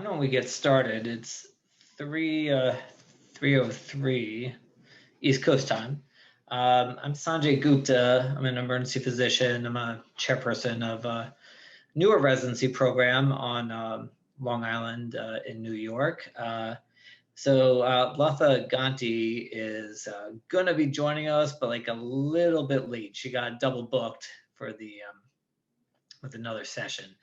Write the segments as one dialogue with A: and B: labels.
A: Why don't we get started? It's 3:03 East Coast time. I'm Sanjay Gupta. I'm an emergency physician. I'm a chairperson of a newer residency program on Long Island in New York. Latha Ganti is going to be joining us, but like a little bit late. She got double booked for the with another session.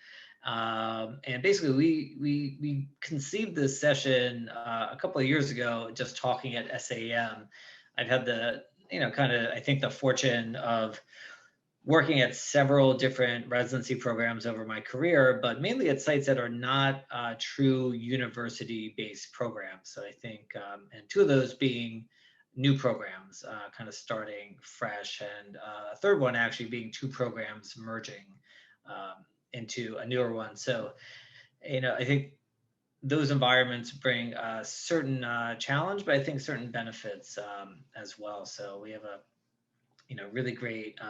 A: And basically, we conceived this session a couple of years ago, just talking at SAM. I've had the I think the fortune of working at several different residency programs over my career, but mainly at sites that are not true university-based programs. So I think, and two of those being new programs, kind of starting fresh, and a third one actually being two programs merging into a newer one. So, I think those environments bring a certain challenge, but I think certain benefits as well. So we have a really great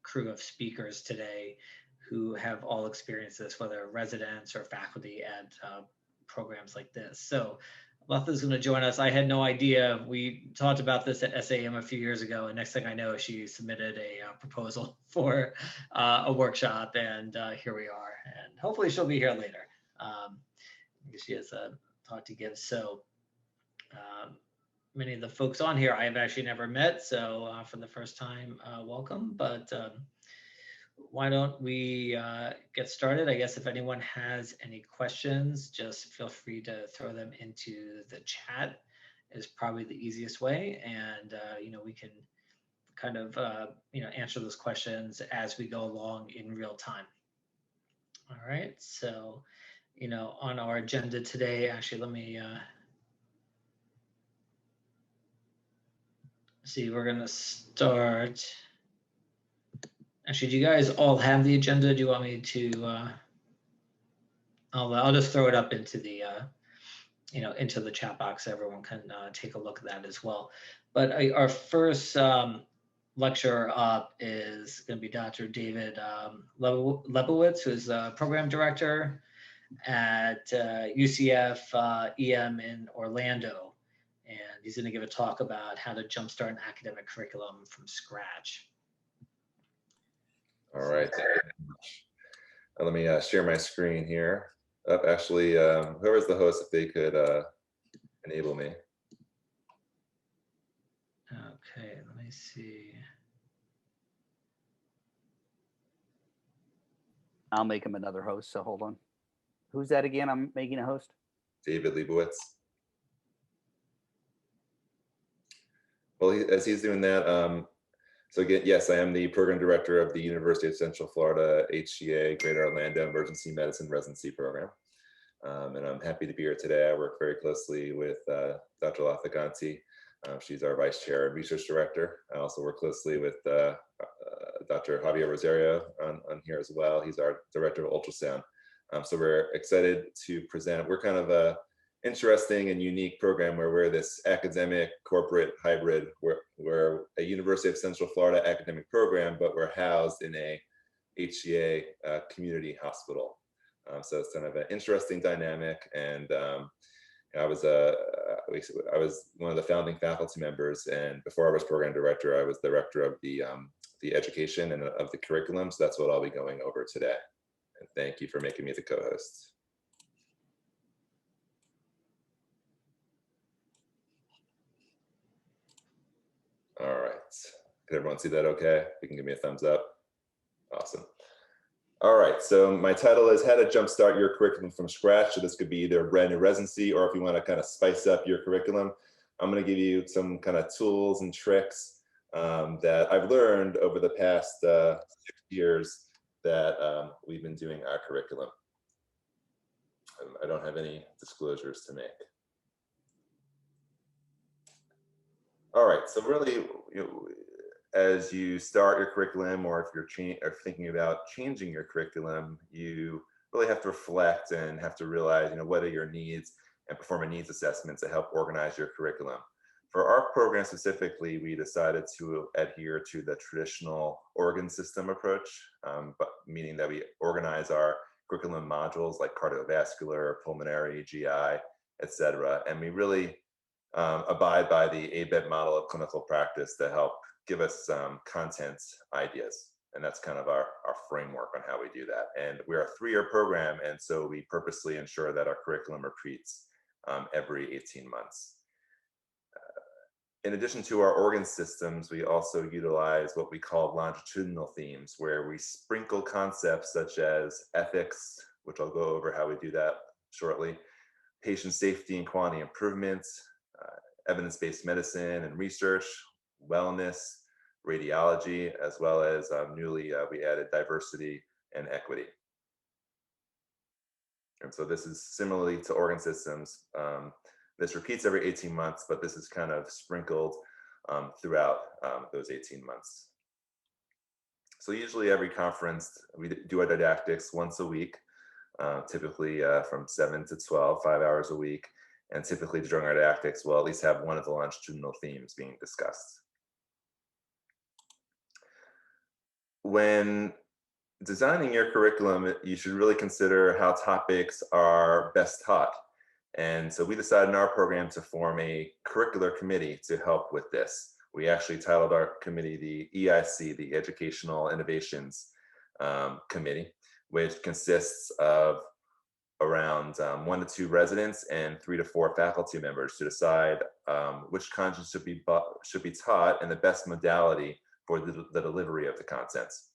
A: crew of speakers today who have all experienced this, whether residents or faculty at programs like this. So Letha's going to join us. I had no idea. We talked about this at SAM a few years ago, and next thing I know, she submitted a proposal for a workshop, and here we are. And hopefully she'll be here later. She has a talk to give. So many of the folks on here I have actually never met, so for the first time, welcome. But why don't we get started? I guess if anyone has any questions, just feel free to throw them into the chat. Is probably the easiest way, and we can kind of answer those questions as we go along in real time. All right, so on our agenda today, actually, let me see. We're gonna start. Actually, do you guys all have the agenda? Do you want me to? I'll just throw it up into the into the chat box. Everyone can take a look at that as well. But our first lecture up is going to be Dr. David Lebowitz, who's a program director at UCF EM in Orlando, and he's going to give a talk about how to jumpstart an academic curriculum from scratch.
B: All right, thank you very much. Let me share my screen here. Actually, whoever's the host, if they could enable me.
A: Okay, let me see.
C: I'll make him another host, so hold on. Who's that again? I'm making a host?
B: David Lebowitz. Well, as he's doing that, so again, yes, I am the program director of the University of Central Florida HCA Greater Orlando Emergency Medicine Residency Program. And I'm happy to be here today. I work very closely with Dr. Latha Ganti. She's our vice chair and research director. I also work closely with Dr. Javier Rosario on here as well. He's our director of ultrasound. So we're excited to present. We're kind of a interesting and unique program where we're this academic corporate hybrid. We're a University of Central Florida academic program, but we're housed in a HCA community hospital. So it's kind of an interesting dynamic. And I was one of the founding faculty members, and before I was program director, I was director of the education and of the curriculum. So that's what I'll be going over today. And thank you for making me the co-host. All right, can everyone see that okay? You can give me a thumbs up. Awesome. All right, so my title is How to Jumpstart Your Curriculum from Scratch. So this could be either a brand new residency, or if you want to kind of spice up your curriculum, I'm going to give you some kind of tools and tricks that I've learned over the past 6 years that we've been doing our curriculum. I don't have any disclosures to make. All right, so really, as you start your curriculum, or if you're thinking about changing your curriculum, you really have to reflect and have to realize, what are your needs, and perform a needs assessment to help organize your curriculum. For our program specifically, we decided to adhere to the traditional Oregon system approach, but meaning that we organize our curriculum modules like cardiovascular, pulmonary, GI, etc. And we really abide by the ABET model of clinical practice to help give us some content ideas. And that's kind of our framework on how we do that. And we're a 3-year program, and so we purposely ensure that our curriculum repeats every 18 months. In addition to our organ systems, we also utilize what we call longitudinal themes, where we sprinkle concepts such as ethics, which I'll go over how we do that shortly, patient safety and quality improvements, evidence-based medicine and research, wellness, radiology, as well as newly we added diversity and equity. And so this is similarly to organ systems. This repeats every 18 months, but this is kind of sprinkled throughout those 18 months. So usually every conference, we do our didactics once a week, typically from 7 to 12, 5 hours a week. And typically during our didactics, we'll at least have one of the longitudinal themes being discussed. When designing your curriculum, you should really consider how topics are best taught. And so we decided in our program to form a curricular committee to help with this. We actually titled our committee the EIC, the Educational Innovations Committee, which consists of around 1 to 2 residents and 3 to 4 faculty members to decide which content should be taught and the best modality for the delivery of the contents.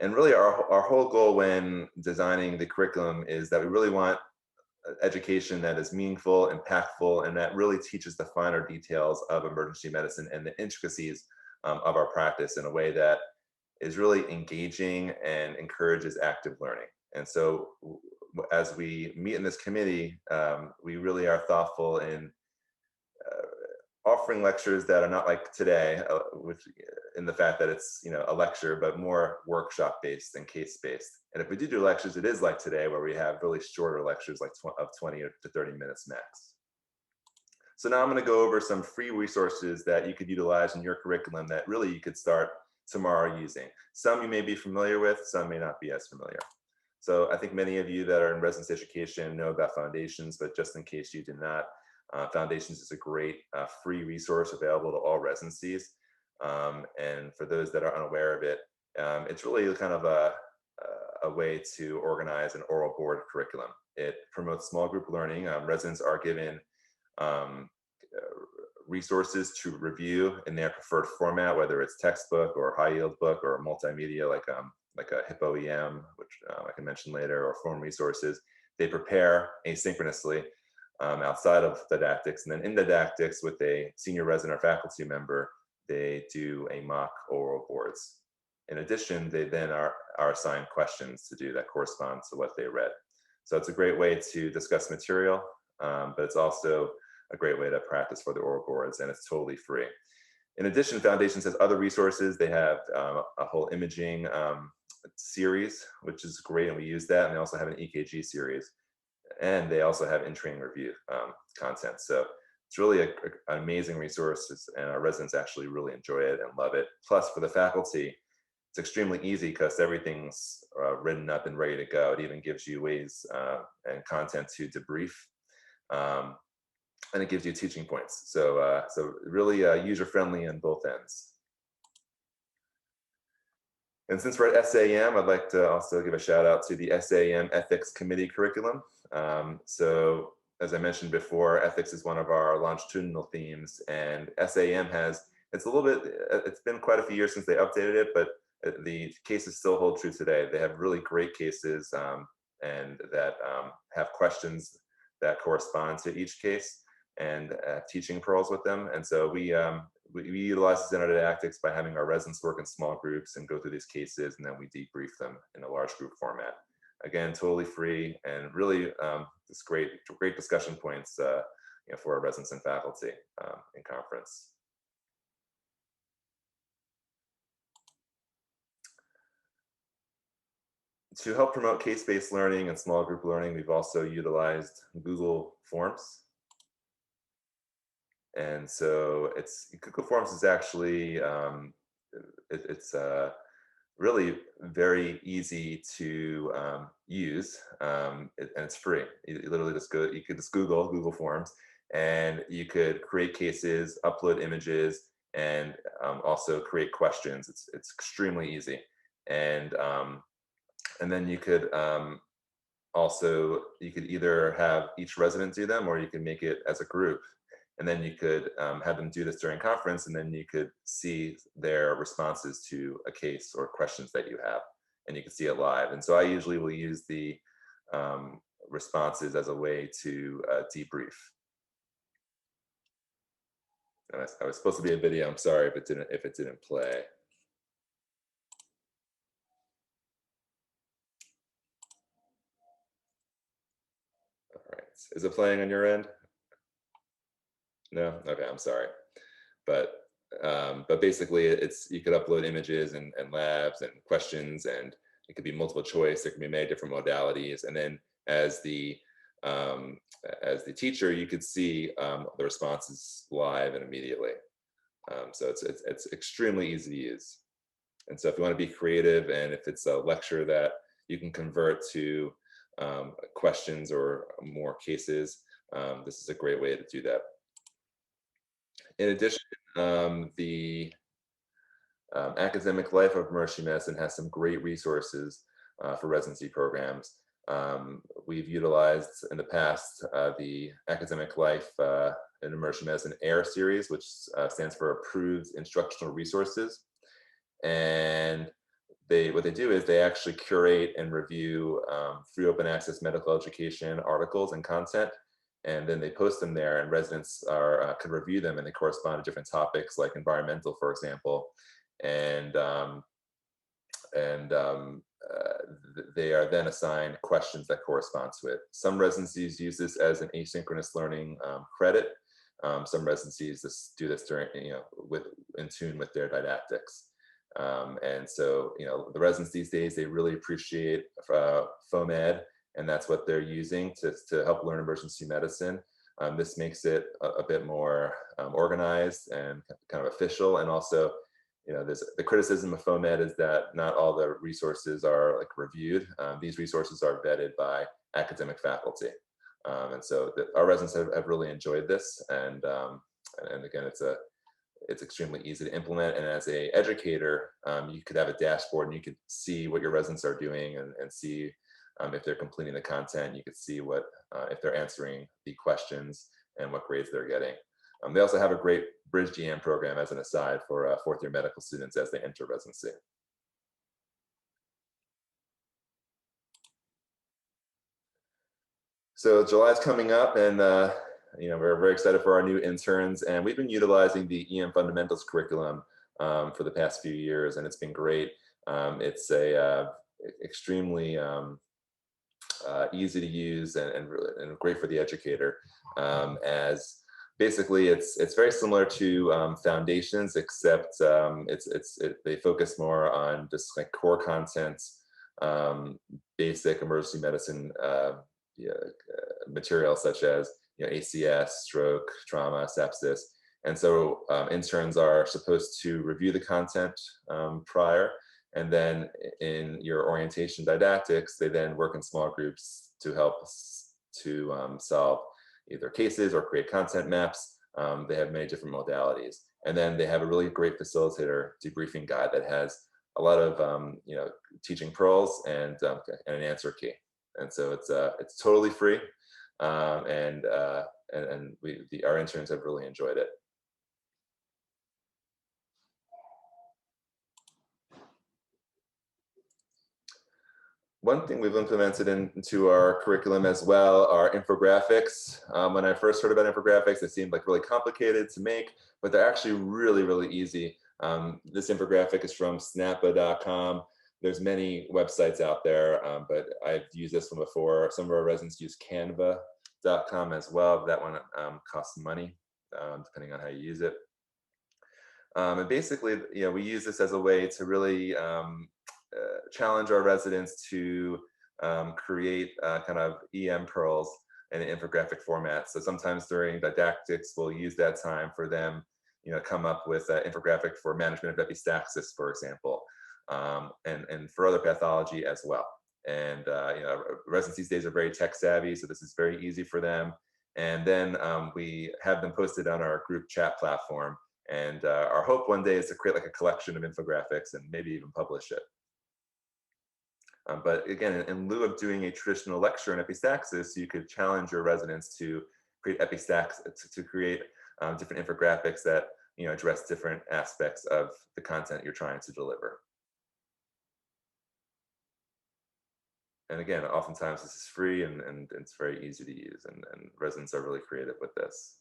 B: And really our whole goal when designing the curriculum is that we really want education that is meaningful, impactful, and that really teaches the finer details of emergency medicine and the intricacies of our practice in a way that is really engaging and encourages active learning. And so as we meet in this committee, we really are thoughtful in offering lectures that are not like today, which in the fact that it's a lecture, but more workshop based and case based. And if we do lectures, it is like today, where we have really shorter lectures, like of 20 to 30 minutes max. So now I'm going to go over some free resources that you could utilize in your curriculum that really you could start tomorrow using. Some you may be familiar with, some may not be as familiar. So I think many of you that are in residency education know about Foundations, but just in case you do not, Foundations is a great free resource available to all residencies. And for those that are unaware of it, it's really kind of a way to organize an oral board curriculum. It promotes small group learning. Residents are given resources to review in their preferred format, whether it's textbook or high yield book or multimedia like a Hippo EM, which I can mention later, or form resources. They prepare asynchronously outside of didactics, and then in didactics with a senior resident or faculty member, they do a mock oral boards. In addition, they then are assigned questions to do that correspond to what they read. So it's a great way to discuss material, but it's also a great way to practice for the oral boards, and it's totally free. In addition, Foundations has other resources. They have a whole imaging series, which is great, and we use that. And they also have an EKG series, and they also have in-training review content. So it's really an amazing resource, and our residents actually really enjoy it and love it. Plus, for the faculty, it's extremely easy because everything's written up and ready to go. It even gives you ways and content to debrief. And it gives you teaching points. So, so really user-friendly on both ends. And since we're at SAM, I'd like to also give a shout out to the SAM Ethics Committee curriculum. So as I mentioned before, ethics is one of our longitudinal themes, and SAM it's been quite a few years since they updated it, but the cases still hold true today. They have really great cases and that have questions that correspond to each case, and teaching pearls with them. And so we utilize this in our didactics by having our residents work in small groups and go through these cases, and then we debrief them in a large group format. Again, totally free, and really just great discussion points for our residents and faculty in conference. To help promote case-based learning and small group learning, we've also utilized Google Forms. And so Google Forms is actually, it's really very easy to use, and it's free. You literally just go, you could just Google Forms, and you could create cases, upload images, and also create questions. It's extremely easy, and then you could also, you could either have each resident do them, or you can make it as a group, and then you could have them do this during conference, and then you could see their responses to a case or questions that you have, and you can see it live. And so I usually will use the responses as a way to debrief. And I was supposed to be a video. I'm sorry if it didn't play. All right, is it playing on your end? No? Okay, I'm sorry. But basically it's, you could upload images and labs and questions, and it could be multiple choice. There can be many different modalities. And then as the teacher, you could see the responses live and immediately. So it's extremely easy to use. And so if you want to be creative, and if it's a lecture that you can convert to questions or more cases, this is a great way to do that. In addition, the academic life of emergency medicine has some great resources for residency programs. We've utilized in the past the academic life in emergency medicine AIR series, which stands for Approved Instructional Resources. And what they do is they actually curate and review free open access medical education articles and content, and then they post them there, and residents can review them, and they correspond to different topics like environmental, for example. And they are then assigned questions that correspond to it. Some residencies use this as an asynchronous learning credit. Some residencies do this during, in tune with their didactics. And so, the residents these days, they really appreciate FOAMed, and that's what they're using to help learn emergency medicine. This makes it a bit more organized and kind of official. And also, there's the criticism of FOAMed is that not all the resources are like reviewed. These resources are vetted by academic faculty. And so our residents have really enjoyed this. And again, it's extremely easy to implement. And as an educator, you could have a dashboard, and you could see what your residents are doing, and see if they're completing the content. You could see what if they're answering the questions and what grades they're getting. They also have a great Bridge GM program, as an aside, for fourth-year medical students as they enter residency. So July's coming up, and we're very excited for our new interns, and we've been utilizing the EM Fundamentals curriculum for the past few years, and it's been great. It's extremely easy to use, and great for the educator, as basically it's very similar to Foundations, except they focus more on just like core content, basic emergency medicine material, such as ACS, stroke, trauma, sepsis. And so interns are supposed to review the content prior, and then in your orientation didactics, they then work in small groups to help to solve either cases or create content maps. They have many different modalities. And then they have a really great facilitator debriefing guide that has a lot of teaching pearls and an answer key. And so it's totally free, and our interns have really enjoyed it. One thing we've implemented into our curriculum as well are infographics. When I first heard about infographics, it seemed like really complicated to make, but they're actually really, really easy. This infographic is from snappa.com. There's many websites out there, but I've used this one before. Some of our residents use canva.com as well. That one costs money, depending on how you use it. And basically, we use this as a way to really challenge our residents to create kind of EM pearls in an infographic format. So sometimes during didactics, we'll use that time for them, come up with an infographic for management of epistaxis, for example. and for other pathology as well. And residency days are very tech savvy, so this is very easy for them. And then we have them posted on our group chat platform. And our hope one day is to create like a collection of infographics and maybe even publish it. But again, in lieu of doing a traditional lecture in epistaxis, you could challenge your residents to create to create different infographics that address different aspects of the content you're trying to deliver. And again, oftentimes this is free and it's very easy to use, and residents are really creative with this.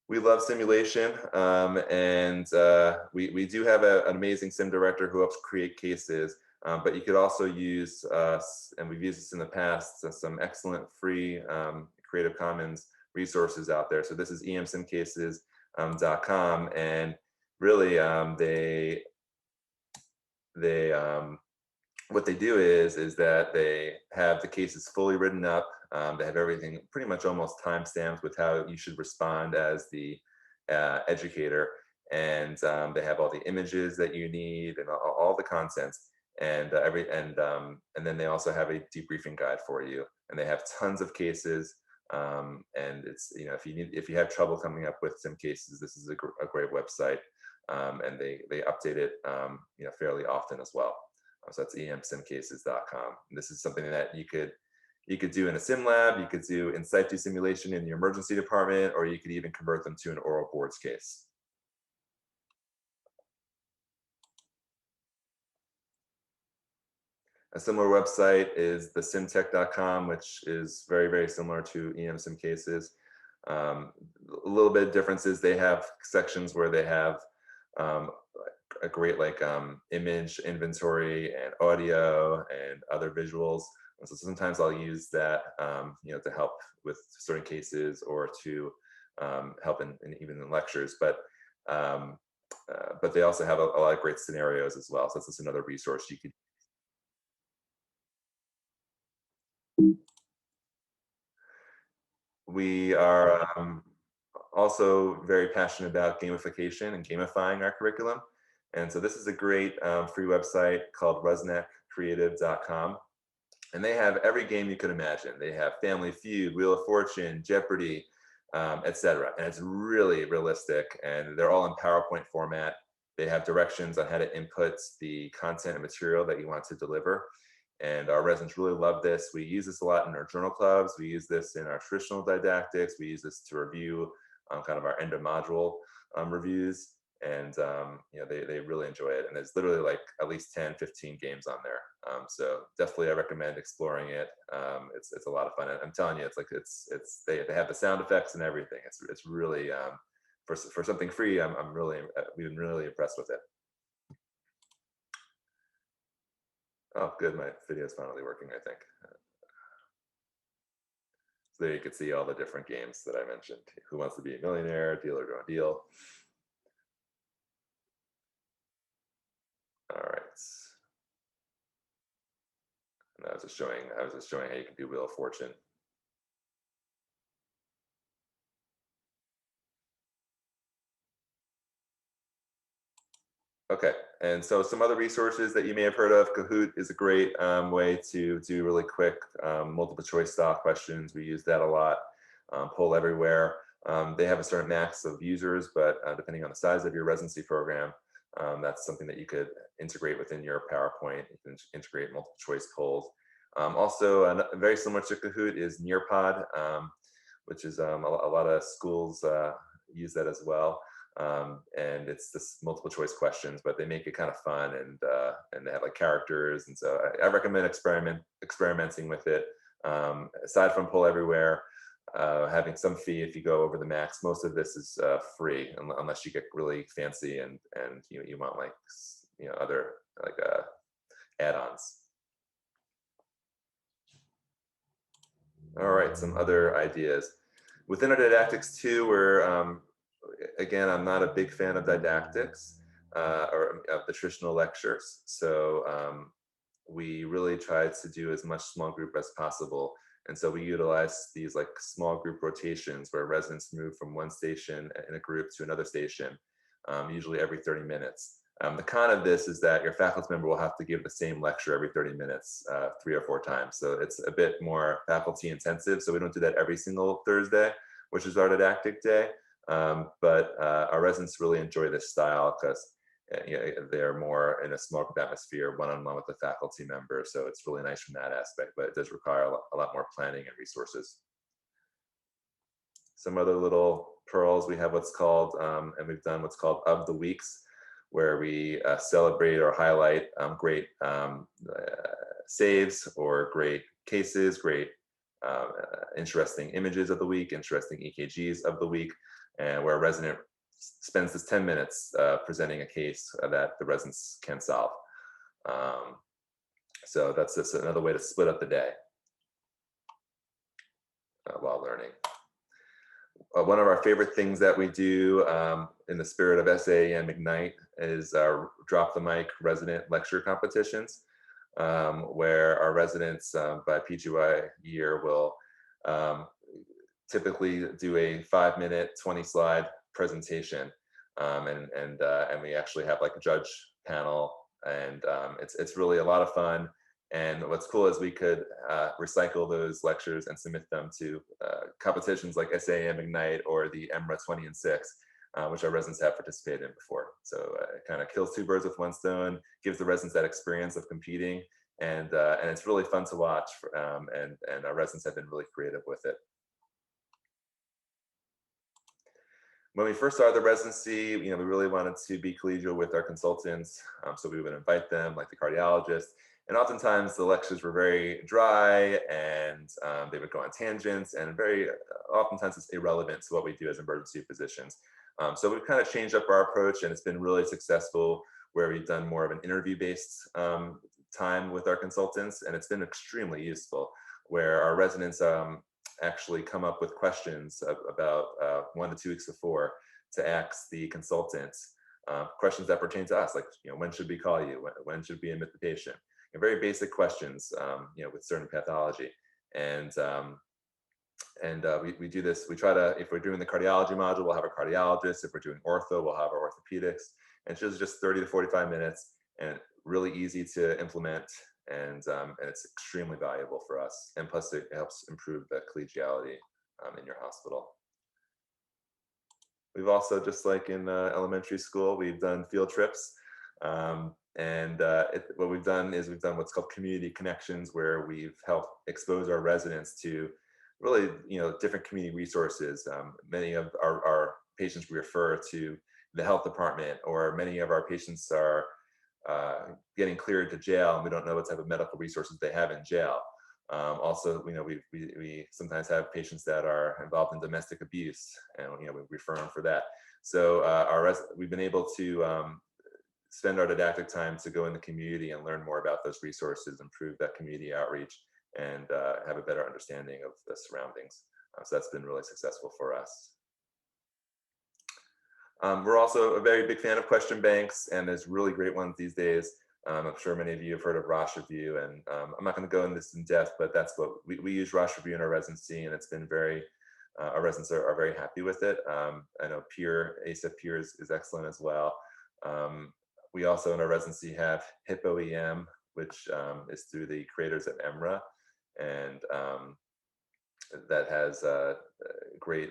B: We love simulation, and we do have an amazing sim director who helps create cases, but you could also use, and we've used this in the past, some excellent free Creative Commons resources out there. So this is emsimcases.com, and really what they do is that they have the cases fully written up. They have everything pretty much almost timestamped with how you should respond as the educator, and they have all the images that you need and all the content, and then they also have a debriefing guide for you, and they have tons of cases. And it's if you have trouble coming up with some cases, this is a great website, and they update it fairly often as well. So that's emsimcases.com. This is something that you could do in a sim lab, you could do in situ simulation in your emergency department, or you could even convert them to an oral boards case. A similar website is the simtech.com, which is very, very similar to emsimcases. A little bit of differences. They have sections where they have a great image inventory and audio and other visuals. And so sometimes I'll use that to help with certain cases or to help even in lectures. But they also have a lot of great scenarios as well. So that's just another resource you could. We are also very passionate about gamification and gamifying our curriculum. And so this is a great free website called rusneckcreative.com. And they have every game you could imagine. They have Family Feud, Wheel of Fortune, Jeopardy, etc. And it's really realistic, and they're all in PowerPoint format. They have directions on how to input the content and material that you want to deliver. And our residents really love this. We use this a lot in our journal clubs. We use this in our traditional didactics. We use this to review kind of our end of module reviews. And they really enjoy it. And there's literally like at least 10, 15 games on there. So definitely I recommend exploring it. It's a lot of fun. I'm telling you, they have the sound effects and everything. It's really for something free. We've been really impressed with it. Oh, good. My video is finally working, I think. So there you can see all the different games that I mentioned. Who Wants to Be a Millionaire, Deal or No Deal. All right. And I was just showing how you can do Wheel of Fortune. Okay, and so some other resources that you may have heard of. Kahoot is a great way to do really quick multiple choice style questions. We use that a lot. Poll Everywhere. They have a certain max of users, but depending on the size of your residency program, that's something that you could integrate within your PowerPoint. You can integrate multiple choice polls. Also, very similar to Kahoot is Nearpod, which is a lot of schools use that as well. And it's this multiple choice questions, but they make it kind of fun, and they have like characters. And so I recommend experimenting with it. Aside from Poll Everywhere, having some fee if you go over the max. Most of this is free unless you get really fancy and you want like other like add-ons. All right, some other ideas within our didactics too. We're again, I'm not a big fan of didactics or of the traditional lectures. So we really try to do as much small group as possible. And so we utilize these like small group rotations where residents move from one station in a group to another station, usually every 30 minutes. The con of this is that your faculty member will have to give the same lecture every 30 minutes, 3 or 4 times. So it's a bit more faculty intensive. So we don't do that every single Thursday, which is our didactic day. But our residents really enjoy this style because they're more in a small group atmosphere, one-on-one with the faculty member. So it's really nice from that aspect, but it does require a lot more planning and resources. Some other little pearls, we have what's called, and we've done what's called Of the Weeks, where we celebrate or highlight great saves or great cases, great interesting images of the week, interesting EKGs of the week, and where a resident spends this 10 minutes presenting a case that the residents can solve. So that's just another way to split up the day while learning. One of our favorite things that we do in the spirit of SAEM Ignite is our Drop the Mic resident lecture competitions, where our residents by PGY year will typically do a 5-minute, 20-slide presentation, and we actually have like a judge panel, and it's really a lot of fun. And what's cool is we could recycle those lectures and submit them to competitions like SAEM Ignite or the EMRA 20 and 6, which our residents have participated in before. So it kind of kills 2 birds with 1 stone, gives the residents that experience of competing, and it's really fun to watch. And our residents have been really creative with it. When we first started the residency, we really wanted to be collegial with our consultants, so we would invite them, like the cardiologist. And oftentimes the lectures were very dry, and they would go on tangents, and very oftentimes it's irrelevant to what we do as emergency physicians. So we've kind of changed up our approach, and it's been really successful, where we've done more of an interview-based time with our consultants, and it's been extremely useful, where our residents actually come up with questions about 1 to 2 weeks before to ask the consultants, questions that pertain to us, like when should we call you, when should we admit the patient, very basic questions, with certain pathology. And we do this, we try to, if we're doing the cardiology module, we'll have a cardiologist. If we're doing ortho, we'll have our orthopedics. And it's just 30 to 45 minutes and really easy to implement. And it's extremely valuable for us. And plus it helps improve the collegiality in your hospital. We've also, just like in elementary school, we've done field trips. What we've done is we've done what's called community connections, where we've helped expose our residents to really, different community resources. Many of our patients we refer to the health department, or many of our patients are getting cleared to jail, and we don't know what type of medical resources they have in jail. Also, we sometimes have patients that are involved in domestic abuse, and we refer them for that. So we've been able to spend our didactic time to go in the community and learn more about those resources, improve that community outreach, and have a better understanding of the surroundings. So that's been really successful for us. We're also a very big fan of question banks, and there's really great ones these days. I'm sure many of you have heard of Rosh Review, and I'm not going to go into this in depth, but that's what we use Rosh Review in our residency, and it's been our residents are very happy with it. I know ASAP Peer is excellent as well. We also in our residency have HIPPO-EM, which is through the creators of EMRA, and that has great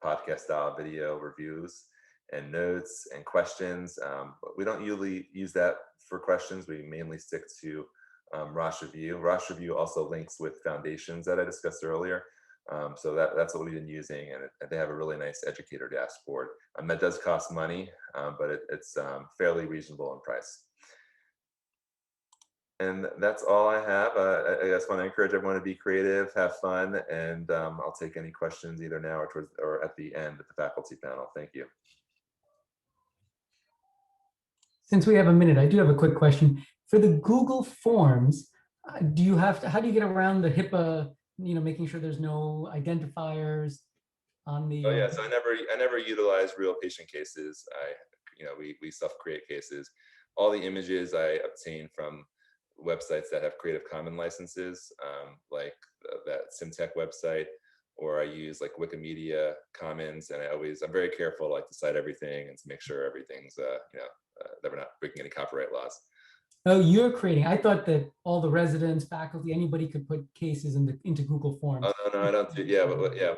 B: podcast style video reviews and notes and questions. But we don't usually use that for questions. We mainly stick to Rosh Review. Rosh Review also links with foundations that I discussed earlier. So that's what we've been using, and they have a really nice educator dashboard. That does cost money, but it's fairly reasonable in price. And that's all I have. I just want to encourage everyone to be creative, have fun, and I'll take any questions either now or at the end of the faculty panel. Thank you.
D: Since we have a minute, I do have a quick question. For the Google Forms, how do you get around the HIPAA, making sure there's no identifiers on the...
B: Oh yeah, so I never utilize real patient cases. We self-create cases. All the images I obtain from websites that have Creative Commons licenses, like that SimTech website, or I use like Wikimedia Commons, and I'm very careful to cite everything and to make sure everything's that we're not breaking any copyright laws.
D: Oh, you're creating. I thought that all the residents, faculty, anybody could put cases into Google Forms.
B: Oh, no, I don't do, yeah, but yeah,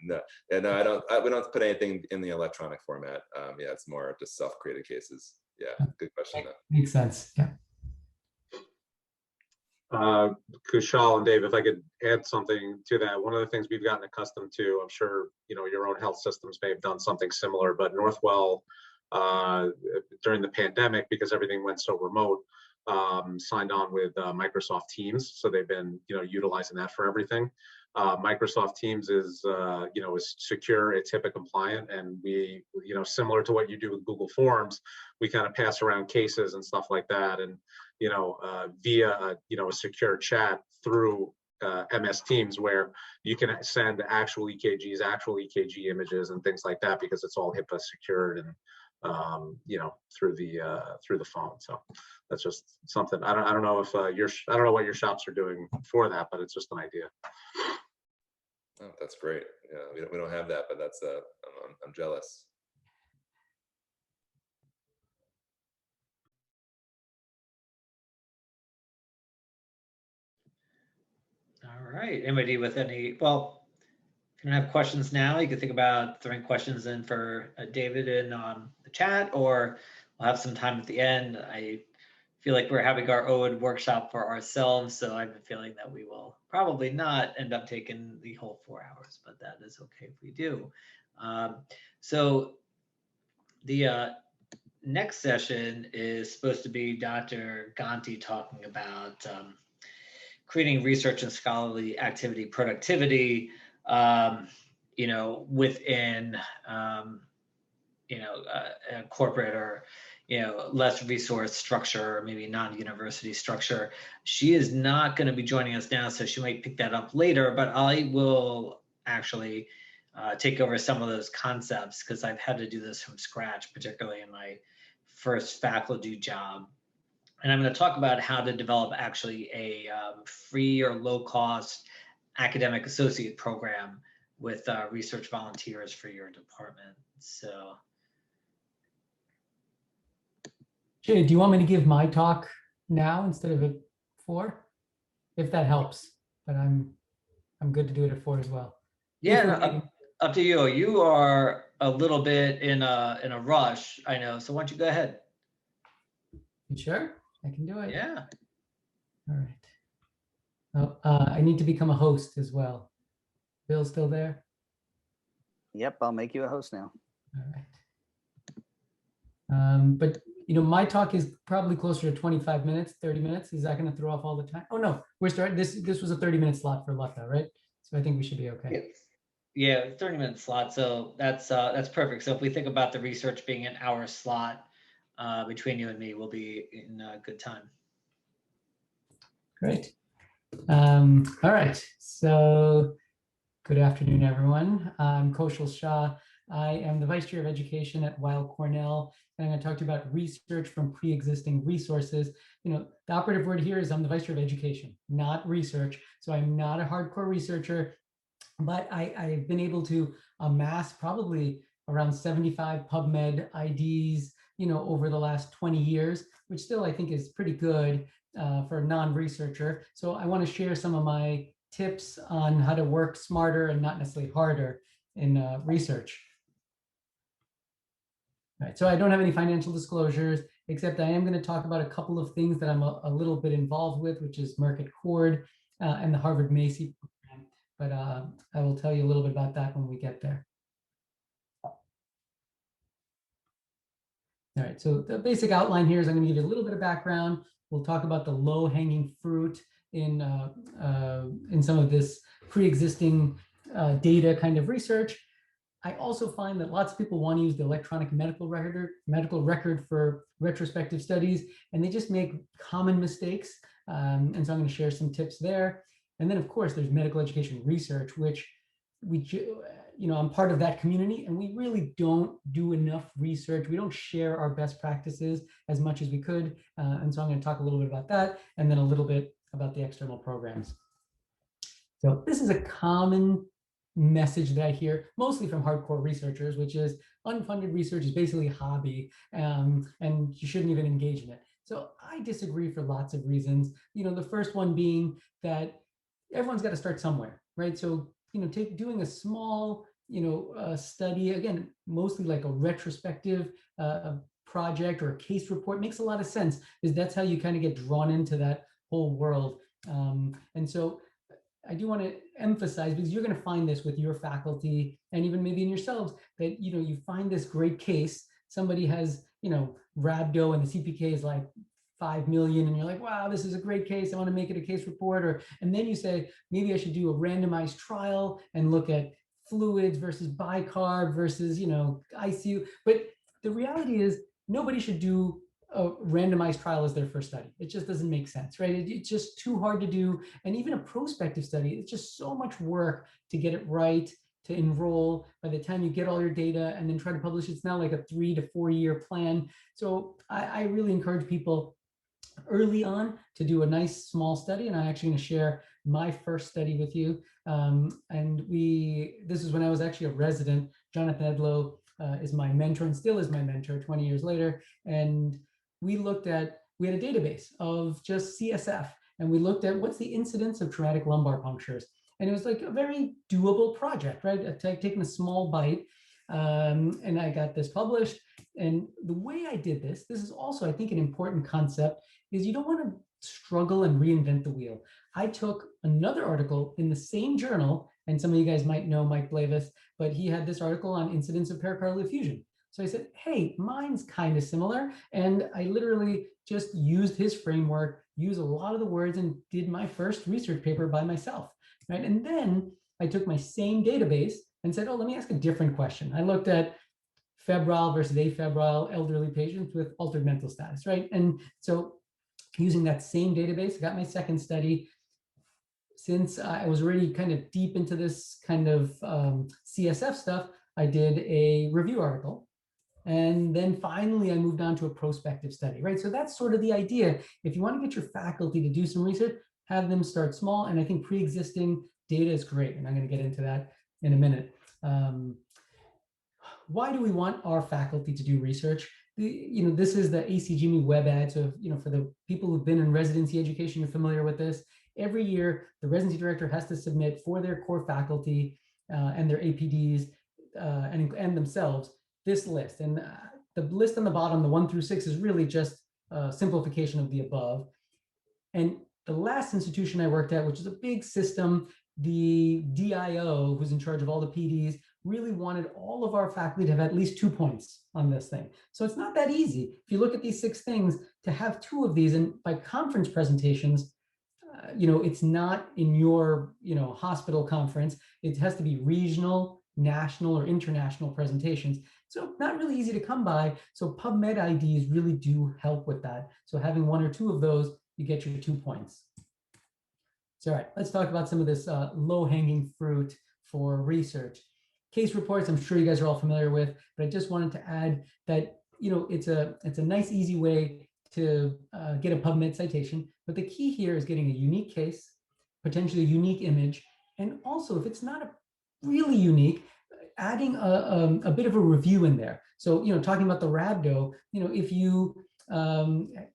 B: no, yeah, no, we don't put anything in the electronic format. Yeah, it's more just self-created cases. Yeah, good question though.
D: Makes sense. Yeah.
E: Kushal and Dave, if I could add something to that, one of the things we've gotten accustomed to, I'm sure your own health systems may have done something similar, but Northwell during the pandemic, because everything went so remote, signed on with Microsoft Teams, so they've been utilizing that for everything. Microsoft Teams is is secure, it's HIPAA compliant, and we similar to what you do with Google Forms, we kind of pass around cases and stuff like that, and via a secure chat through MS Teams, where you can send actual EKGs, actual EKG images, and things like that, because it's all HIPAA secured and through the phone. So that's just something. I don't know if I don't know what your shops are doing for that, but it's just an idea.
B: Oh, that's great. Yeah, we don't have that, but that's I'm jealous.
A: All right. Anybody with any? Well, if you don't have questions now, you can think about throwing questions in for David in on the chat, or we'll have some time at the end. I feel like we're having our own workshop for ourselves, so I have a feeling that we will probably not end up taking the whole 4 hours, but that is okay if we do. So the next session is supposed to be Dr. Ganti talking about creating research and scholarly activity productivity, within, a corporate or, less resource structure, or maybe non-university structure. She is not going to be joining us now, so she might pick that up later, but I will actually take over some of those concepts, because I've had to do this from scratch, particularly in my first faculty job. And I'm going to talk about how to develop actually a free or low-cost academic associate program with research volunteers for your department. So,
D: Jay, do you want me to give my talk now instead of at 4? If that helps, but I'm good to do it at 4 as well.
A: yeah, no, up to you. You are a little bit in a rush, I know. So why don't you go ahead?
D: You sure? I can do it.
A: Yeah.
D: All right. Oh, I need to become a host as well. Bill still there?
C: Yep, I'll make you a host now.
D: All right. But my talk is probably closer to 25 minutes, 30 minutes. Is that going to throw off all the time? Oh no, we're starting. This was a 30-minute slot for Lutta, right? So I think we should be okay.
A: Yeah, 30-minute slot. So that's perfect. So if we think about the research being an hour slot between you and me, we'll be in good time.
D: Great. All right. So good afternoon, everyone. I'm Kaushal Shah. I am the Vice Chair of Education at Weill Cornell, and I'm going to talk to you about research from pre-existing resources. The operative word here is I'm the Vice Chair of Education, not research. So I'm not a hardcore researcher, but I've been able to amass probably around 75 PubMed IDs, over the last 20 years, which still I think is pretty good for a non-researcher. So I want to share some of my tips on how to work smarter and not necessarily harder in research. All right, so I don't have any financial disclosures, except I am going to talk about a couple of things that I'm a little bit involved with, which is Merck Cord and the Harvard Macy program. But I will tell you a little bit about that when we get there. All right, so the basic outline here is I'm going to give you a little bit of background. We'll talk about the low-hanging fruit in some of this pre-existing data kind of research. I also find that lots of people want to use the electronic medical record for retrospective studies, and they just make common mistakes. And so I'm going to share some tips there. And then, of course, there's medical education research, which I'm part of that community, and we really don't do enough research. We don't share our best practices as much as we could. And so I'm going to talk a little bit about that, and then a little bit about the external programs. So this is a common message that I hear mostly from hardcore researchers, which is unfunded research is basically a hobby, and you shouldn't even engage in it. So I disagree for lots of reasons. The first one being that everyone's got to start somewhere, right? So, doing a small, study, again, mostly like a retrospective project or a case report makes a lot of sense, because that's how you kind of get drawn into that whole world. And so I do want to emphasize, because you're going to find this with your faculty and even maybe in yourselves, that you find this great case. Somebody has rhabdo and the CPK is like 5 million, and you're like, wow, this is a great case, I want to make it a case report. And then you say, maybe I should do a randomized trial and look at fluids versus bicarb versus ICU. But the reality is, nobody should do a randomized trial as their first study. It just doesn't make sense, right? It's just too hard to do. And even a prospective study, it's just so much work to get it right, to enroll. By the time you get all your data and then try to publish, it's now like a 3 to 4 year plan. So I really encourage people early on to do a nice small study. And I'm actually going to share my first study with you. This is when I was actually a resident. Jonathan Edlow is my mentor and still is my mentor 20 years later. And we had a database of just CSF, and we looked at what's the incidence of traumatic lumbar punctures. And it was like a very doable project, right? Taking a small bite. And I got this published. And the way I did this is also, I think, an important concept, is you don't want to struggle and reinvent the wheel. I took another article in the same journal, and some of you guys might know Mike Blavis, but he had this article on incidence of pericardial effusion. So I said, hey, mine's kind of similar. And I literally just used his framework, used a lot of the words, and did my first research paper by myself, right? And then I took my same database and said, oh, let me ask a different question. I looked at febrile versus afebrile elderly patients with altered mental status, right? And so using that same database, I got my second study. Since I was already kind of deep into this kind of CSF stuff, I did a review article. And then finally, I moved on to a prospective study, right? So that's sort of the idea. If you want to get your faculty to do some research, have them start small. And I think pre-existing data is great. And I'm going to get into that in a minute. Why do we want our faculty to do research? This is the ACGME web ad. So, for the people who've been in residency education, you're familiar with this. Every year, the residency director has to submit for their core faculty and their APDs and themselves this list. And the list on the bottom, the 1 through 6, is really just a simplification of the above. And the last institution I worked at, which is a big system, the DIO, who's in charge of all the PDs, really wanted all of our faculty to have at least 2 points on this thing. So it's not that easy. If you look at these 6 things, to have 2 of these, and by conference presentations, it's not in your, hospital conference. It has to be regional, national, or international presentations. So not really easy to come by. So PubMed IDs really do help with that. So having 1 or 2 of those, you get your 2 points. So all right, let's talk about some of this low-hanging fruit for research. Case reports, I'm sure you guys are all familiar with, but I just wanted to add that it's a nice, easy way to get a PubMed citation. But the key here is getting a unique case, potentially a unique image, and also if it's not really unique, adding a bit of a review in there. So talking about the rhabdo, if you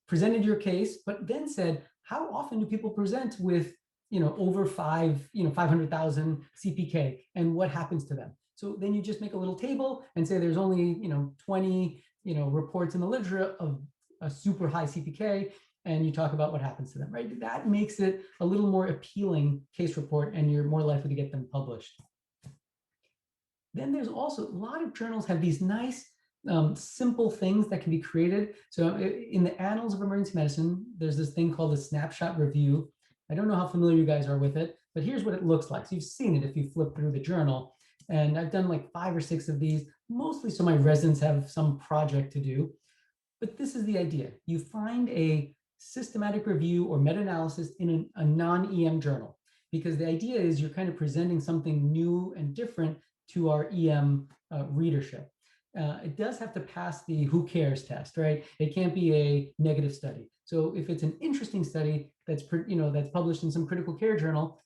D: presented your case, but then said, how often do people present with over 500,000 CPK, and what happens to them? So then you just make a little table and say there's only 20 reports in the literature of a super high CPK, and you talk about what happens to them, right? That makes it a little more appealing case report, and you're more likely to get them published. Then there's also a lot of journals have these nice simple things that can be created. So in the Annals of Emergency Medicine, there's this thing called a snapshot review. I don't know how familiar you guys are with it, but here's what it looks like. So you've seen it if you flip through the journal. And I've done like 5 or 6 of these, mostly so my residents have some project to do. But this is the idea. You find a systematic review or meta-analysis in a non-EM journal, because the idea is you're kind of presenting something new and different to our EM readership. It does have to pass the who cares test, right? It can't be a negative study. So if it's an interesting study that's published in some critical care journal,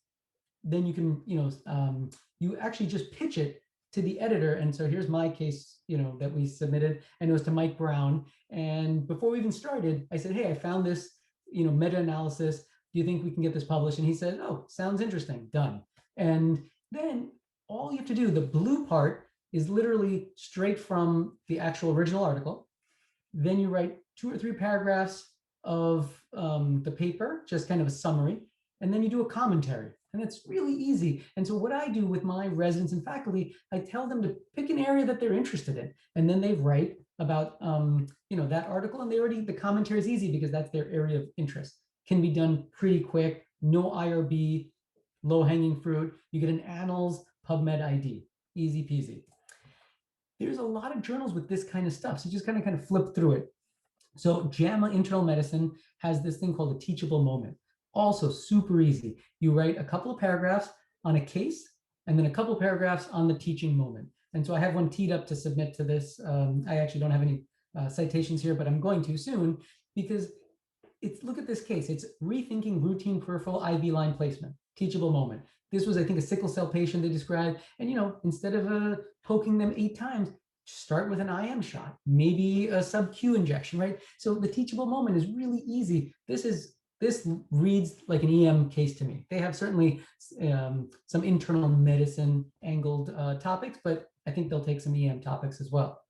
D: then you can, you actually just pitch it to the editor. And so here's my case, that we submitted, and it was to Mike Brown. And before we even started, I said, hey, I found this, meta-analysis. Do you think we can get this published? And he said, oh, sounds interesting, done. And then all you have to do, the blue part is literally straight from the actual original article. Then you write 2 or 3 paragraphs of the paper, just kind of a summary, and then you do a commentary. And it's really easy. And so what I do with my residents and faculty, I tell them to pick an area that they're interested in, and then they write about that article, and the commentary is easy because that's their area of interest. Can be done pretty quick, no IRB, low hanging fruit. You get an Annals PubMed ID, easy peasy. There's a lot of journals with this kind of stuff, so you just kind of flip through it. So JAMA Internal Medicine has this thing called a teachable moment. Also super easy. You write a couple of paragraphs on a case, and then a couple of paragraphs on the teaching moment. And so I have one teed up to submit to this. I actually don't have any citations here, but I'm going to soon, because look at this case. It's rethinking routine peripheral IV line placement, teachable moment. This was, I think, a sickle cell patient they described. And, instead of poking them 8 times, start with an IM shot, maybe a sub-Q injection, right? So the teachable moment is really easy. This reads like an EM case to me. They have certainly some internal medicine angled topics, but I think they'll take some EM topics as well.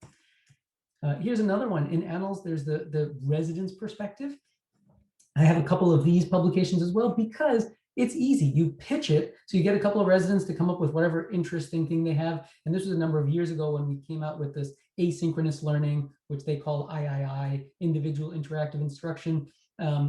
D: Here's another one. In Annals, there's the resident's perspective. I have a couple of these publications as well because it's easy. You pitch it, so you get a couple of residents to come up with whatever interesting thing they have. And this was a number of years ago when we came out with this asynchronous learning, which they call III, individual interactive instruction.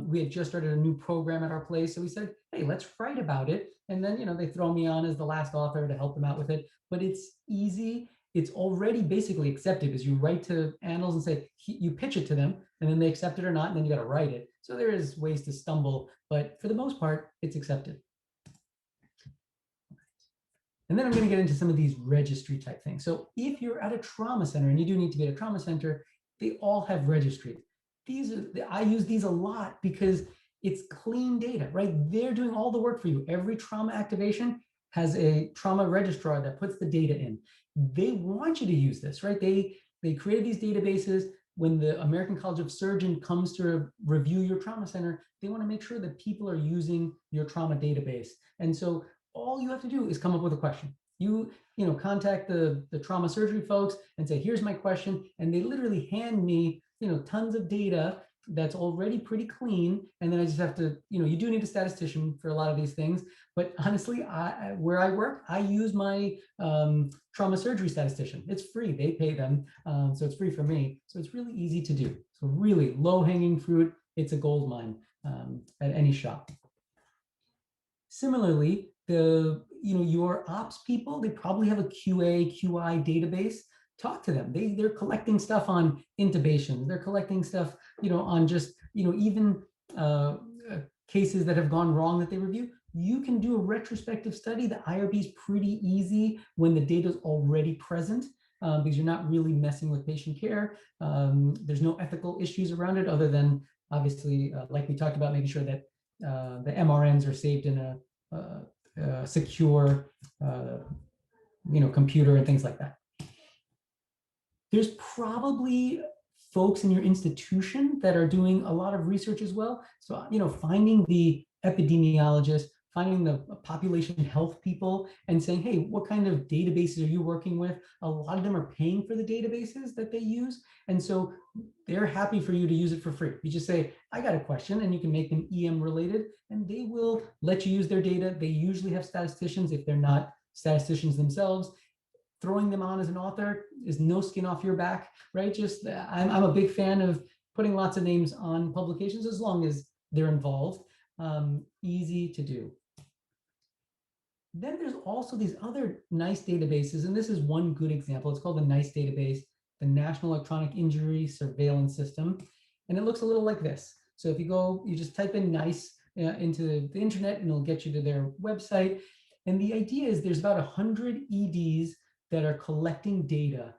D: We had just started a new program at our place, so we said, hey, let's write about it. And then, they throw me on as the last author to help them out with it. But it's easy. It's already basically accepted, because you write to Annals and say, you pitch it to them, and then they accept it or not, and then you got to write it. So there is ways to stumble, but for the most part, it's accepted. And then I'm going to get into some of these registry type things. So if you're at a trauma center, and you do need to be at a trauma center, they all have registries. I use these a lot because it's clean data, right? They're doing all the work for you. Every trauma activation has a trauma registrar that puts the data in. They want you to use this, right? They created these databases. When the American College of Surgeons comes to review your trauma center, they want to make sure that people are using your trauma database. And so all you have to do is come up with a question. You contact the trauma surgery folks and say, here's my question. And they literally hand me, tons of data that's already pretty clean. And then I just have to, you do need a statistician for a lot of these things. But honestly, where I work, I use my trauma surgery statistician. It's free, they pay them. So it's free for me. So it's really easy to do. So really low hanging fruit. It's a gold mine at any shop. Similarly, your ops people, they probably have a QA, QI database. Talk to them. They're collecting stuff on intubations. They're collecting stuff, on just, even cases that have gone wrong that they review. You can do a retrospective study. The IRB is pretty easy when the data is already present, because you're not really messing with patient care. There's no ethical issues around it, other than obviously, like we talked about, making sure that the MRNs are saved in a secure, computer and things like that. There's probably folks in your institution that are doing a lot of research as well. So, finding the epidemiologist, finding the population health people and saying, hey, what kind of databases are you working with? A lot of them are paying for the databases that they use. And so they're happy for you to use it for free. You just say, I got a question, and you can make them EM related, and they will let you use their data. They usually have statisticians if they're not statisticians themselves. Throwing them on as an author is no skin off your back, right? Just, I'm a big fan of putting lots of names on publications as long as they're involved. Easy to do. Then there's also these other NICE databases, and this is one good example. It's called the NICE database, the National Electronic Injury Surveillance System, and it looks a little like this. So if you just type in NICE into the internet, and it'll get you to their website. And the idea is there's about 100 EDs that are collecting data.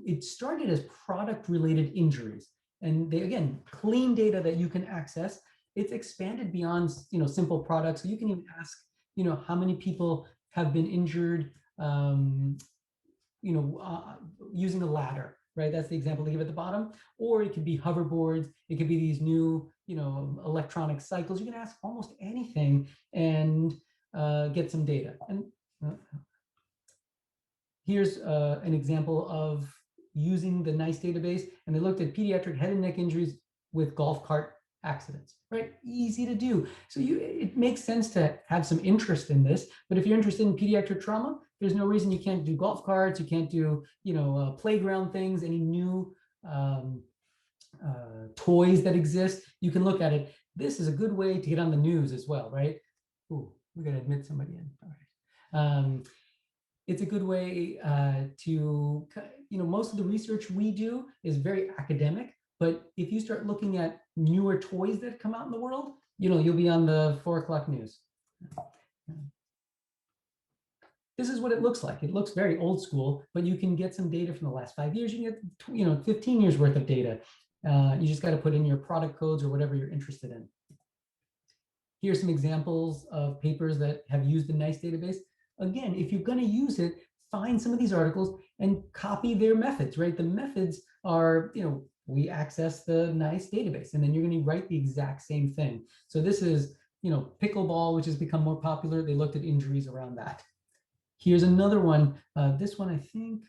D: It started as product-related injuries, and they, again, clean data that you can access. It's expanded beyond, simple products. So you can even ask, how many people have been injured, using a ladder, right? That's the example they give at the bottom. Or it could be hoverboards. It could be these new, electronic cycles. You can ask almost anything and get some data. And here's an example of using the NICE database, and they looked at pediatric head and neck injuries with golf cart accidents, right? Easy to do. So it makes sense to have some interest in this, but if you're interested in pediatric trauma, there's no reason you can't do golf carts, you can't do, playground things, any new toys that exist, you can look at it. This is a good way to get on the news as well, right? Ooh, we gotta admit somebody in, all right. It's a good way to, most of the research we do is very academic, but if you start looking at newer toys that come out in the world, you'll be on the 4 o'clock news. This is what it looks like. It looks very old school, but you can get some data from the last 5 years. You can get, 15 years worth of data. You just got to put in your product codes or whatever you're interested in. Here's some examples of papers that have used the NICE database. Again, if you're going to use it, find some of these articles and copy their methods, right? The methods are, we access the NICE database, and then you're going to write the exact same thing. So this is, pickleball, which has become more popular. They looked at injuries around that. Here's another one. This one, I think,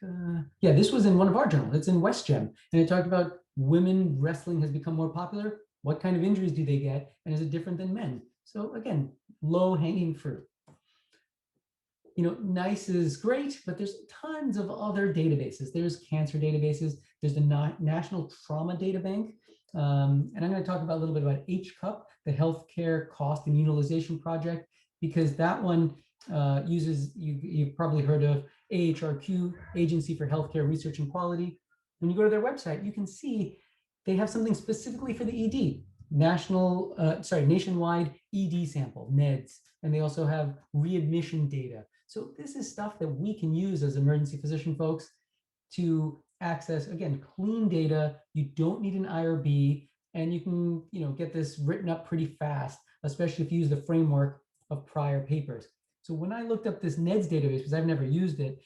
D: this was in one of our journals. It's in WestGem, and it talked about women wrestling has become more popular. What kind of injuries do they get, and is it different than men? So again, low-hanging fruit. NICE is great, but there's tons of other databases. There's cancer databases. There's the National Trauma Data Bank. And I'm going to talk about a little bit about HCUP, the Healthcare Cost and Utilization Project, because that one uses, you've probably heard of AHRQ, Agency for Healthcare Research and Quality. When you go to their website, you can see they have something specifically for the ED, nationwide ED sample, NEDS, and they also have readmission data. So this is stuff that we can use as emergency physician folks to access, again, clean data. You don't need an IRB, and you can, get this written up pretty fast, especially if you use the framework of prior papers. So when I looked up this NEDS database, because I've never used it,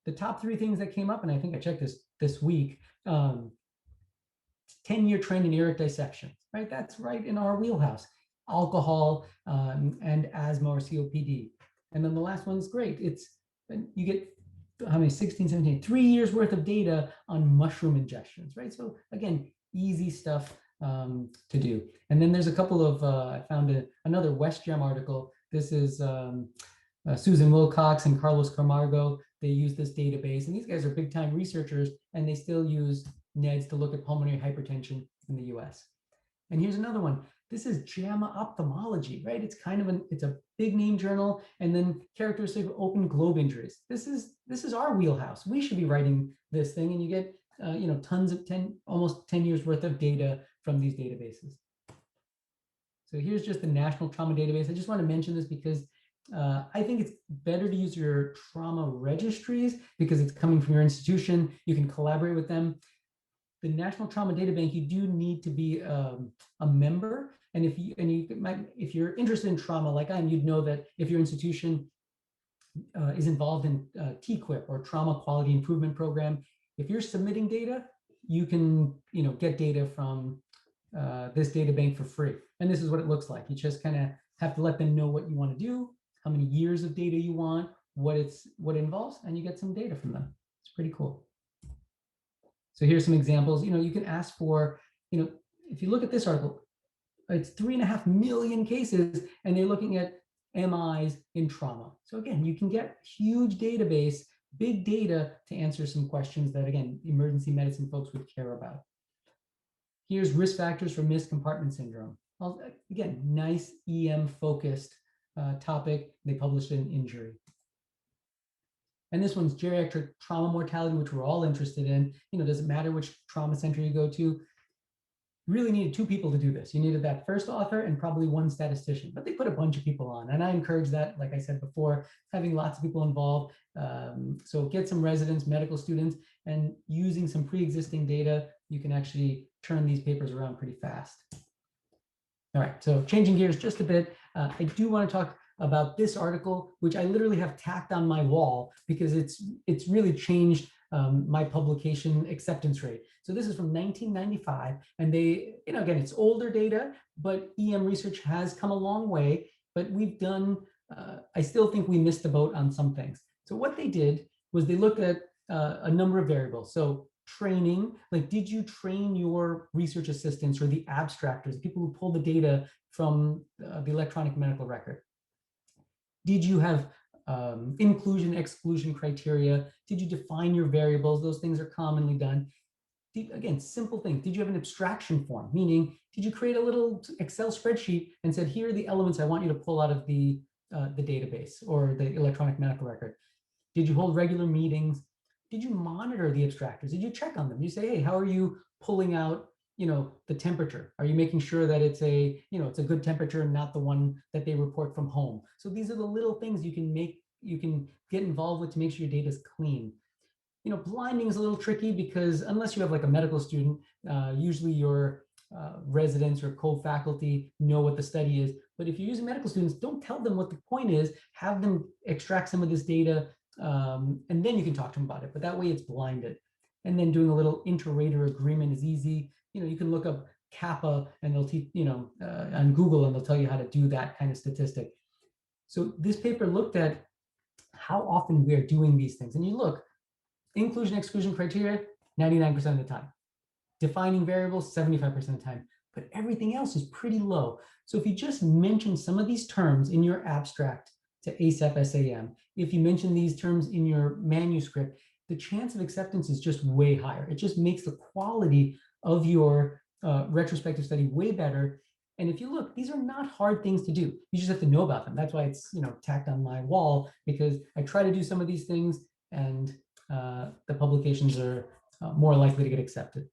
D: the top 3 things that came up, and I think I checked this week, 10-year trend in aortic dissection, right? That's right in our wheelhouse. Alcohol and asthma or COPD. And then the last one's great. You get how many, 16, 17, 3 years worth of data on mushroom ingestions, right? So again, easy stuff to do. And then there's a couple of, I found another WestGem article. This is Susan Wilcox and Carlos Camargo. They use this database, and these guys are big time researchers, and they still use NEDS to look at pulmonary hypertension in the US. And here's another one. This is JAMA Ophthalmology, right? It's kind of it's a big name journal, and then characteristic of open globe injuries. This is our wheelhouse. We should be writing this thing, and you get tons of almost 10 years worth of data from these databases. So here's just the National Trauma Database. I just want to mention this because I think it's better to use your trauma registries because it's coming from your institution. You can collaborate with them. The National Trauma Data Bank, you do need to be a member. And if you're interested in trauma like I am, you'd know that if your institution is involved in TQIP or Trauma Quality Improvement Program, if you're submitting data, you can get data from this data bank for free. And this is what it looks like. You just kind of have to let them know what you want to do, how many years of data you want, what it involves, and you get some data from them. It's pretty cool. So here's some examples. You can ask for, if you look at this article, it's 3.5 million cases, and they're looking at MIs in trauma. So again, you can get huge database, big data to answer some questions that, again, emergency medicine folks would care about. Here's risk factors for missed compartment syndrome. Well, again, nice EM focused topic. They published it in Injury. And this one's geriatric trauma mortality, which we're all interested in. Does it matter which trauma center you go to? You really needed 2 people to do this. You needed that first author and probably 1 statistician, but they put a bunch of people on. And I encourage that, like I said before, having lots of people involved. So get some residents, medical students, and using some pre-existing data, you can actually turn these papers around pretty fast. All right, so changing gears just a bit, I do want to talk about this article, which I literally have tacked on my wall because it's really changed my publication acceptance rate. So this is from 1995, and they, again, it's older data, but EM research has come a long way, but we've done, I still think we missed the boat on some things. So what they did was they looked at a number of variables. So training, like did you train your research assistants or the abstractors, the people who pull the data from the electronic medical record? Did you have inclusion, exclusion criteria? Did you define your variables? Those things are commonly done. Again, simple things. Did you have an abstraction form? Meaning, did you create a little Excel spreadsheet and said, here are the elements I want you to pull out of the database or the electronic medical record? Did you hold regular meetings? Did you monitor the abstractors? Did you check on them? You say, hey, how are you pulling out, the temperature? Are you making sure that it's it's a good temperature and not the one that they report from home? So these are the little things you can get involved with to make sure your data is clean. Blinding is a little tricky because unless you have like a medical student, usually your residents or co-faculty know what the study is. But if you're using medical students, don't tell them what the point is. Have them extract some of this data, and then you can talk to them about it. But that way it's blinded. And then doing a little inter-rater agreement is easy. You can look up kappa and they'll teach, on Google, and they'll tell you how to do that kind of statistic. So this paper looked at how often we are doing these things. And you look, inclusion, exclusion criteria, 99% of the time. Defining variables, 75% of the time. But everything else is pretty low. So if you just mention some of these terms in your abstract to ASAP SAM, if you mention these terms in your manuscript, the chance of acceptance is just way higher. It just makes the quality of your retrospective study way better. And if you look, these are not hard things to do. You just have to know about them. That's why it's tacked on my wall, because I try to do some of these things, and the publications are more likely to get accepted.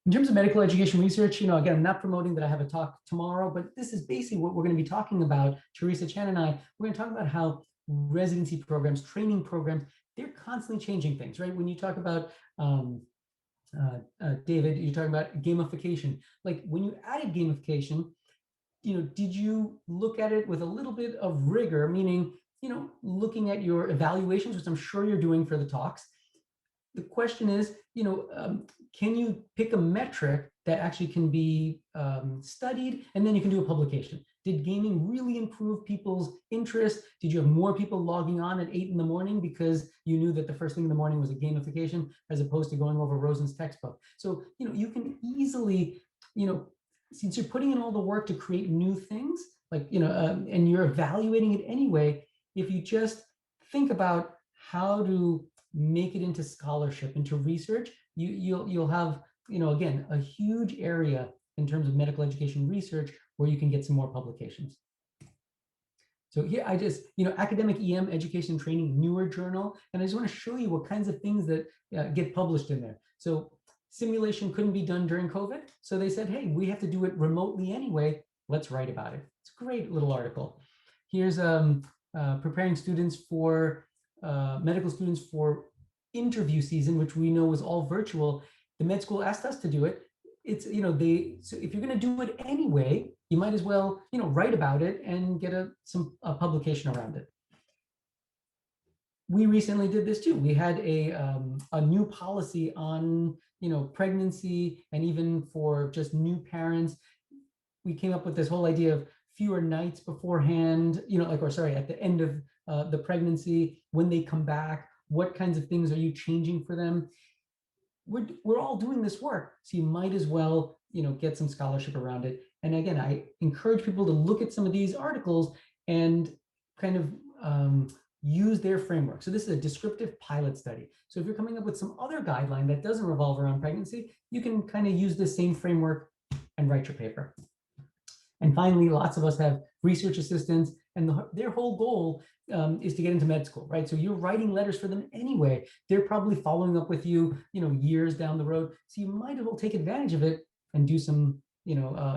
D: In terms of medical education research, again, I'm not promoting that I have a talk tomorrow, but this is basically what we're going to be talking about. Teresa Chan and I, we're going to talk about how residency programs, training programs, they're constantly changing things, right? When you talk about, David, you're talking about gamification. Like when you added gamification, did you look at it with a little bit of rigor, meaning, looking at your evaluations, which I'm sure you're doing for the talks? The question is, can you pick a metric that actually can be studied, and then you can do a publication? Did gaming really improve people's interest? Did you have more people logging on at 8 in the morning because you knew that the first thing in the morning was a gamification, as opposed to going over Rosen's textbook? So, you can easily, since you're putting in all the work to create new things, like, and you're evaluating it anyway, if you just think about how to make it into scholarship, into research, you'll have, again, a huge area in terms of medical education research where you can get some more publications. So here I just, Academic EM Education and Training Newer Journal, and I just want to show you what kinds of things that get published in there. So simulation couldn't be done during COVID, so they said, hey, we have to do it remotely anyway. Let's write about it. It's a great little article. Here's preparing students for medical students for interview season, which we know was all virtual. The med school asked us to do it. It's, so if you're going to do it anyway, you might as well, write about it and get a publication around it. We recently did this too. We had a new policy on, pregnancy, and even for just new parents. We came up with this whole idea of fewer nights beforehand, at the end of the pregnancy, when they come back, what kinds of things are you changing for them? We're all doing this work, so you might as well, get some scholarship around it. And again, I encourage people to look at some of these articles and kind of use their framework. So this is a descriptive pilot study. So if you're coming up with some other guideline that doesn't revolve around pregnancy, you can kind of use the same framework and write your paper. And finally, lots of us have research assistants, and their whole goal is to get into med school, right? So you're writing letters for them anyway. They're probably following up with you, years down the road. So you might as well take advantage of it and do some,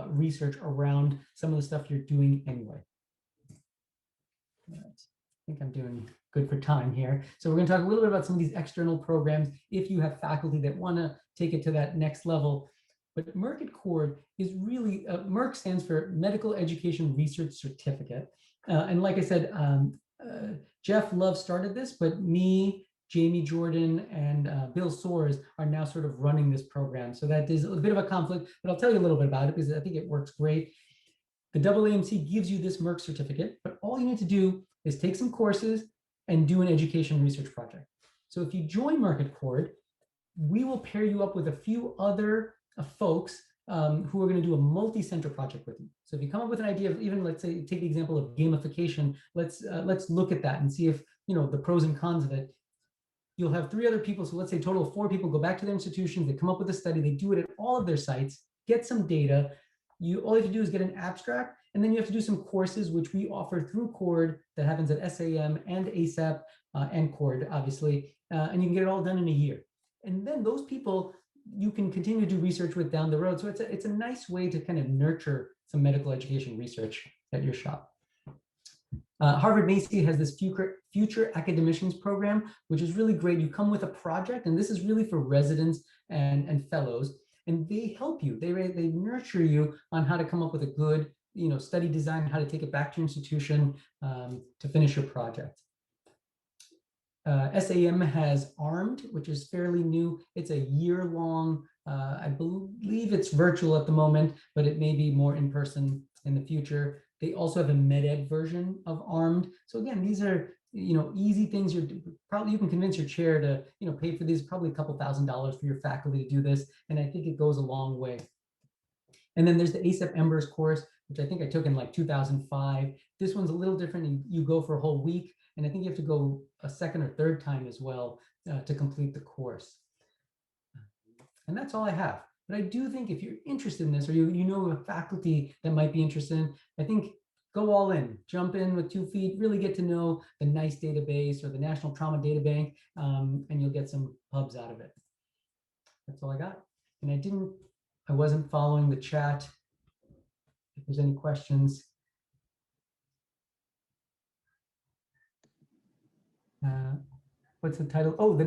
D: research around some of the stuff you're doing anyway. All right. I think I'm doing good for time here. So we're going to talk a little bit about some of these external programs if you have faculty that want to take it to that next level. But Merck at Cord is really, Merck stands for Medical Education Research Certificate. And like I said, Jeff Love started this, but me, Jamie Jordan, and Bill Soares are now sort of running this program. So that is a bit of a conflict, but I'll tell you a little bit about it because I think it works great. The AAMC gives you this Merck certificate, but all you need to do is take some courses and do an education research project. So if you join Merck at Cord, we will pair you up with a few other folks who are going to do a multi-center project with you. So if you come up with an idea of even, let's say, take the example of gamification, let's look at that and see if, you know, the pros and cons of it. You'll have 3 other people. So let's say total of 4 people go back to their institutions. They come up with a study. They do it at all of their sites, get some data. All you have to do is get an abstract, and then you have to do some courses, which we offer through Cord that happens at SAM and ASAP and Cord, obviously. And you can get it all done in a year. And then those people you can continue to do research with down the road. So it's a nice way to kind of nurture some medical education research at your shop. Harvard Macy has this future academicians program, which is really great. You come with a project, and this is really for residents and fellows, and they help you. They nurture you on how to come up with a good, you know, study design, how to take it back to your institution to finish your project. SAM has ARMED, which is fairly new. It's a year-long, I believe it's virtual at the moment, but it may be more in person in the future. They also have a med-ed version of ARMED. So again, these are, you know, easy things. You can convince your chair to, you know, pay for these, probably a couple $1,000s for your faculty to do this. And I think it goes a long way. And then there's the ASAP Embers course, which I think I took in like 2005. This one's a little different. You go for a whole week. And I think you have to go a second or third time as well to complete the course. And that's all I have. But I do think if you're interested in this, or you know a faculty that might be interested, I think go all in, jump in with 2 feet, really get to know the NICE database or the National Trauma Data Bank, and you'll get some hubs out of it. That's all I got. And I wasn't following the chat. If there's any questions. What's the title? Oh, the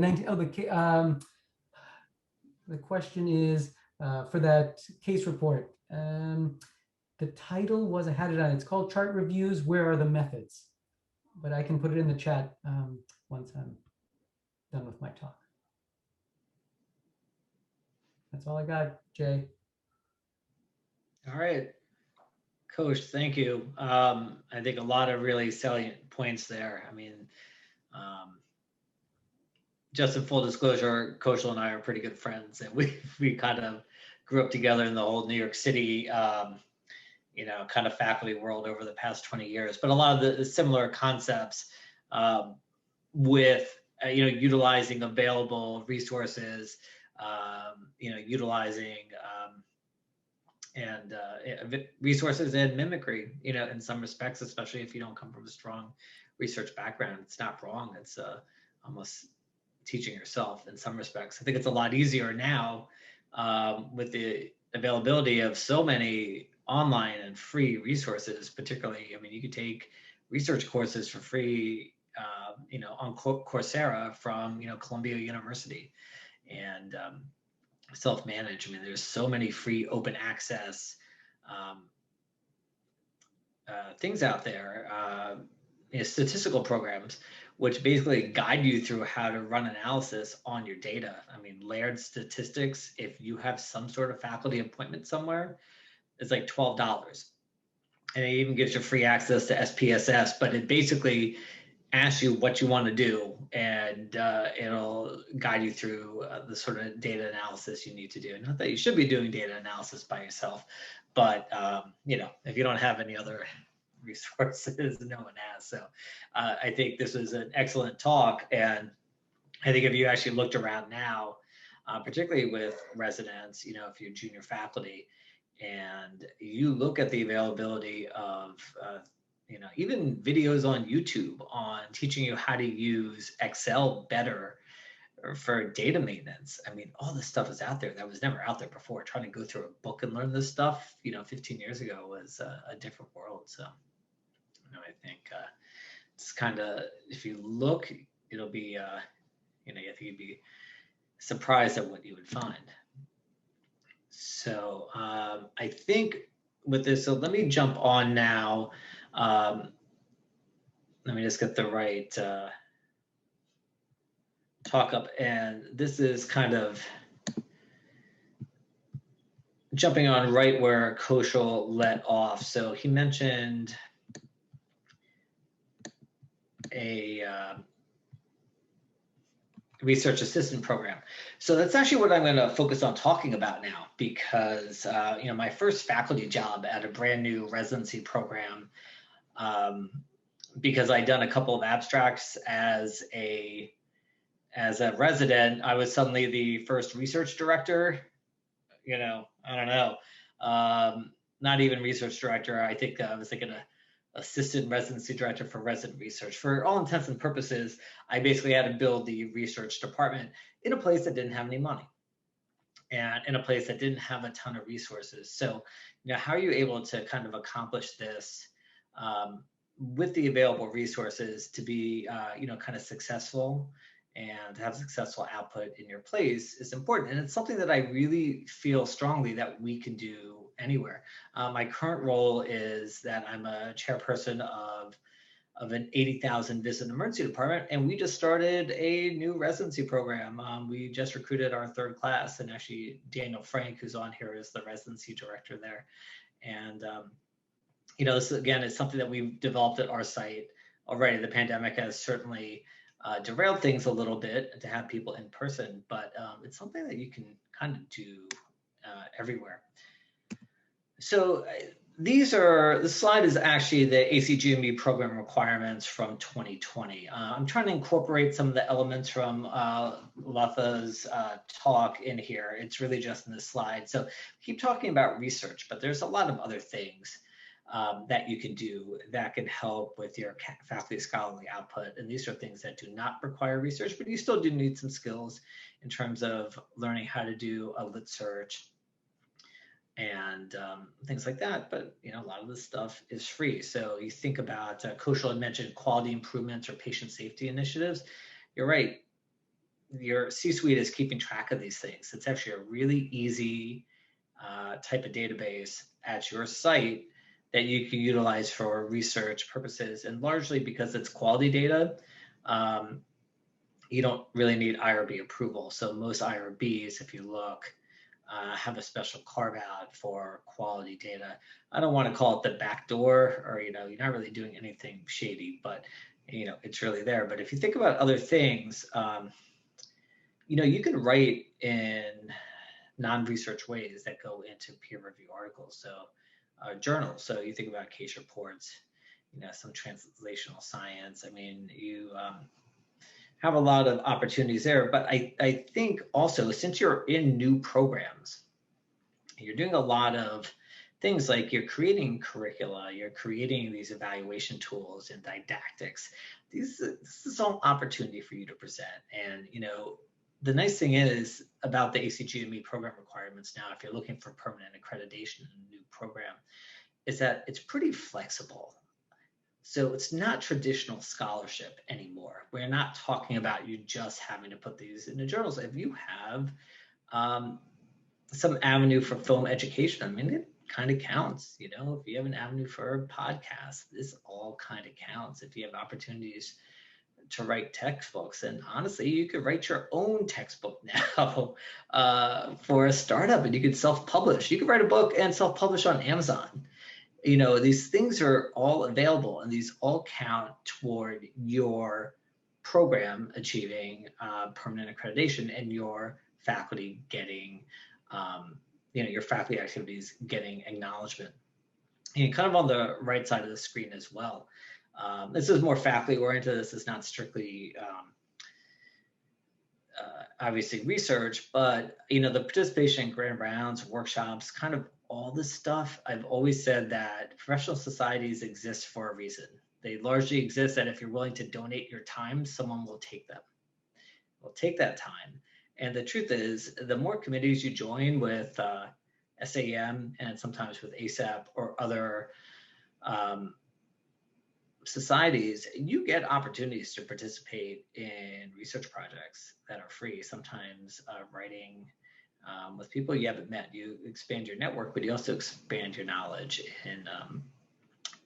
D: question is for that case report. The title was, I had it on, it's called Chart Reviews, Where Are the Methods? But I can put it in the chat once I'm done with my talk. That's all I got, Jay.
A: All right, Coach, thank you. I think a lot of really salient points there. I mean, just in full disclosure, Coach and I are pretty good friends, and we kind of grew up together in the whole New York City, you know, kind of faculty world over the past 20 years. But a lot of the similar concepts with you know, utilizing available resources, you know, utilizing resources and mimicry, you know, in some respects, especially if you don't come from a strong research background. It's not wrong. It's almost teaching yourself in some respects. I think it's a lot easier now with the availability of so many online and free resources, particularly, I mean, you could take research courses for free, you know, on Coursera from, you know, Columbia University, and self-manage. I mean, there's so many free open access things out there, you know, statistical programs, which basically guide you through how to run analysis on your data. I mean, layered statistics, if you have some sort of faculty appointment somewhere, it's like $12. And it even gives you free access to SPSS, but it basically asks you what you want to do, and it'll guide you through the sort of data analysis you need to do. Not that you should be doing data analysis by yourself, but you know, if you don't have any other resources, no one has. So I think this was an excellent talk, and I think if you actually looked around now, particularly with residents, you know, if you're junior faculty, and you look at the availability of you know, even videos on YouTube on teaching you how to use Excel better for data maintenance. I mean, all this stuff is out there that was never out there before. Trying to go through a book and learn this stuff, you know, 15 years ago was a different world. So, you know, I think it's kind of, if you look, it'll be, you know, I think you'd be surprised at what you would find. So I think with this, so let me jump on now. Let me just get the right talk up. And this is kind of jumping on right where Koshal let off. So he mentioned a research assistant program. So that's actually what I'm going to focus on talking about now, because my first faculty job at a brand new residency program, because I'd done a couple of abstracts as a resident, I was suddenly the first research director. I don't know, not even research director. I think I was like an assistant residency director for resident research. For all intents and purposes, I basically had to build the research department in a place that didn't have any money and in a place that didn't have a ton of resources. So, how are you able to kind of accomplish this with the available resources to be, kind of successful and have successful output in your place is important. And it's something that I really feel strongly that we can do anywhere. My current role is that I'm a chairperson of an 80,000 visit emergency department, and we just started a new residency program. We just recruited our third class, and actually Daniel Frank, who's on here, is the residency director there. And this again is something that we've developed at our site already. The pandemic has certainly derailed things a little bit to have people in person, but it's something that you can kind of do everywhere. So this slide is actually the ACGME program requirements from 2020. I'm trying to incorporate some of the elements from Latha's talk in here. It's really just in this slide. So keep talking about research, but there's a lot of other things that you can do that can help with your faculty scholarly output. And these are things that do not require research, but you still do need some skills in terms of learning how to do a lit search and things like that. But a lot of this stuff is free. So you think about, Koshal had mentioned quality improvements or patient safety initiatives. You're right. Your C-suite is keeping track of these things. It's actually a really easy type of database at your site that you can utilize for research purposes. And largely because it's quality data, you don't really need IRB approval. So most IRBs, if you look, have a special carve out for quality data. I don't want to call it the back door, or, you're not really doing anything shady, but, it's really there. But if you think about other things, you can write in non-research ways that go into peer review articles. So journals. So you think about case reports, some translational science. I mean, you have a lot of opportunities there. But I think also, since you're in new programs, you're doing a lot of things like you're creating curricula, you're creating these evaluation tools and didactics. This is all opportunity for you to present. And, the nice thing is about the ACGME program requirements now, if you're looking for permanent accreditation in a new program, is that it's pretty flexible. So it's not traditional scholarship anymore. We're not talking about you just having to put these in the journals. If you have some avenue for film education, I mean, it kind of counts. If you have an avenue for a podcast, this all kind of counts. If you have opportunities to write textbooks, and honestly, you could write your own textbook now for a startup, and you could self-publish. You could write a book and self-publish on Amazon. These things are all available, and these all count toward your program achieving permanent accreditation and your faculty getting, your faculty activities getting acknowledgement. And kind of on the right side of the screen as well. This is more faculty oriented. This is not strictly, obviously, research, but the participation in grand rounds, workshops, kind of all this stuff. I've always said that professional societies exist for a reason. They largely exist that if you're willing to donate your time, someone will take them. Will take that time. And the truth is, the more committees you join with SAM and sometimes with ASAP or other societies, you get opportunities to participate in research projects that are free, sometimes writing with people you haven't met. You expand your network, but you also expand your knowledge in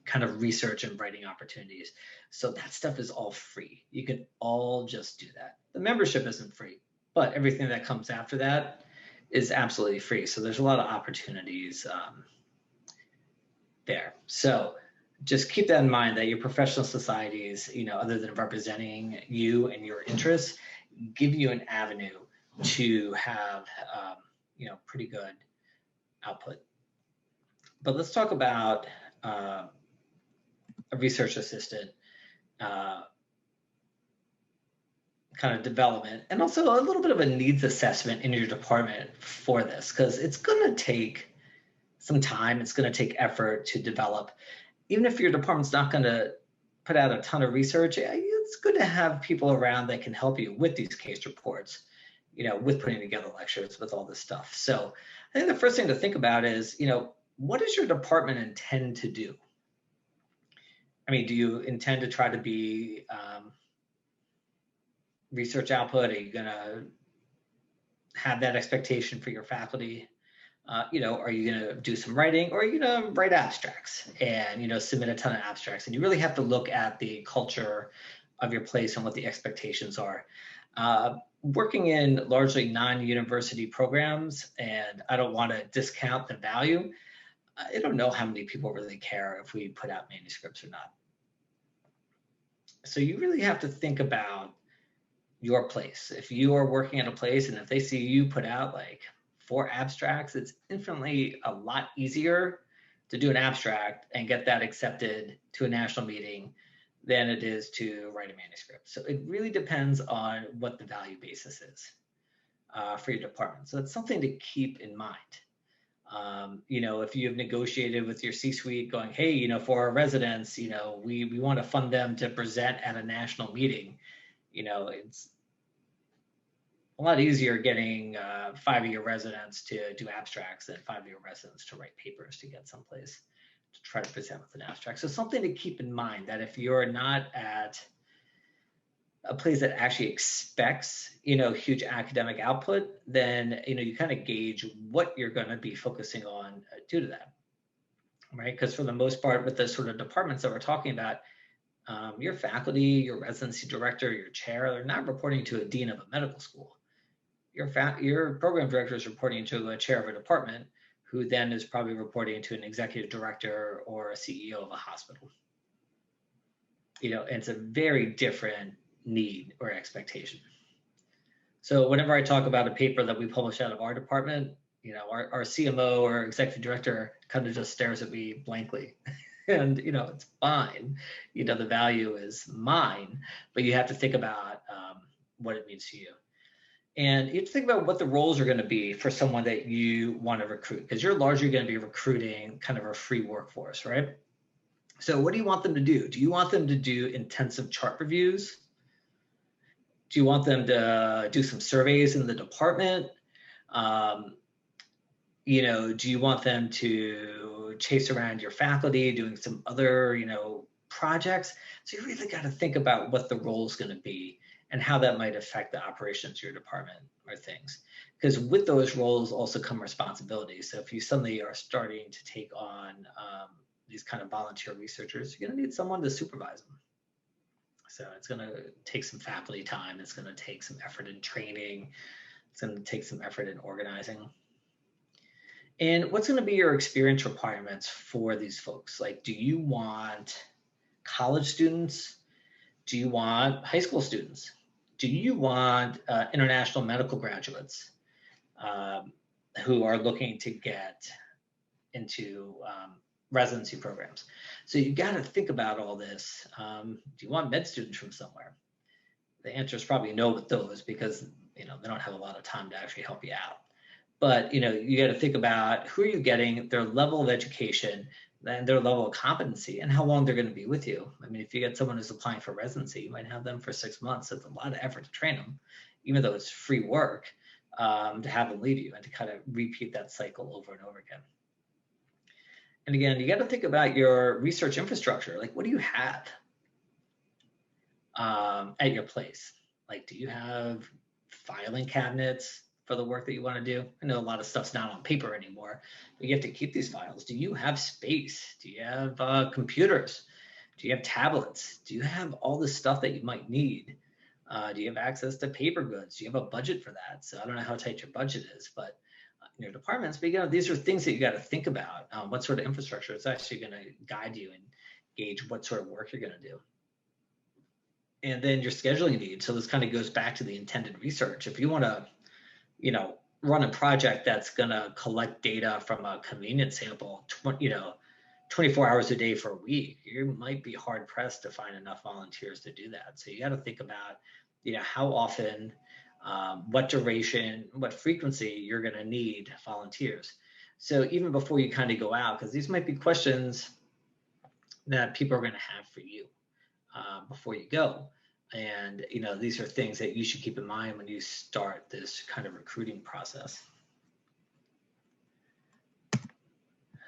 A: kind of research and writing opportunities. So that stuff is all free. You can all just do that. The membership isn't free, but everything that comes after that is absolutely free. So there's a lot of opportunities there. So just keep that in mind, that your professional societies, other than representing you and your interests, give you an avenue to have, pretty good output. But let's talk about a research assistant kind of development, and also a little bit of a needs assessment in your department for this, because it's going to take some time. It's going to take effort to develop. Even if your department's not going to put out a ton of research, it's good to have people around that can help you with these case reports, with putting together lectures, with all this stuff. So I think the first thing to think about is, what does your department intend to do? I mean, do you intend to try to be research output? Are you going to have that expectation for your faculty? Are you going to do some writing, or are you going to write abstracts and, submit a ton of abstracts? And you really have to look at the culture of your place and what the expectations are. Working in largely non-university programs, and I don't want to discount the value, I don't know how many people really care if we put out manuscripts or not. So you really have to think about your place. If you are working at a place and if they see you put out like 4 abstracts, it's infinitely a lot easier to do an abstract and get that accepted to a national meeting than it is to write a manuscript. So it really depends on what the value basis is for your department. So it's something to keep in mind. If you've negotiated with your C-suite going, hey, for our residents, we want to fund them to present at a national meeting, it's a lot easier getting 5-year residents to do abstracts than 5-year residents to write papers to get someplace to try to present with an abstract. So something to keep in mind, that if you're not at a place that actually expects, huge academic output, then, you kind of gauge what you're going to be focusing on due to that, right? Because for the most part, with the sort of departments that we're talking about, your faculty, your residency director, your chair, they're not reporting to a dean of a medical school. Your program director is reporting to a chair of a department, who then is probably reporting to an executive director or a CEO of a hospital. And it's a very different need or expectation. So whenever I talk about a paper that we publish out of our department, our CMO or executive director kind of just stares at me blankly. And, it's fine. The value is mine, but you have to think about what it means to you. And you have to think about what the roles are going to be for someone that you want to recruit, because you're largely going to be recruiting kind of a free workforce, right? So what do you want them to do? Do you want them to do intensive chart reviews? Do you want them to do some surveys in the department? Do you want them to chase around your faculty doing some other, projects? So you really got to think about what the role is going to be and how that might affect the operations of your department or things. Because with those roles also come responsibilities. So if you suddenly are starting to take on these kind of volunteer researchers, you're going to need someone to supervise them. So it's going to take some faculty time. It's going to take some effort in training. It's going to take some effort in organizing. And what's going to be your experience requirements for these folks? Like, do you want college students? Do you want high school students? Do you want international medical graduates who are looking to get into residency programs? So you got to think about all this. Do you want med students from somewhere? The answer is probably no with those, because they don't have a lot of time to actually help you out. But you got to think about who are you getting, their level of education, and their level of competency, and how long they're going to be with you. I mean, if you get someone who's applying for residency, you might have them for 6 months. It's a lot of effort to train them, even though it's free work, to have them leave you and to kind of repeat that cycle over and over again. And again, you got to think about your research infrastructure. Like, what do you have at your place? Like, do you have filing cabinets, for the work that you want to do? I know a lot of stuff's not on paper anymore, but you have to keep these files. Do you have space? Do you have computers? Do you have tablets? Do you have all the stuff that you might need? Do you have access to paper goods? Do you have a budget for that? So I don't know how tight your budget is, but in your departments, but these are things that you got to think about. What sort of infrastructure is actually going to guide you and gauge what sort of work you're going to do. And then your scheduling needs. So this kind of goes back to the intended research. If you want to, run a project that's going to collect data from a convenience sample, 24 hours a day for a week, you might be hard pressed to find enough volunteers to do that. So you got to think about, how often, what duration, what frequency you're going to need volunteers. So even before you kind of go out, because these might be questions that people are going to have for you before you go. And, these are things that you should keep in mind when you start this kind of recruiting process.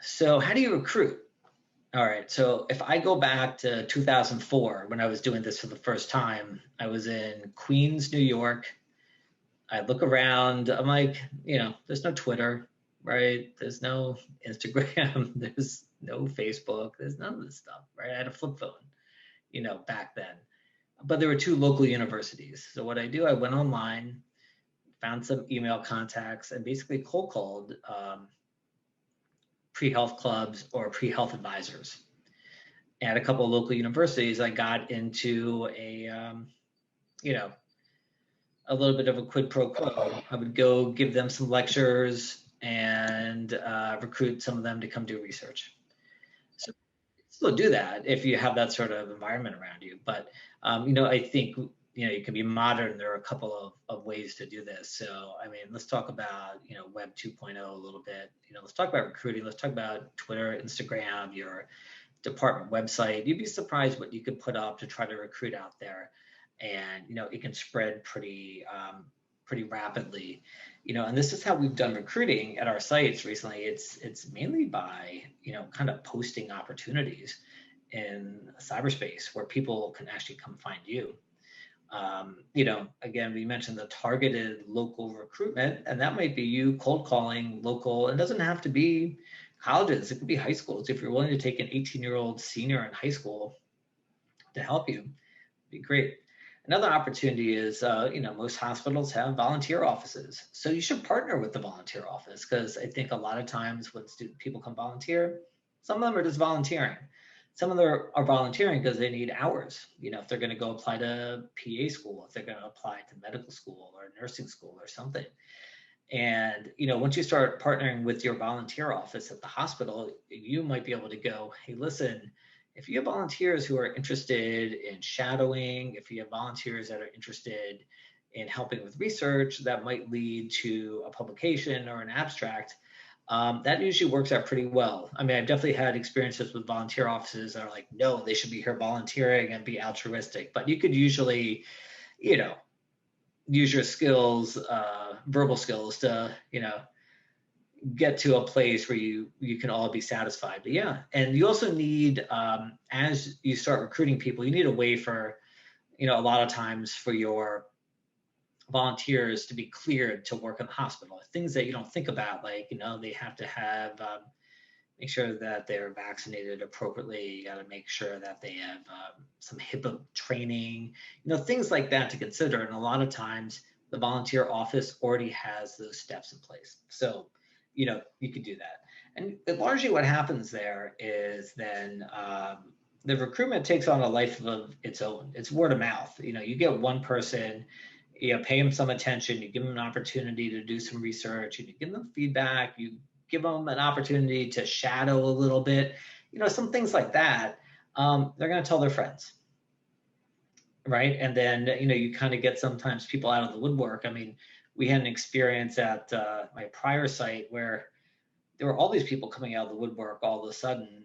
A: So how do you recruit? All right, so if I go back to 2004, when I was doing this for the first time, I was in Queens, New York. I look around, I'm like, there's no Twitter, right? There's no Instagram, there's no Facebook, there's none of this stuff, right? I had a flip phone, back then. But there were 2 local universities. So what I do, I went online, found some email contacts, and basically cold called pre-health clubs or pre-health advisors. At a couple of local universities, I got into a little bit of a quid pro quo. I would go give them some lectures and recruit some of them to come do research. So still do that if you have that sort of environment around you. But, I think, you can be modern. There are a couple of ways to do this. So, let's talk about, Web 2.0 a little bit. Let's talk about recruiting. Let's talk about Twitter, Instagram, your department website. You'd be surprised what you could put up to try to recruit out there. And, it can spread pretty rapidly, and this is how we've done recruiting at our sites recently. It's mainly by, kind of posting opportunities in cyberspace where people can actually come find you. Again, we mentioned the targeted local recruitment, and that might be you cold calling local. It doesn't have to be colleges. It could be high schools. If you're willing to take an 18-year-old senior in high school to help you, it'd be great. Another opportunity is, most hospitals have volunteer offices. So you should partner with the volunteer office, because I think a lot of times when people come volunteer, some of them are just volunteering. Some of them are volunteering because they need hours. If they're going to go apply to PA school, if they're going to apply to medical school or nursing school or something. And, once you start partnering with your volunteer office at the hospital, you might be able to go, hey, listen, if you have volunteers who are interested in shadowing, if you have volunteers that are interested in helping with research that might lead to a publication or an abstract, that usually works out pretty well. I've definitely had experiences with volunteer offices that are like, no, they should be here volunteering and be altruistic. But you could usually, use your skills, verbal skills to, get to a place where you can all be satisfied. But yeah, and you also need, as you start recruiting people, you need a way for, a lot of times for your volunteers to be cleared to work in the hospital. Things that you don't think about, like, they have to have, make sure that they're vaccinated appropriately. You got to make sure that they have some HIPAA training, things like that to consider. And a lot of times the volunteer office already has those steps in place. So, you could do that. And largely what happens there is then the recruitment takes on a life of its own. It's word of mouth. You get one person, pay them some attention, you give them an opportunity to do some research, you give them feedback, you give them an opportunity to shadow a little bit, some things like that. They're going to tell their friends, right? And then, you kind of get sometimes people out of the woodwork. We had an experience at my prior site where there were all these people coming out of the woodwork all of a sudden,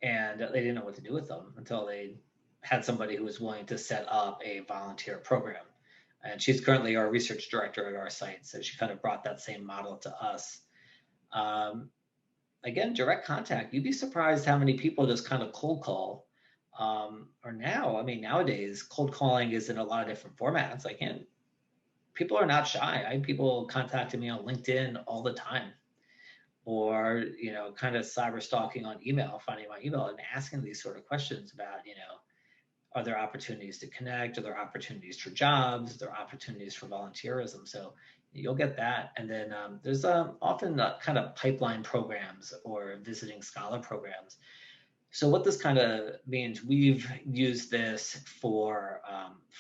A: and they didn't know what to do with them until they had somebody who was willing to set up a volunteer program. And she's currently our research director at our site, so she kind of brought that same model to us. Again, direct contact. You'd be surprised how many people just kind of cold call. Or now, nowadays, cold calling is in a lot of different formats. people are not shy. I have people contacting me on LinkedIn all the time, or kind of cyber stalking on email, finding my email and asking these sort of questions about, are there opportunities to connect? Are there opportunities for jobs? Are there opportunities for volunteerism? So you'll get that. And then there's often kind of pipeline programs or visiting scholar programs. So what this kind of means, we've used this for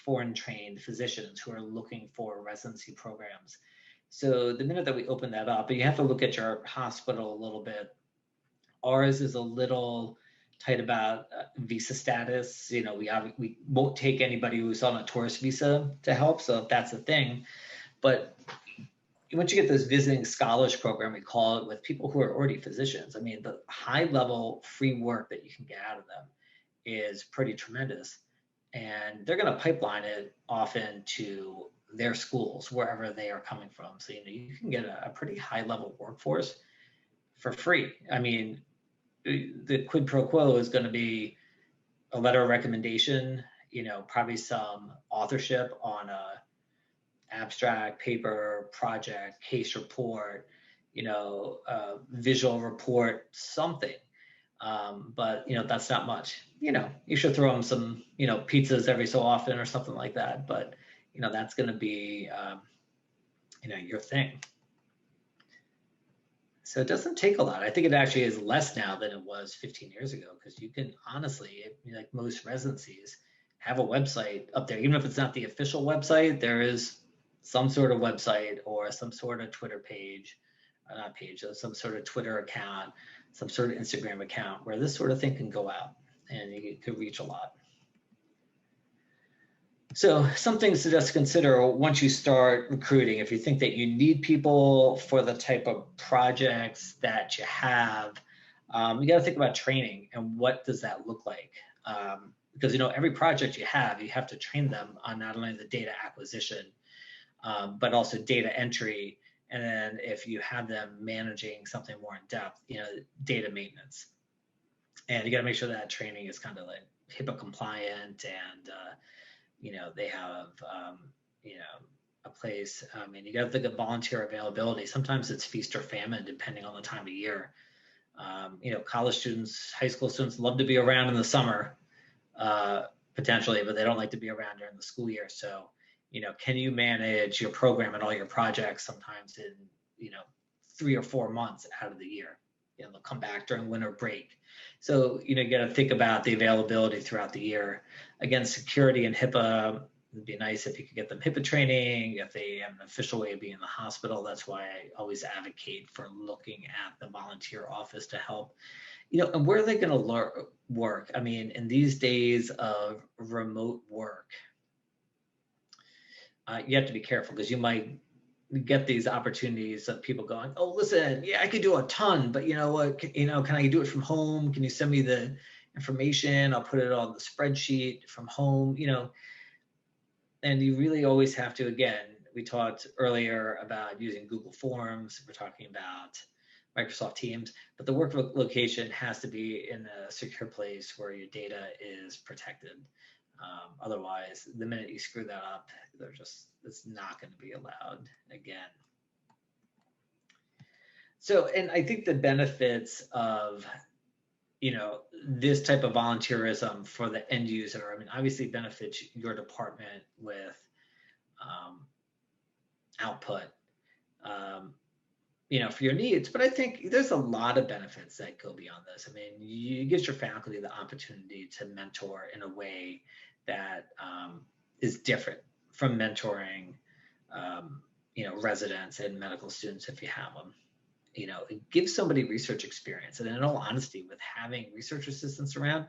A: foreign trained physicians who are looking for residency programs. So the minute that we open that up, but you have to look at your hospital a little bit. Ours is a little tight about visa status. We won't take anybody who's on a tourist visa to help. So if that's the thing, but once you get this visiting scholars program, we call it, with people who are already physicians, I mean, the high level free work that you can get out of them is pretty tremendous. And they're going to pipeline it often to their schools, wherever they are coming from. So, you can get a pretty high level workforce for free. I mean, the quid pro quo is going to be a letter of recommendation, probably some authorship on a abstract, paper, project, case report, visual report, something. But that's not much. You should throw them some, pizzas every so often or something like that. But that's going to be, your thing. So it doesn't take a lot. I think it actually is less now than it was 15 years ago, because you can honestly, like most residencies, have a website up there. Even if it's not the official website, there is some sort of website or some sort of Twitter page, not page, some sort of Twitter account, some sort of Instagram account where this sort of thing can go out and you could reach a lot. So some things to just consider once you start recruiting. If you think that you need people for the type of projects that you have, you got to think about training and what does that look like? Because every project you have to train them on not only the data acquisition, but also data entry. And then if you have them managing something more in depth, data maintenance. And you got to make sure that training is kind of like HIPAA compliant, and they have a place. I mean, you got to think of volunteer availability. Sometimes it's feast or famine depending on the time of year. College students, high school students love to be around in the summer, potentially, but they don't like to be around during the school year. So, can you manage your program and all your projects sometimes in 3 or 4 months out of the year? They'll come back during winter break. So, you got to think about the availability throughout the year. Again, security and HIPAA, it'd be nice if you could get them HIPAA training, if they have an official way of being in the hospital. That's why I always advocate for looking at the volunteer office to help. And where are they going to work? I mean, in these days of remote work, you have to be careful, because you might get these opportunities of people going, oh, listen, yeah, I could do a ton, but you know what, can I do it from home? Can you send me the information? I'll put it on the spreadsheet from home, and you really always have to, again, we talked earlier about using Google Forms. We're talking about Microsoft Teams, but the work location has to be in a secure place where your data is protected. Otherwise, the minute you screw that up, it's not going to be allowed again. So, and I think the benefits of, this type of volunteerism for the end user, I mean, obviously benefits your department with output, for your needs. But I think there's a lot of benefits that go beyond this. I mean, you give your faculty the opportunity to mentor in a way that is different from mentoring, residents and medical students if you have them. It gives somebody research experience. And in all honesty, with having research assistants around,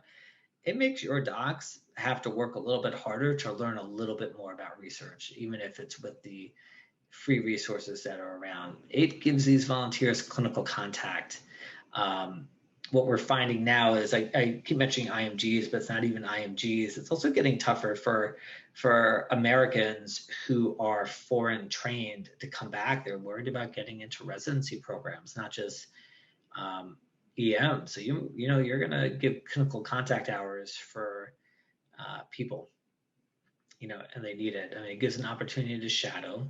A: it makes your docs have to work a little bit harder to learn a little bit more about research, even if it's with the free resources that are around. It gives these volunteers clinical contact. What we're finding now is, I keep mentioning IMGs, but it's not even IMGs. It's also getting tougher for Americans who are foreign trained to come back. They're worried about getting into residency programs, not just EM. So you're going to give clinical contact hours for people. and they need it. I mean, it gives an opportunity to shadow,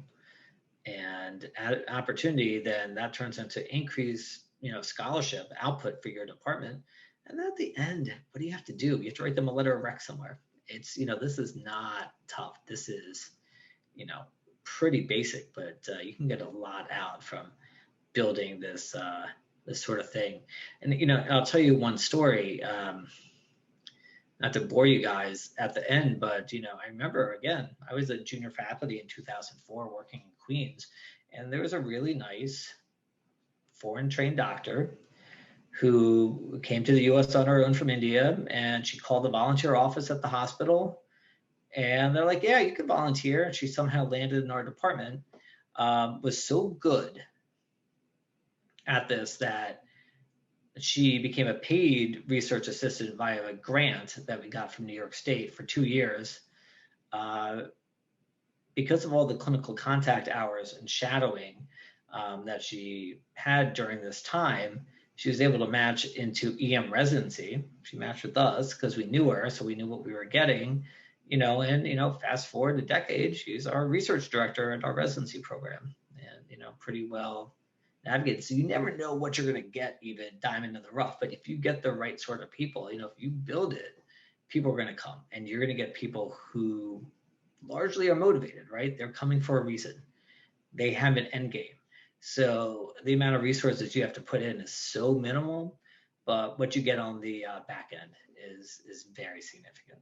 A: and at opportunity, then that turns into increased, scholarship output for your department. And at the end, what do you have to do? You have to write them a letter of rec somewhere. It's, this is not tough. This is, pretty basic, but you can get a lot out from building this sort of thing. And, I'll tell you one story. Not to bore you guys at the end, but I remember, again, I was a junior faculty in 2004 working in Queens, and there was a really nice foreign trained doctor who came to the US on her own from India, and she called the volunteer office at the hospital, and they're like, yeah, you can volunteer. And she somehow landed in our department. Was so good at this that she became a paid research assistant via a grant that we got from New York State for 2 years. Because of all the clinical contact hours and shadowing that she had during this time, she was able to match into EM residency. She matched with us because we knew her, so we knew what we were getting, and fast forward a decade, she's our research director at our residency program, and, pretty well navigated. So you never know what you're going to get, even diamond in the rough. But if you get the right sort of people, if you build it, people are going to come, and you're going to get people who largely are motivated, right? They're coming for a reason. They have an end game. So the amount of resources you have to put in is so minimal, but what you get on the back end is very significant.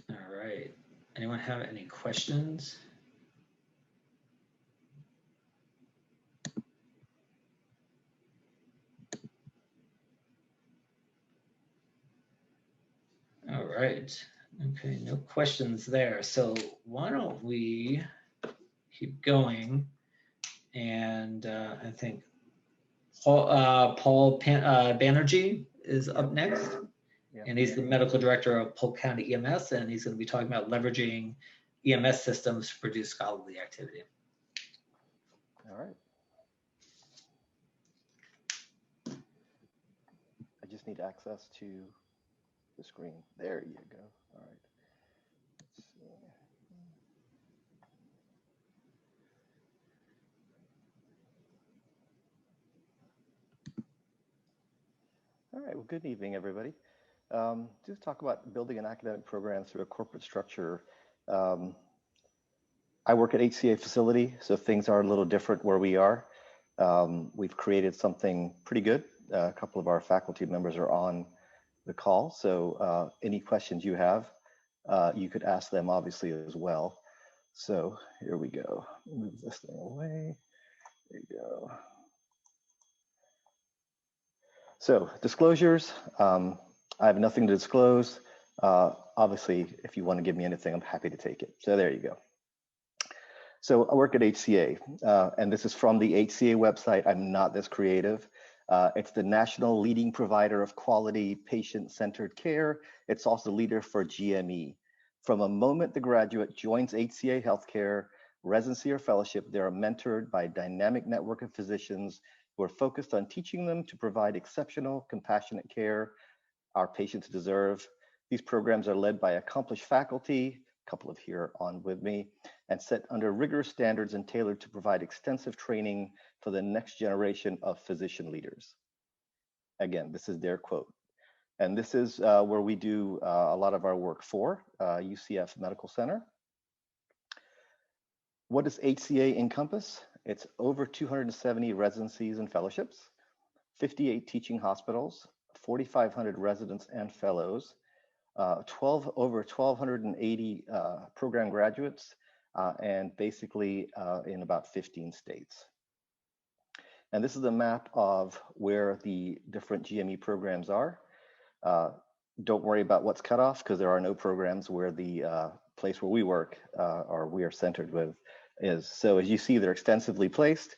A: All right. Anyone have any questions? All right. Okay, no questions there. So why don't we keep going? And I think Paul Banerjee is up next.
C: Yeah.
A: And he's the medical director of Polk County EMS, and he's going to be talking about leveraging EMS systems to produce scholarly activity.
F: All right. I just need access to the screen. There you go. All right. Let's see. All right. Well, good evening, everybody. Just talk about building an academic program through a corporate structure. I work at HCA facility, so things are a little different where we are. We've created something pretty good. A couple of our faculty members are on the call, so any questions you have, you could ask them obviously as well. So here we go. Move this thing away. There you go. So disclosures, I have nothing to disclose. Obviously, if you want to give me anything, I'm happy to take it. So there you go. So I work at HCA, and this is from the HCA website. I'm not this creative. It's the national leading provider of quality patient-centered care. It's also the leader for GME. From a moment the graduate joins HCA Healthcare, residency or fellowship, they are mentored by a dynamic network of physicians who are focused on teaching them to provide exceptional, compassionate care our patients deserve. These programs are led by accomplished faculty, a couple of here on with me, and set under rigorous standards and tailored to provide extensive training for the next generation of physician leaders. Again, this is their quote. And this is where we do a lot of our work for UCF Medical Center. What does HCA encompass? It's over 270 residencies and fellowships, 58 teaching hospitals, 4,500 residents and fellows, over 1,280 program graduates, and basically in about 15 states. And this is a map of where the different GME programs are. Don't worry about what's cut off because there are no programs where the place where we work or we are centered with is. So as you see, they're extensively placed.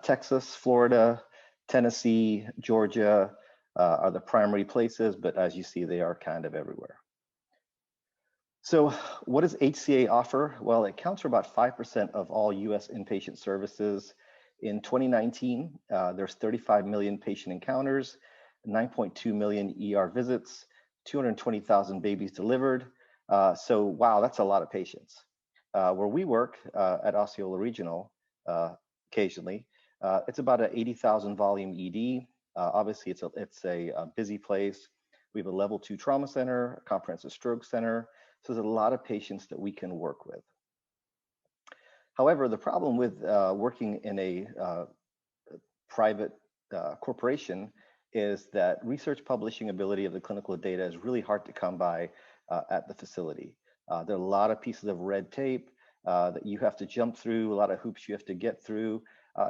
F: Texas, Florida, Tennessee, Georgia are the primary places, but as you see, they are kind of everywhere. So what does HCA offer? Well, it accounts for about 5% of all US inpatient services. In 2019, there's 35 million patient encounters, 9.2 million ER visits, 220,000 babies delivered. So wow, that's a lot of patients. Where we work at Osceola Regional, occasionally, it's about an 80,000 volume ED. Obviously, it's a busy place. We have a level 2 trauma center, a comprehensive stroke center. So there's a lot of patients that we can work with. However, the problem with working in a private corporation is that research publishing ability of the clinical data is really hard to come by at the facility. There are a lot of pieces of red tape that you have to jump through, a lot of hoops you have to get through.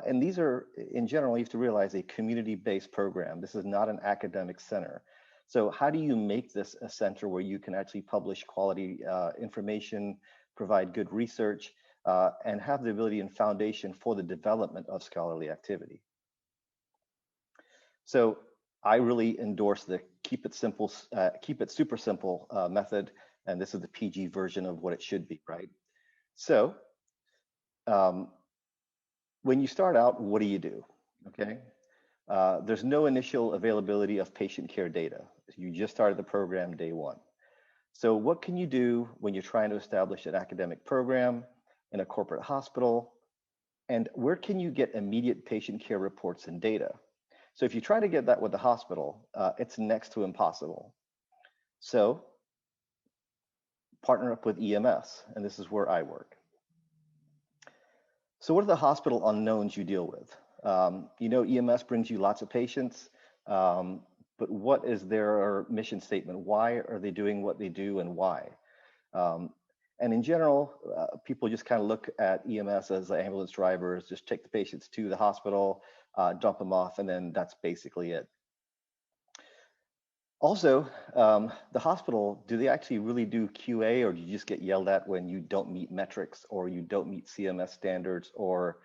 F: And these are, in general, you have to realize, a community-based program. This is not an academic center. So how do you make this a center where you can actually publish quality information, provide good research, and have the ability and foundation for the development of scholarly activity? So I really endorse the keep it simple, keep it super simple method. And this is the PG version of what it should be, right? So when you start out, what do? Okay. There's no initial availability of patient care data. You just started the program day one. So what can you do when you're trying to establish an academic program in a corporate hospital? And where can you get immediate patient care reports and data? So if you try to get that with the hospital, it's next to impossible. So partner up with EMS, and this is where I work. So what are the hospital unknowns you deal with? You know, EMS brings you lots of patients, but what is their mission statement? Why are they doing what they do, and why? And in general, people just kind of look at EMS as ambulance drivers, just take the patients to the hospital, dump them off, and then that's basically it. Also, the hospital, do they actually really do QA, or do you just get yelled at when you don't meet metrics or you don't meet CMS standards or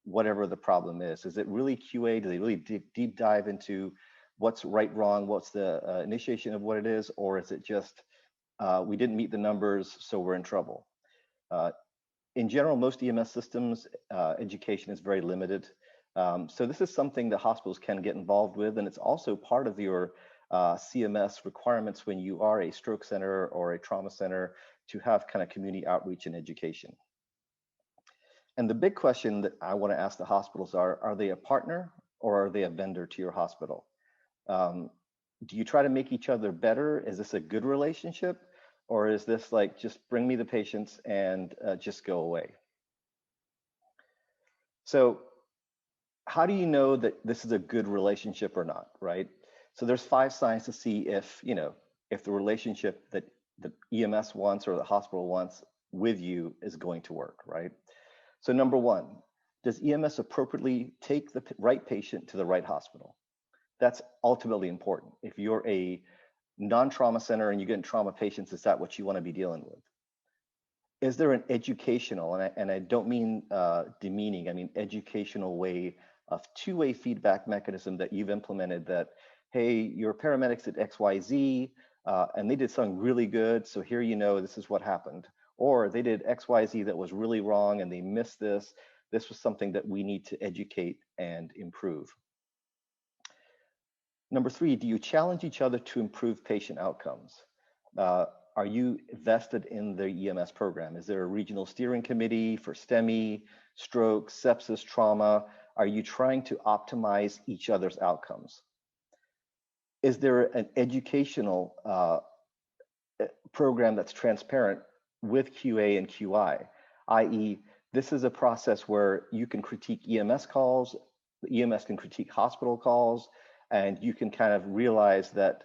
F: whatever the problem is? Is it really QA? Do they really deep dive into what's right, wrong, what's the initiation of what it is? Or is it just, we didn't meet the numbers, so we're in trouble? In general, most EMS systems, education is very limited. So this is something that hospitals can get involved with, and it's also part of your CMS requirements when you are a stroke center or a trauma center to have kind of community outreach and education. And the big question that I want to ask the hospitals are they a partner or are they a vendor to your hospital? Do you try to make each other better? Is this a good relationship? Or is this like, just bring me the patients and just go away? So how do you know that this is a good relationship or not, right? So there's 5 signs to see if, you know, if the relationship that the EMS wants or the hospital wants with you is going to work, right? So number 1, does EMS appropriately take the right patient to the right hospital? That's ultimately important. If you're a non-trauma center and you get trauma patients, is that what you want to be dealing with? Is there an educational, and I don't mean demeaning, I mean educational way of two-way feedback mechanism that you've implemented that, hey, your paramedics did XYZ and they did something really good, so here you know this is what happened. Or they did XYZ that was really wrong and they missed this. This was something that we need to educate and improve. Number 3, do you challenge each other to improve patient outcomes? Are you vested in the EMS program? Is there a regional steering committee for STEMI, stroke, sepsis, trauma? Are you trying to optimize each other's outcomes? Is there an educational program that's transparent with QA and QI, i.e., this is a process where you can critique EMS calls, the EMS can critique hospital calls, and you can kind of realize that,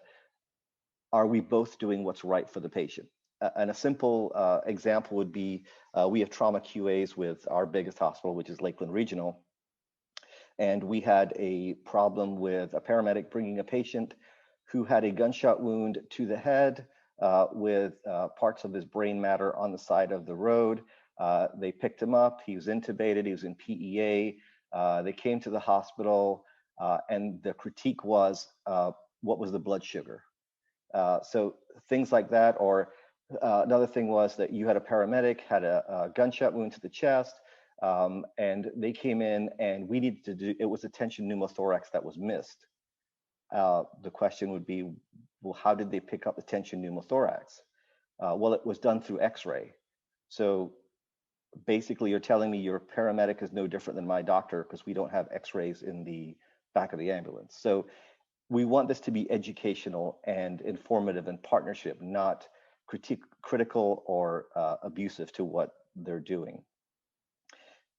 F: are we both doing what's right for the patient? And a simple example would be, we have trauma QAs with our biggest hospital, which is Lakeland Regional. And we had a problem with a paramedic bringing a patient who had a gunshot wound to the head with parts of his brain matter on the side of the road. They picked him up, he was intubated, he was in PEA. They came to the hospital and the critique was, what was the blood sugar? So things like that. Or another thing was that you had a paramedic, had a gunshot wound to the chest, and they came in and we needed to do, it was a tension pneumothorax that was missed. the question would be, well, how did they pick up the tension pneumothorax? Well, it was done through X-ray. So basically, you're telling me your paramedic is no different than my doctor because we don't have X-rays in the back of the ambulance. So we want this to be educational and informative and partnership, not critical or abusive to what they're doing.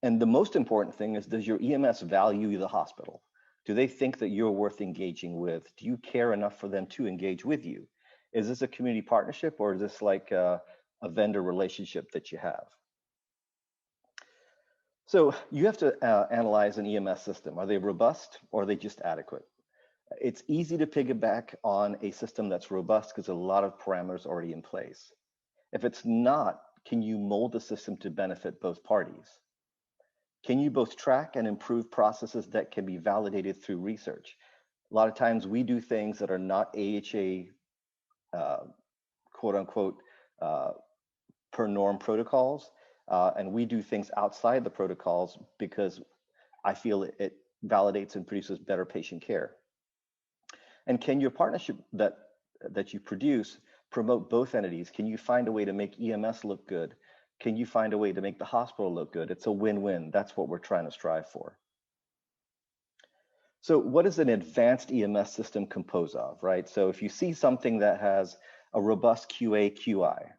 F: And the most important thing is, does your EMS value the hospital? Do they think that you're worth engaging with? Do you care enough for them to engage with you? Is this a community partnership, or is this like a vendor relationship that you have? So you have to analyze an EMS system. Are they robust, or are they just adequate? It's easy to piggyback on a system that's robust because a lot of parameters already in place. If it's not, can you mold the system to benefit both parties? Can you both track and improve processes that can be validated through research? A lot of times we do things that are not AHA, quote unquote, per norm protocols, and we do things outside the protocols because I feel it validates and produces better patient care. And can your partnership that you produce promote both entities? Can you find a way to make EMS look good? Can you find a way to make the hospital look good? It's a win-win. That's what we're trying to strive for. So what is an advanced EMS system composed of, right? So if you see something that has a robust QA, QI,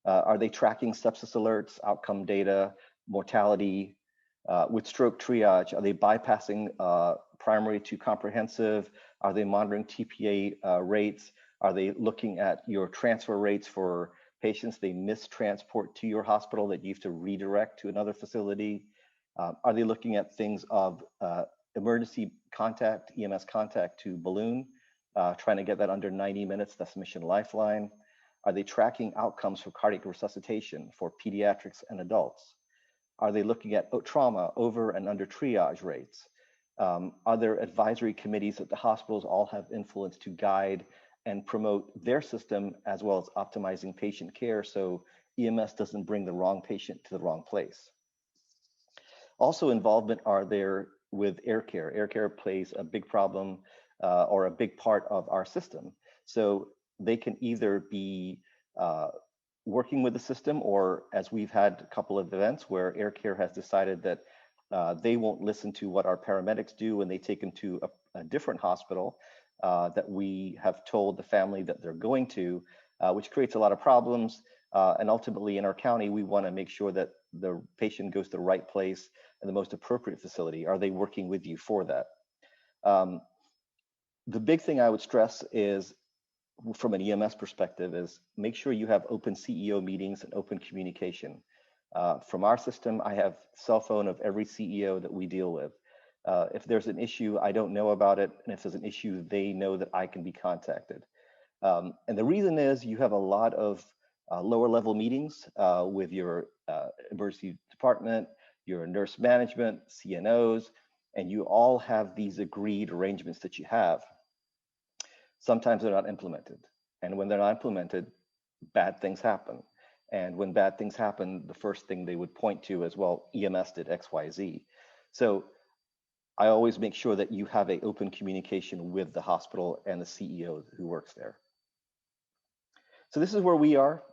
F: are they tracking sepsis alerts, outcome data, mortality? With stroke triage, are they bypassing primary to comprehensive? Are they monitoring TPA rates? Are they looking at your transfer rates for patients they mistransport to your hospital that you have to redirect to another facility? Are they looking at things of emergency contact, EMS contact to balloon, trying to get that under 90 minutes, that's Mission Lifeline? Are they tracking outcomes for cardiac resuscitation for pediatrics and adults? Are they looking at trauma over and under triage rates? Are there advisory committees that the hospitals all have influence to guide and promote their system, as well as optimizing patient care so EMS doesn't bring the wrong patient to the wrong place? Also involvement are there with air care. Air care plays a big problem or a big part of our system. So they can either be working with the system, or as we've had a couple of events where air care has decided that they won't listen to what our paramedics do when they take them to a different hospital that we have told the family that they're going to, which creates a lot of problems. And ultimately in our county, we want to make sure that the patient goes to the right place and the most appropriate facility. Are they working with you for that? The big thing I would stress is, from an EMS perspective, is make sure you have open CEO meetings and open communication. From our system, I have cell phone of every CEO that we deal with. If there's an issue, I don't know about it. And if there's an issue, they know that I can be contacted. And the reason is you have a lot of lower level meetings with your emergency department, your nurse management, CNOs, and you all have these agreed arrangements that you have. Sometimes they're not implemented. And when they're not implemented, bad things happen. And when bad things happen, the first thing they would point to is, well, EMS did X, Y, Z. So I always make sure that you have an open communication with the hospital and the CEO who works there. So this is where we are,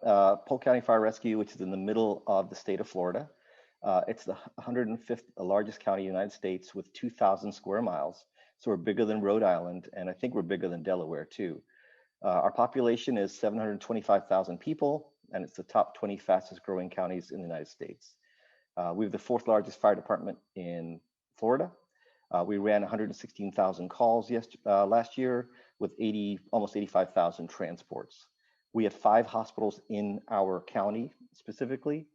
F: Polk County Fire Rescue, which is in the middle of the state of Florida. It's the 105th largest county in the United States with 2,000 square miles. So we're bigger than Rhode Island, and I think we're bigger than Delaware too. Our population is 725,000 people, and it's the top 20 fastest growing counties in the United States. We have the 4th largest fire department in Florida. We ran 116,000 calls last year with almost 85,000 transports. We have 5 hospitals in our county specifically.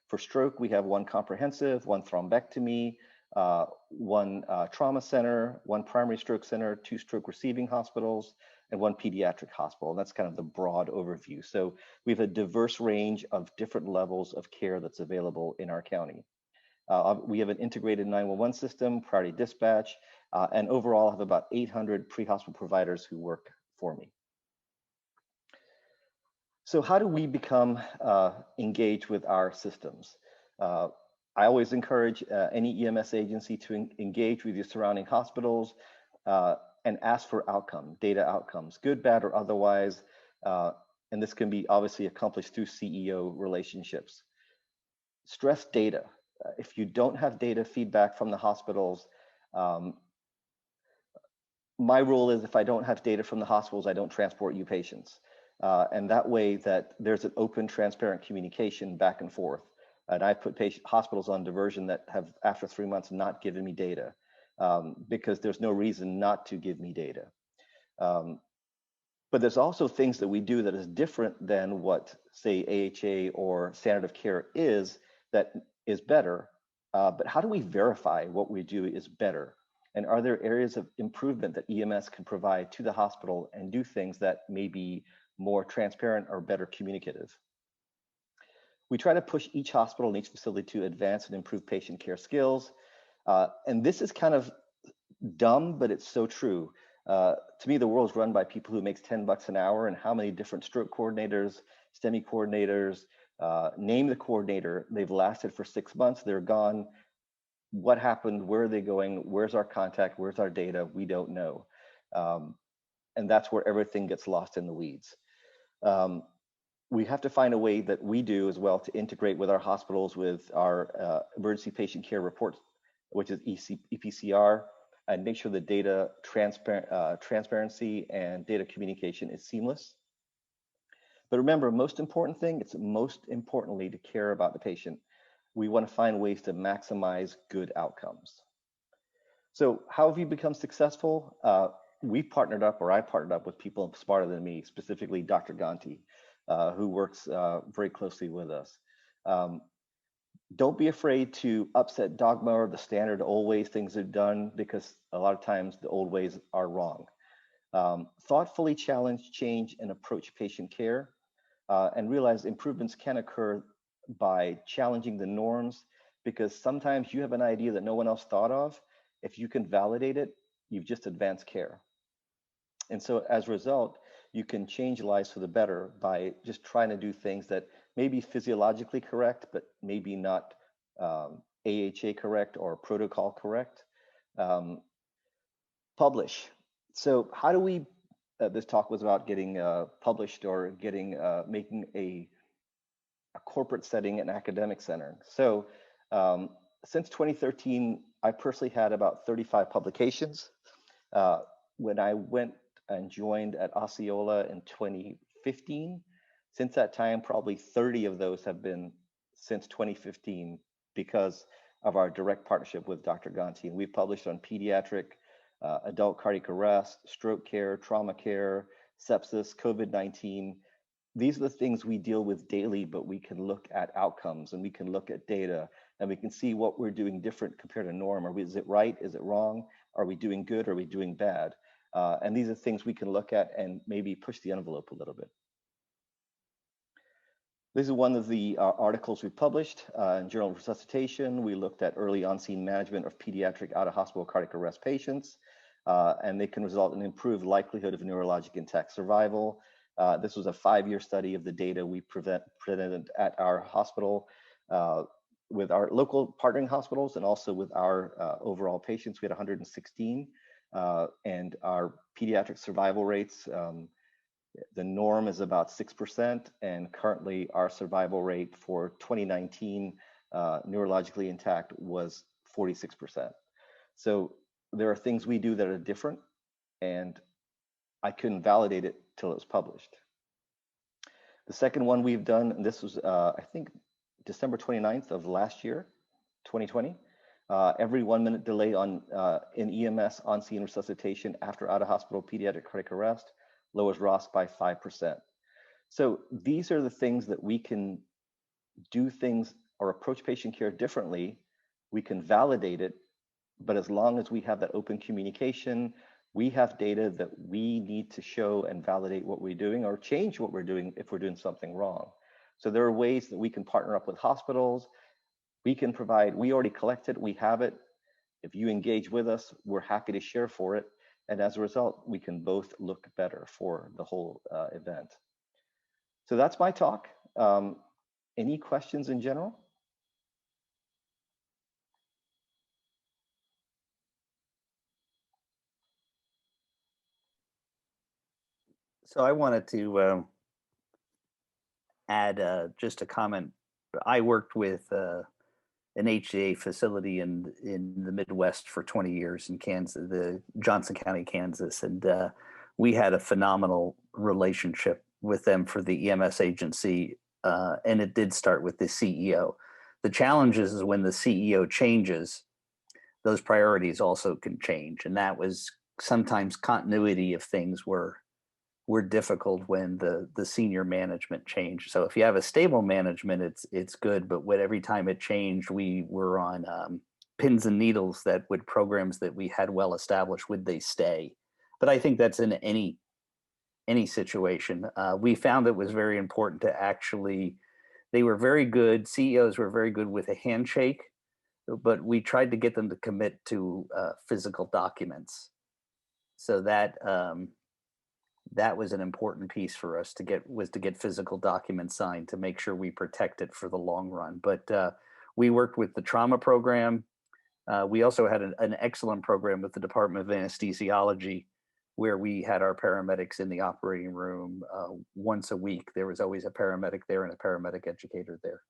F: For stroke, we have 1 comprehensive, 1 thrombectomy, 1 trauma center, 1 primary stroke center, 2 stroke receiving hospitals, and 1 pediatric hospital. And that's kind of the broad overview. So we have a diverse range of different levels of care that's available in our county. We have an integrated 911 system, priority dispatch, and overall have about 800 pre-hospital providers who work for me. So how do we become engaged with our systems? I always encourage any EMS agency to engage with your surrounding hospitals. and ask for data outcomes, good, bad, or otherwise. And this can be obviously accomplished through CEO relationships. Stress data. If you don't have data feedback from the hospitals, my rule is if I don't have data from the hospitals, I don't transport you patients. And that way that there's an open, transparent communication back and forth. And I put hospitals on diversion that have, after 3 months, not given me data because there's no reason not to give me data. But there's also things that we do that is different than what, say, AHA or standard of care is, that is better. But how do we verify what we do is better? And are there areas of improvement that EMS can provide to the hospital and do things that may be more transparent or better communicative? We try to push each hospital and each facility to advance and improve patient care skills. And this is kind of dumb, but it's so true. To me, the world's run by people who makes $10 an hour, and how many different stroke coordinators, STEMI coordinators, name the coordinator, they've lasted for 6 months, they're gone. What happened? Where are they going? Where's our contact? Where's our data? We don't know. And that's where everything gets lost in the weeds. We have to find a way that we do as well to integrate with our hospitals with our emergency patient care reports, which is EPCR, and make sure the data transparency and data communication is seamless. But remember, most important thing, it's most importantly to care about the patient. We want to find ways to maximize good outcomes. So how have you become successful? We partnered up, or I partnered up with people smarter than me, specifically Dr. Ganti, who works very closely with us. Don't be afraid to upset dogma or the standard old ways things are done, because a lot of times the old ways are wrong. Thoughtfully challenge, change, and approach patient care, and realize improvements can occur by challenging the norms, because sometimes you have an idea that no one else thought of. If you can validate it, you've just advanced care. And so as a result, you can change lives for the better by just trying to do things that may be physiologically correct, but maybe not AHA correct or protocol correct. Publish. So how do we, this talk was about getting published or getting, making a corporate setting an academic center. So since 2013, I personally had about 35 publications. When I went and joined at Osceola in 2015, since that time, probably 30 of those have been since 2015 because of our direct partnership with Dr. Ganti. And we've published on pediatric, adult cardiac arrest, stroke care, trauma care, sepsis, COVID-19. These are the things we deal with daily, but we can look at outcomes and we can look at data and we can see what we're doing different compared to norm. Is it right? Is it wrong? Are we doing good? Are we doing bad? And these are things we can look at and maybe push the envelope a little bit. This is one of the articles we published in Journal of Resuscitation. We looked at early on-scene management of pediatric out-of-hospital cardiac arrest patients, and they can result in improved likelihood of neurologic intact survival. This was a 5-year study of the data we presented at our hospital with our local partnering hospitals and also with our overall patients. We had 116, and our pediatric survival rates, the norm is about 6%, and currently our survival rate for 2019 neurologically intact was 46%. So there are things we do that are different, and I couldn't validate it till it was published. The second one we've done, and this was I think December 29th of last year, 2020. Every 1 minute delay on in EMS on-scene resuscitation after out-of-hospital pediatric cardiac arrest lowers ROSC by 5%. So these are the things that we can do things or approach patient care differently. We can validate it, but as long as we have that open communication, we have data that we need to show and validate what we're doing or change what we're doing if we're doing something wrong. So there are ways that we can partner up with hospitals. We can provide, we already collect it, we have it. If you engage with us, we're happy to share for it. And as a result, we can both look better for the whole event. So that's my talk. Any questions in general?
C: So I wanted to add just a comment. I worked with an HCA facility in the Midwest for 20 years in Kansas, the Johnson County, Kansas, and we had a phenomenal relationship with them for the EMS agency, and it did start with the CEO. The challenge is when the CEO changes, those priorities also can change, and that was sometimes continuity of things were difficult when the senior management changed. So if you have a stable management, it's good. But every time it changed, we were on pins and needles that would programs that we had well established, would they stay? But I think that's in any situation. We found it was very important to actually, they were very good, CEOs were very good with a handshake, but we tried to get them to commit to physical documents. So that that was an important piece for us to get physical documents signed to make sure we protect it for the long run. But we worked with the trauma program. We also had an excellent program with the Department of Anesthesiology, where we had our paramedics in the operating room once a week. There was always a paramedic there and a paramedic educator there.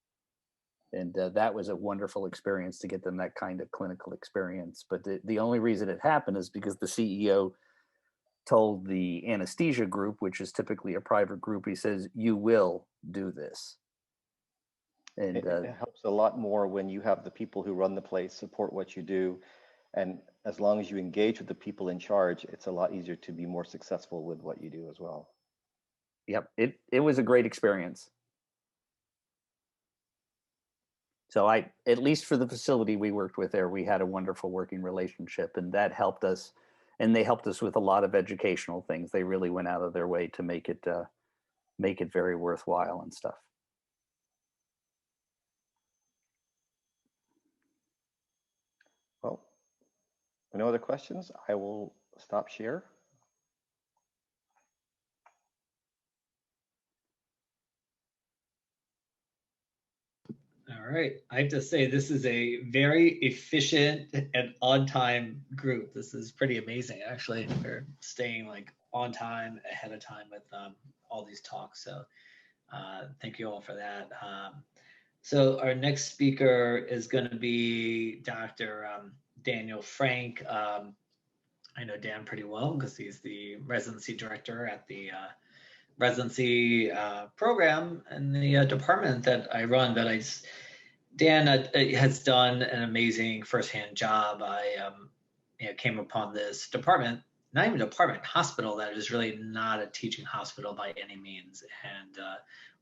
C: And that was a wonderful experience to get them that kind of clinical experience. But the only reason it happened is because the CEO told the anesthesia group, which is typically a private group, he says, you will do this. And
F: it helps a lot more when you have the people who run the place support what you do. And as long as you engage with the people in charge, it's a lot easier to be more successful with what you do as well.
C: Yep, it was a great experience. So at least for the facility we worked with there, we had a wonderful working relationship, and that helped us. And they helped us with a lot of educational things. They really went out of their way to make it very worthwhile and stuff.
F: Well, no other questions? I will stop share.
A: All right. I have to say, this is a very efficient and on-time group. This is pretty amazing, actually. We're staying like on time, ahead of time with all these talks. So thank you all for that. So our next speaker is going to be Dr. Daniel Frank. I know Dan pretty well because he's the residency director at the residency program in the department that I run. But Dan has done an amazing firsthand job. I came upon this department, not even department, hospital that is really not a teaching hospital by any means, and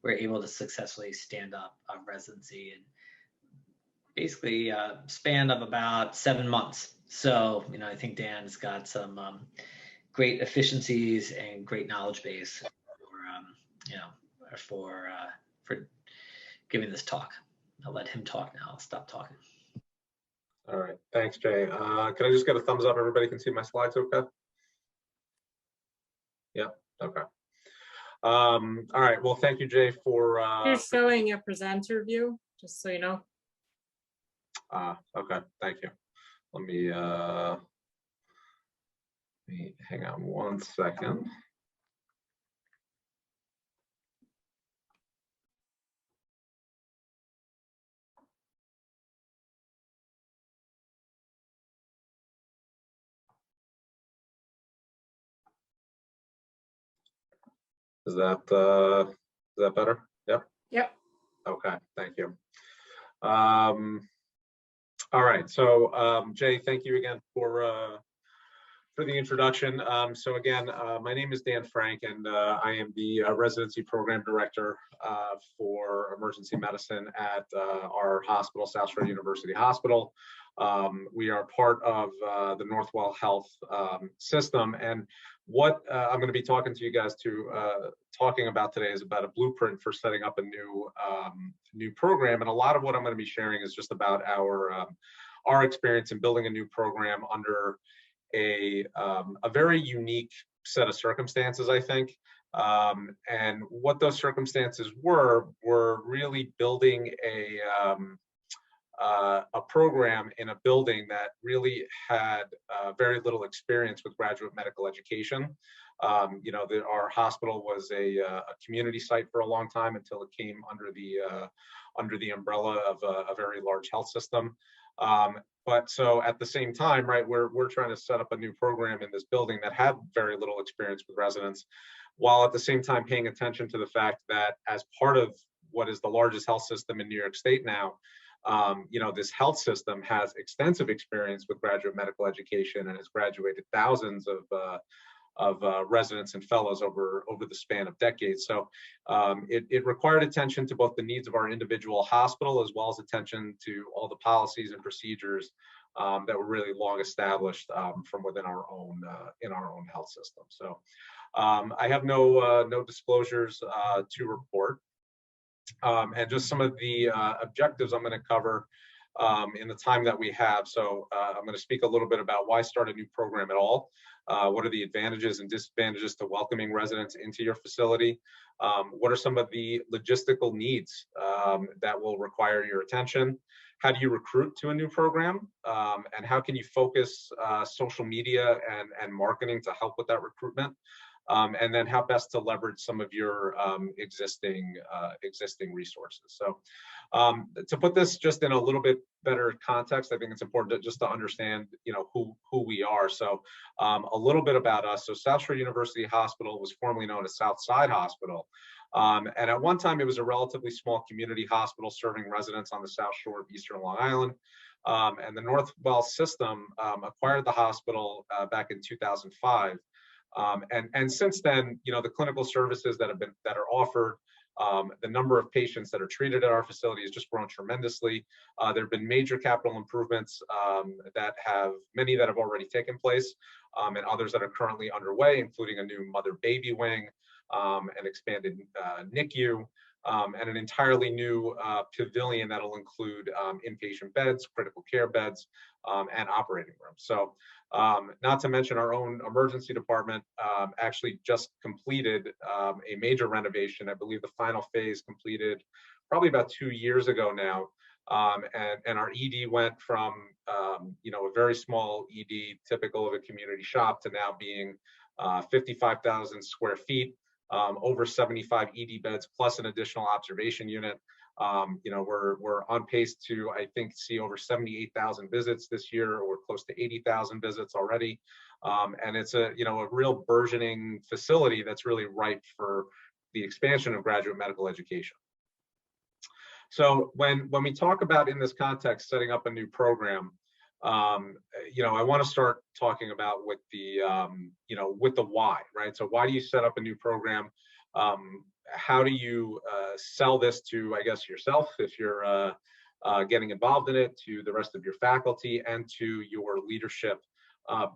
A: we're able to successfully stand up a residency in basically a span of about 7 months. So I think Dan's got some great efficiencies and great knowledge base for giving this talk. I'll let him talk now. I'll stop talking.
E: All right, thanks, Jay. Can I just get a thumbs up? Everybody can see my slides okay? Yeah, okay. All right, well, thank you, Jay, for...
G: You're showing a presenter view, just so you know.
E: Okay, thank you. Let me hang on 1 second. Is that better? Yep.
G: Yep.
E: Okay, thank you. All right, so Jay, thank you again for the introduction. So again, my name is Dan Frank, and I am the residency program director for emergency medicine at our hospital, South Shore University Hospital. We are part of the Northwell Health system, and what I'm going to be talking to you guys talking about today is about a blueprint for setting up a new program. And a lot of what I'm going to be sharing is just about our experience in building a new program under a very unique set of circumstances, I think. And what those circumstances were really building a program in a building that really had very little experience with graduate medical education. You know, our hospital was a community site for a long time until it came under the umbrella of a very large health system. But so at the same time, right, we're trying to set up a new program in this building that had very little experience with residents, while at the same time paying attention to the fact that as part of what is the largest health system in New York State now, you know, this health system has extensive experience with graduate medical education and has graduated thousands of residents and fellows over the span of decades. So it required attention to both the needs of our individual hospital as well as attention to all the policies and procedures that were really long established from within our own health system. So I have no disclosures to report. And just some of the objectives I'm going to cover in the time that we have. So I'm going to speak a little bit about why start a new program at all. What are the advantages and disadvantages to welcoming residents into your facility? What are some of the logistical needs that will require your attention? How do you recruit to a new program? And how can you focus social media and marketing to help with that recruitment? And then how best to leverage some of your existing resources. So to put this just in a little bit better context, I think it's important just to understand, you know, who we are. So a little bit about us. So South Shore University Hospital was formerly known as Southside Hospital. And at one time, it was a relatively small community hospital serving residents on the South Shore of Eastern Long Island. And the Northwell system acquired the hospital back in 2005. And since then, you know, the clinical services that are offered, the number of patients that are treated at our facility has just grown tremendously. There have been major capital improvements many that have already taken place, and others that are currently underway, including a new mother-baby wing, an expanded NICU, and an entirely new pavilion that'll include inpatient beds, critical care beds, and operating rooms. So not to mention our own emergency department actually just completed a major renovation. I believe the final phase completed probably about 2 years ago now. And our ED went from you know, a very small ED typical of a community shop to now being 55,000 square feet, over 75 ED beds plus an additional observation unit. You know, we're on pace to, I think, see over 78,000 visits this year, or close to 80,000 visits already. And it's a real burgeoning facility that's really ripe for the expansion of graduate medical education. So when we talk about, in this context, setting up a new program, you know, I want to start talking about with the with the why, right? So why do you set up a new program? How do you sell this to, I guess, yourself, if you're getting involved in it, to the rest of your faculty, and to your leadership,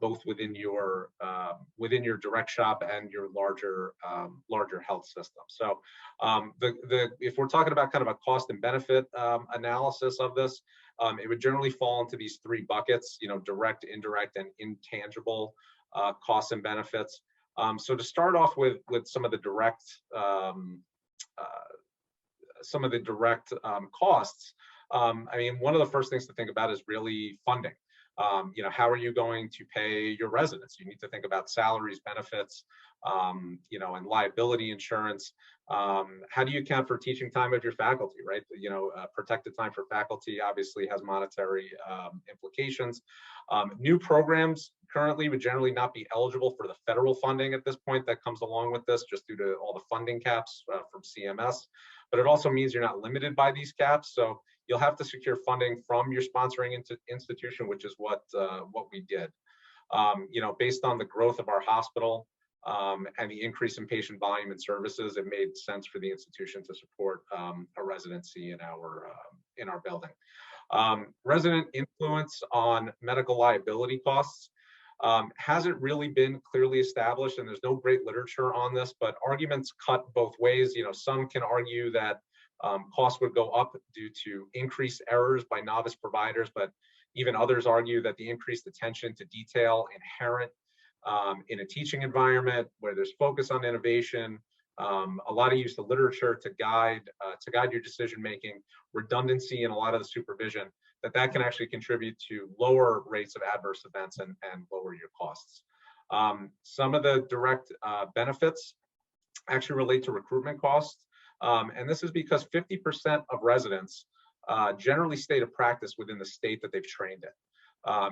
E: both within your direct shop and your larger health system. So if we're talking about kind of a cost and benefit analysis of this, it would generally fall into these three buckets, you know, direct, indirect, and intangible costs and benefits. So to start off with some of the direct costs, I mean, one of the first things to think about is really funding. You know, how are you going to pay your residents? You need to think about salaries, benefits, you know, and liability insurance. How do you account for teaching time of your faculty, right? You know, protected time for faculty obviously has monetary implications. New programs currently would generally not be eligible for the federal funding at this point that comes along with this, just due to all the funding caps from CMS. But it also means you're not limited by these caps. So you'll have to secure funding from your sponsoring institution, which is what we did. You know, based on the growth of our hospital and the increase in patient volume and services, it made sense for the institution to support a residency in our building. Resident influence on medical liability costs hasn't really been clearly established, and there's no great literature on this, but arguments cut both ways. You know, some can argue that costs would go up due to increased errors by novice providers, but even others argue that the increased attention to detail inherent in a teaching environment where there's focus on innovation, a lot of use of literature to guide your decision making, redundancy in a lot of the supervision, that can actually contribute to lower rates of adverse events and lower your costs. Some of the direct benefits actually relate to recruitment costs. And this is because 50% of residents generally stay to practice within the state that they've trained in.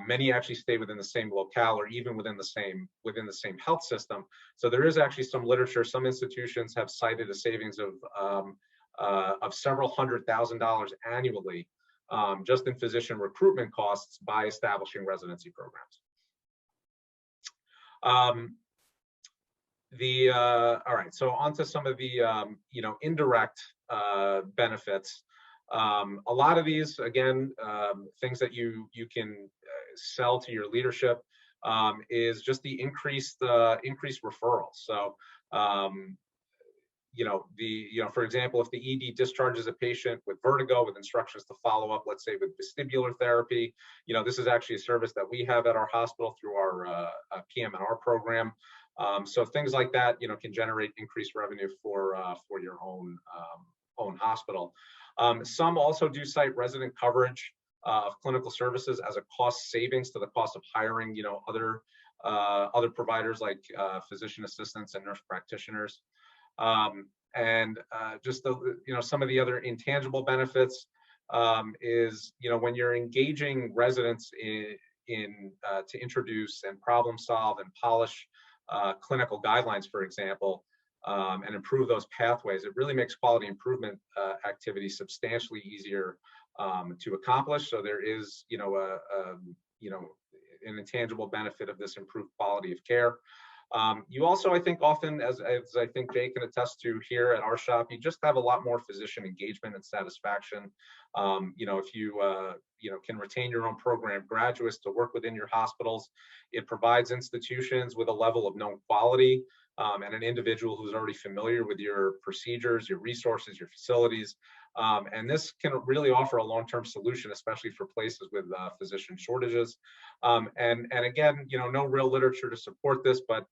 E: Many actually stay within the same locale or even within the same health system. So there is actually some literature. Some institutions have cited a savings of several $100,000 annually just in physician recruitment costs by establishing residency programs. All right, so on to some of the indirect benefits. A lot of these, again, things that you can sell to your leadership is just the increased referrals. So for example, if the ED discharges a patient with vertigo with instructions to follow up, let's say with vestibular therapy, this is actually a service that we have at our hospital through our PM&R program. So things like that, can generate increased revenue for your own hospital. Some also do cite resident coverage of clinical services as a cost savings to the cost of hiring, other providers like physician assistants and nurse practitioners. And just some of the other intangible benefits is when you're engaging residents to introduce and problem solve and polish clinical guidelines, for example, and improve those pathways, it really makes quality improvement activities substantially easier to accomplish. So there is an intangible benefit of this improved quality of care. You also, I think, often, as I think Jay can attest to here at our shop, you just have a lot more physician engagement and satisfaction. If you can retain your own program graduates to work within your hospitals, it provides institutions with a level of known quality and an individual who's already familiar with your procedures, your resources, your facilities. And this can really offer a long-term solution, especially for places with physician shortages. And again, no real literature to support this, but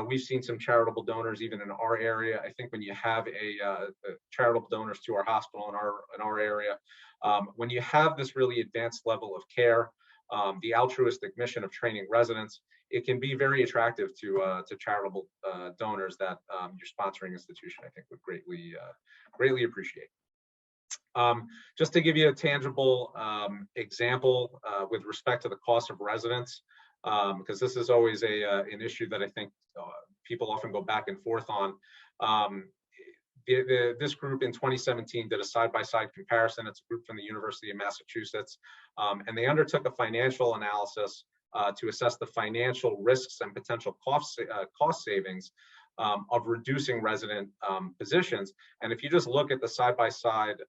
E: we've seen some charitable donors even in our area. I think when you have a charitable donors to our hospital in our area, when you have this really advanced level of care, the altruistic mission of training residents, it can be very attractive to charitable donors that your sponsoring institution, I think, would greatly appreciate. Just to give you a tangible example with respect to the cost of residents, because this is always an issue that I think people often go back and forth on. This group in 2017 did a side-by-side comparison. It's a group from the University of Massachusetts, and they undertook a financial analysis to assess the financial risks and potential cost savings of reducing resident positions. And if you just look at the side-by-side,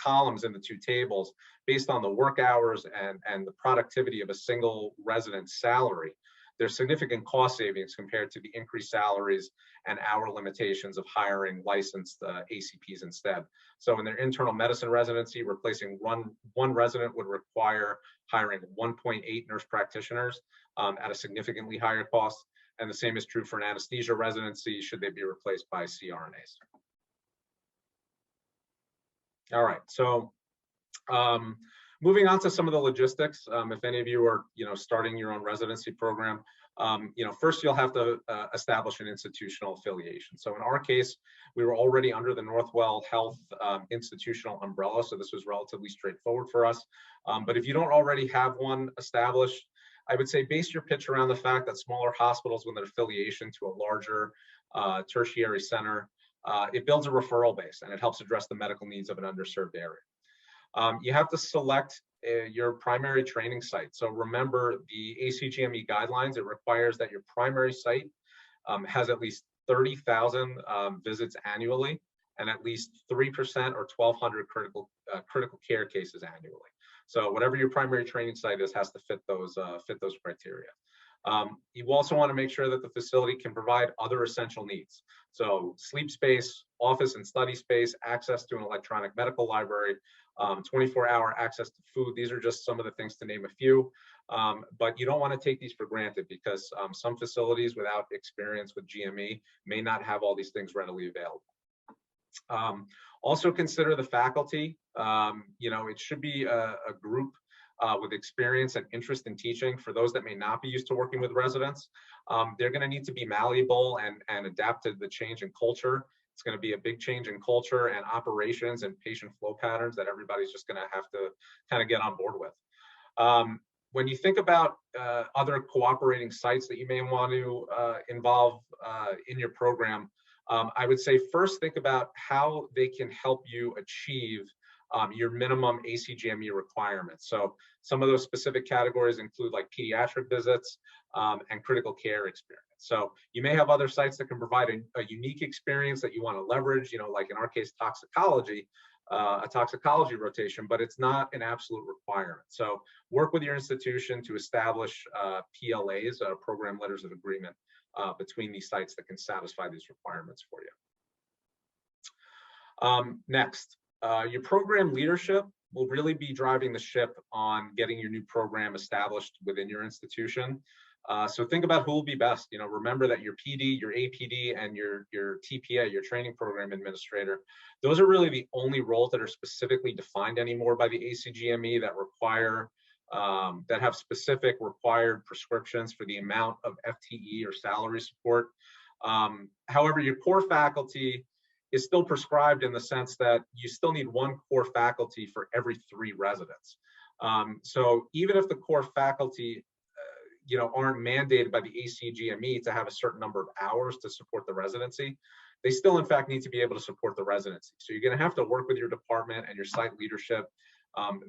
E: columns in the two tables, based on the work hours and the productivity of a single resident's salary, there's significant cost savings compared to the increased salaries and hour limitations of hiring licensed ACPs instead. So in their internal medicine residency, replacing one resident would require hiring 1.8 nurse practitioners at a significantly higher cost. And the same is true for an anesthesia residency should they be replaced by CRNAs. All right, so moving on to some of the logistics. If any of you are starting your own residency program, first you'll have to establish an institutional affiliation. So in our case, we were already under the Northwell Health institutional umbrella, so this was relatively straightforward for us. But if you don't already have one established, I would say base your pitch around the fact that smaller hospitals with an affiliation to a larger tertiary center, it builds a referral base and it helps address the medical needs of an underserved area. You have to select your primary training site. So remember the ACGME guidelines, it requires that your primary site has at least 30,000 visits annually and at least 3% or 1,200 critical care cases annually. So whatever your primary training site is has to fit those criteria. You also want to make sure that the facility can provide other essential needs. So sleep space, office and study space, access to an electronic medical library, 24-hour access to food. These are just some of the things to name a few. But you don't want to take these for granted because some facilities without experience with GME may not have all these things readily available. Also consider the faculty. It should be a group with experience and interest in teaching. For those that may not be used to working with residents, they're going to need to be malleable and adapt to the change in culture. It's going to be a big change in culture and operations and patient flow patterns that everybody's just going to have to kind of get on board with. When you think about other cooperating sites that you may want to involve in your program, I would say first think about how they can help you achieve your minimum ACGME requirements. So some of those specific categories include like pediatric visits and critical care experience. So you may have other sites that can provide a unique experience that you want to leverage, like in our case, toxicology, a toxicology rotation, but it's not an absolute requirement. So work with your institution to establish PLAs, program letters of agreement, between these sites that can satisfy these requirements for you. Next, your program leadership will really be driving the ship on getting your new program established within your institution. So think about who will be best. Remember that your PD, your APD, and your TPA, your training program administrator, those are really the only roles that are specifically defined anymore by the ACGME that require, that have specific required prescriptions for the amount of FTE or salary support. However, your core faculty is still prescribed in the sense that you still need one core faculty for every 3 residents. So even if the core faculty aren't mandated by the ACGME to have a certain number of hours to support the residency, they still in fact need to be able to support the residency. So you're going to have to work with your department and your site leadership,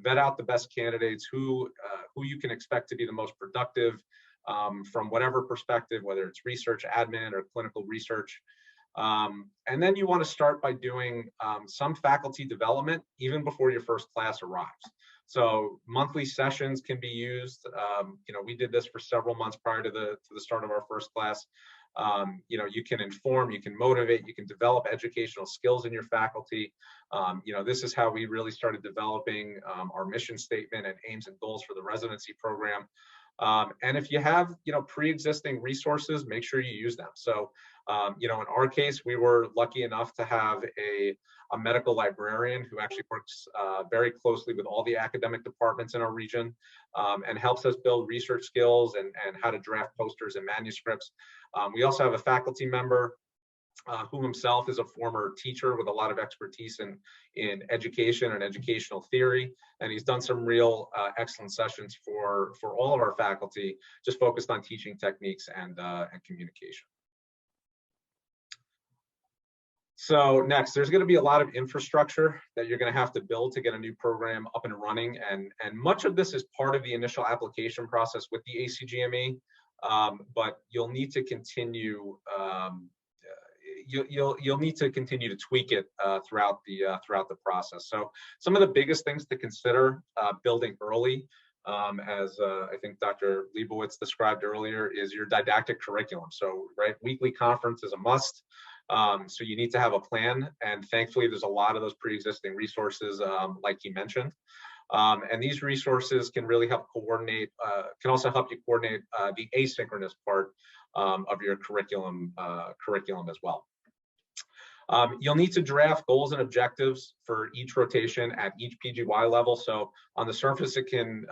E: vet out the best candidates who you can expect to be the most productive from whatever perspective, whether it's research, admin, or clinical research. And then you want to start by doing some faculty development even before your first class arrives. So monthly sessions can be used. We did this for several months prior to the start of our first class. You can inform, you can motivate, you can develop educational skills in your faculty. This is how we really started developing our mission statement and aims and goals for the residency program. And if you have, pre-existing resources, make sure you use them. So, in our case, we were lucky enough to have a medical librarian who actually works very closely with all the academic departments in our region and helps us build research skills and how to draft posters and manuscripts. We also have a faculty member who himself is a former teacher with a lot of expertise in education and educational theory. And he's done some real excellent sessions for all of our faculty, just focused on teaching techniques and communication. So next, there's going to be a lot of infrastructure that you're going to have to build to get a new program up and running. And much of this is part of the initial application process with the ACGME, but you'll need to continue you'll need to continue to tweak it throughout the process. So some of the biggest things to consider building early, as I think Dr. Leibowitz described earlier, is your didactic curriculum. So weekly conference is a must. So you need to have a plan, and thankfully there's a lot of those pre-existing resources like you mentioned. And these resources can really help coordinate, can also help you coordinate the asynchronous part of your curriculum as well. You'll need to draft goals and objectives for each rotation at each PGY level. So on the surface, it can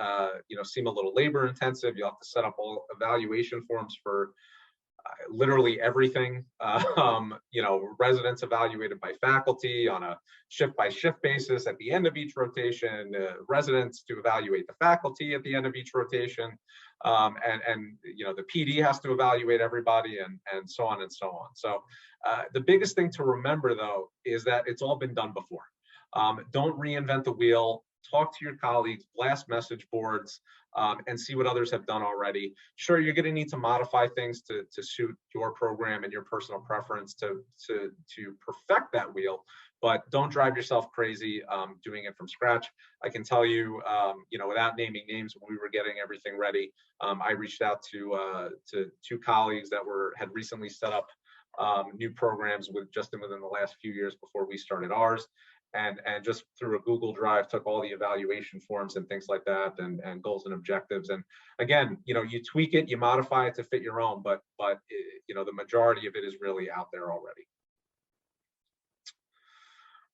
E: seem a little labor intensive. You'll have to set up all evaluation forms for literally everything. Residents evaluated by faculty on a shift by shift basis at the end of each rotation, residents to evaluate the faculty at the end of each rotation, and the PD has to evaluate everybody, and so on and so on. So the biggest thing to remember though is that it's all been done before. Don't reinvent the wheel. Talk to your colleagues, blast message boards, and see what others have done already. Sure, you're going to need to modify things to suit your program and your personal preference to perfect that wheel, but don't drive yourself crazy doing it from scratch. I can tell you, without naming names, when we were getting everything ready, I reached out to 2 colleagues that had recently set up new programs within the last few years before we started ours. And just through a Google Drive, took all the evaluation forms and things like that, and goals and objectives. And again, you tweak it, you modify it to fit your own, but the majority of it is really out there already.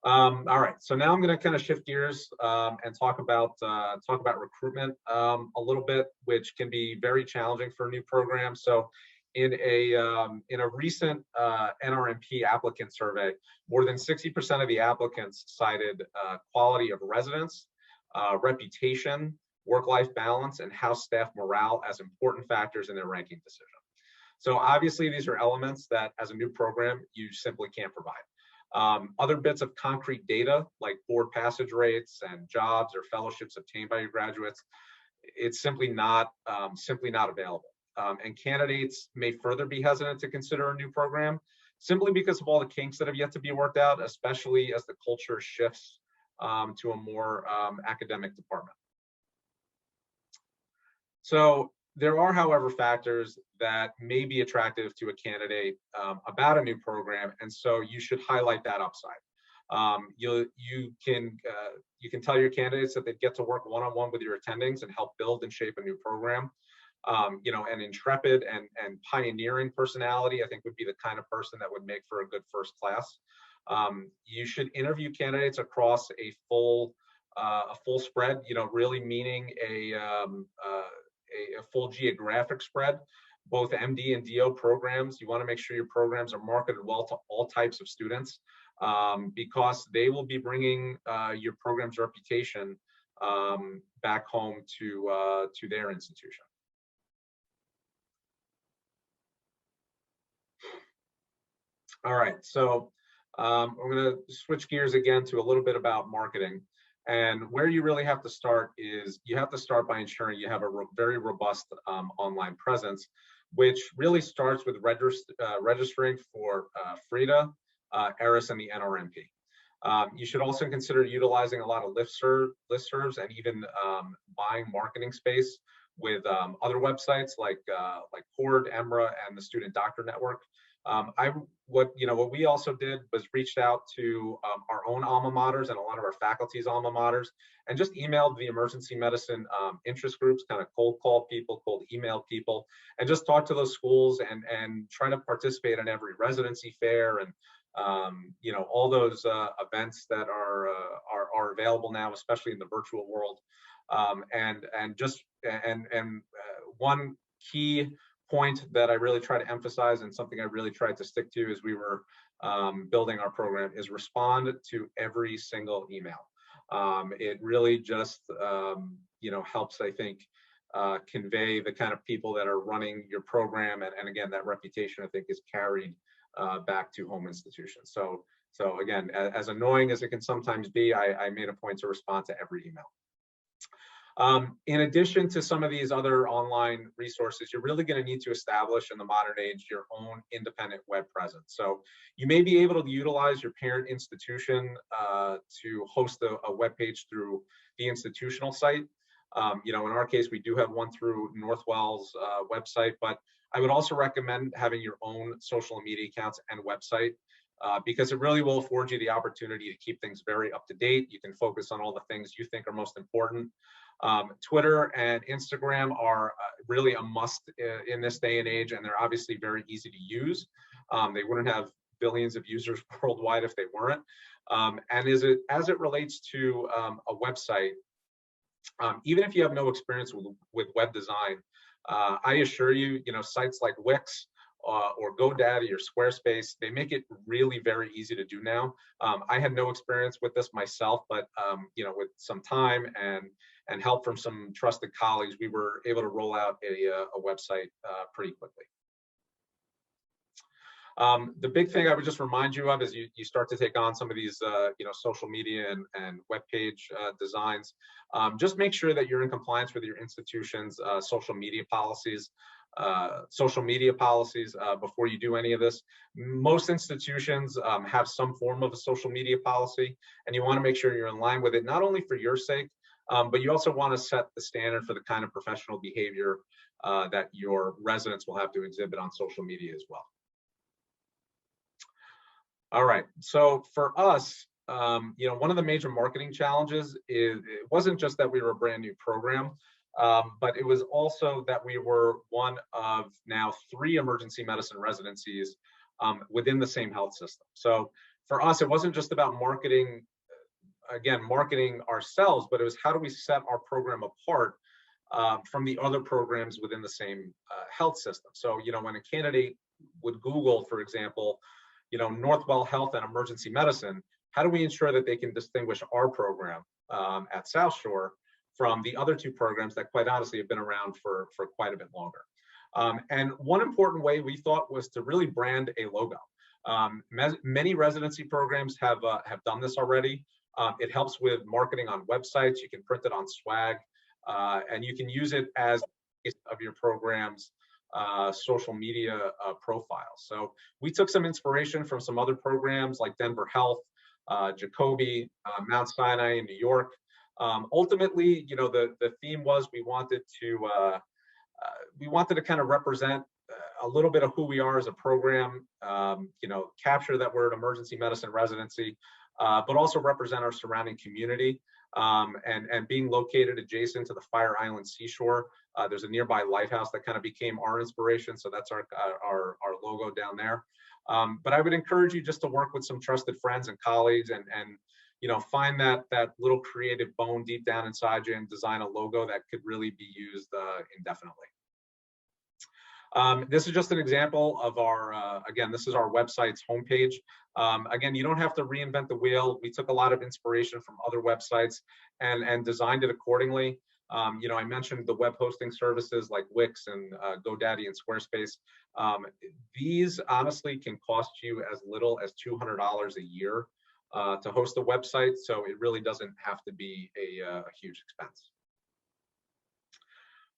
E: All right, so now I'm going to kind of shift gears and talk about recruitment a little bit, which can be very challenging for a new program. So, in a recent NRMP applicant survey, more than 60% of the applicants cited quality of residence, reputation, work-life balance, and house staff morale as important factors in their ranking decision. So obviously, these are elements that, as a new program, you simply can't provide. Other bits of concrete data like board passage rates and jobs or fellowships obtained by your graduates, it's simply not available. And candidates may further be hesitant to consider a new program simply because of all the kinks that have yet to be worked out, especially as the culture shifts to a more academic department. So there are, however, factors that may be attractive to a candidate about a new program, and so you should highlight that upside. You can tell your candidates that they get to work one-on-one with your attendings and help build and shape a new program. An intrepid and pioneering personality, I think, would be the kind of person that would make for a good first class. You should interview candidates across a full spread, really meaning a full geographic spread, both MD and DO programs. You want to make sure your programs are marketed well to all types of students because they will be bringing your program's reputation back home to their institution. All right, so I'm going to switch gears again to a little bit about marketing. And where you really have to start is you have to start by ensuring you have a very robust online presence, which really starts with registering for FRIDA, ERIS, and the NRMP. You should also consider utilizing a lot of listservs and even buying marketing space with other websites like CORD, EMRA, and the Student Doctor Network. What we also did was reached out to our own alma maters and a lot of our faculty's alma maters and just emailed the emergency medicine interest groups, kind of cold call people, cold email people, and just talk to those schools and try to participate in every residency fair and all those events that are available now, especially in the virtual world. One key point that I really try to emphasize and something I really tried to stick to as we were building our program is respond to every single email. It really just helps, I think, convey the kind of people that are running your program, and again, that reputation, I think, is carried back to home institutions. So again, as annoying as it can sometimes be, I made a point to respond to every email. In addition to some of these other online resources, you're really going to need to establish in the modern age your own independent web presence. So you may be able to utilize your parent institution to host a web page through the institutional site. In our case, we do have one through Northwell's website, but I would also recommend having your own social media accounts and website because it really will afford you the opportunity to keep things very up to date. You can focus on all the things you think are most important. Twitter and Instagram are really a must in this day and age, and they're obviously very easy to use. They wouldn't have billions of users worldwide if they weren't. And as it relates to a website, even if you have no experience with web design, I assure you, sites like Wix or GoDaddy or Squarespace, they make it really very easy to do now. I had no experience with this myself, but with some time and help from some trusted colleagues, we were able to roll out a website pretty quickly. The big thing I would just remind you of as you start to take on some of these social media and web page designs, just make sure that you're in compliance with your institution's social media policies before you do any of this. Most institutions have some form of a social media policy, and you want to make sure you're in line with it, not only for your sake, but you also want to set the standard for the kind of professional behavior that your residents will have to exhibit on social media as well. All right, so for us, one of the major marketing challenges is it wasn't just that we were a brand new program, but it was also that we were one of now 3 emergency medicine residencies within the same health system. So for us, it wasn't just about marketing, again, marketing ourselves, but it was how do we set our program apart from the other programs within the same health system. So, when a candidate would Google, for example, Northwell Health and Emergency Medicine, how do we ensure that they can distinguish our program at South Shore from the other two programs that quite honestly have been around for quite a bit longer? And one important way we thought was to really brand a logo. Many residency programs have done this already. It helps with marketing on websites. You can print it on swag, and you can use it as of your program's social media profiles. So we took some inspiration from some other programs like Denver Health, Jacobi, Mount Sinai in New York. Ultimately, the theme was we wanted to kind of represent a little bit of who we are as a program, capture that we're an emergency medicine residency, but also represent our surrounding community. And being located adjacent to the Fire Island seashore, there's a nearby lighthouse that kind of became our inspiration. So that's our logo down there. But I would encourage you just to work with some trusted friends and colleagues and find that little creative bone deep down inside you and design a logo that could really be used indefinitely. This is just an example of our, again, this is our website's homepage. Again, you don't have to reinvent the wheel. We took a lot of inspiration from other websites and designed it accordingly. I mentioned the web hosting services like Wix and GoDaddy and Squarespace. These honestly can cost you as little as $200 a year to host a website. So it really doesn't have to be a huge expense.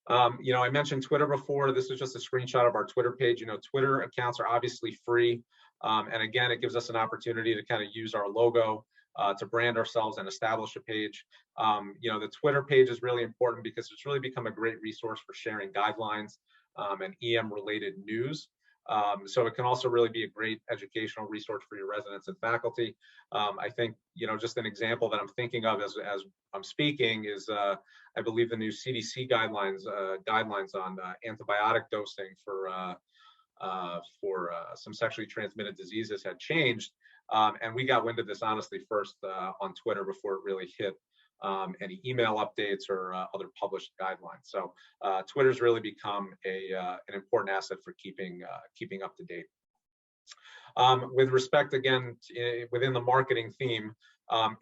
E: I mentioned Twitter before. This is just a screenshot of our Twitter page. Twitter accounts are obviously free. And again, it gives us an opportunity to kind of use our logo to brand ourselves and establish a page. The Twitter page is really important because it's really become a great resource for sharing guidelines and EM related news. So it can also really be a great educational resource for your residents and faculty. I think, just an example that I'm thinking of as I'm speaking is, I believe the new CDC guidelines on antibiotic dosing for some sexually transmitted diseases had changed. And we got wind of this honestly first on Twitter before it really hit any email updates or other published guidelines. So Twitter's really become an important asset for keeping up to date. With respect, again, within the marketing theme,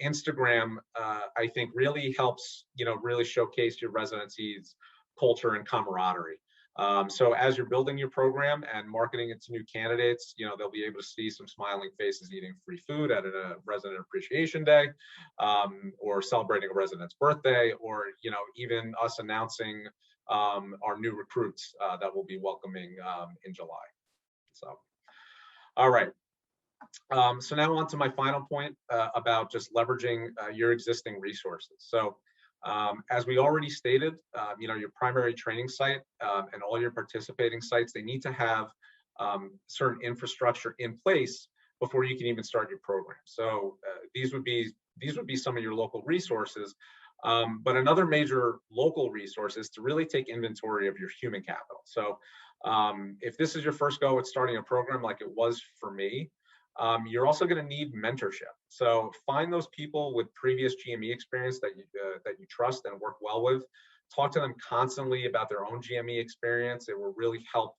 E: Instagram, I think really helps, really showcase your residency's culture and camaraderie. So as you're building your program and marketing it to new candidates, they'll be able to see some smiling faces eating free food at a resident appreciation day, or celebrating a resident's birthday, or even us announcing our new recruits that we'll be welcoming in July. So, all right. So now on to my final point about just leveraging your existing resources. So as we already stated, your primary training site and all your participating sites, they need to have certain infrastructure in place before you can even start your program. So these would be some of your local resources. But another major local resource is to really take inventory of your human capital. So if this is your first go at starting a program like it was for me, you're also going to need mentorship. So find those people with previous GME experience that you trust and work well with. Talk to them constantly about their own GME experience. It will really help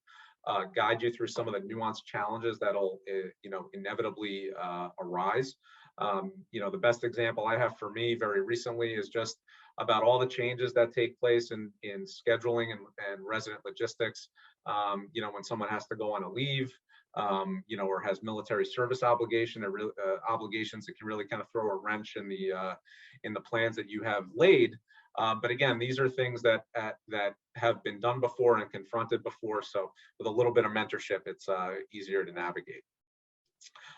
E: guide you through some of the nuanced challenges that'll inevitably arise. The best example I have for me very recently is just about all the changes that take place in scheduling and resident logistics. When someone has to go on a leave, or has military service obligations that can really kind of throw a wrench in the plans that you have laid. But again, these are things that have been done before and confronted before. So with a little bit of mentorship, it's easier to navigate.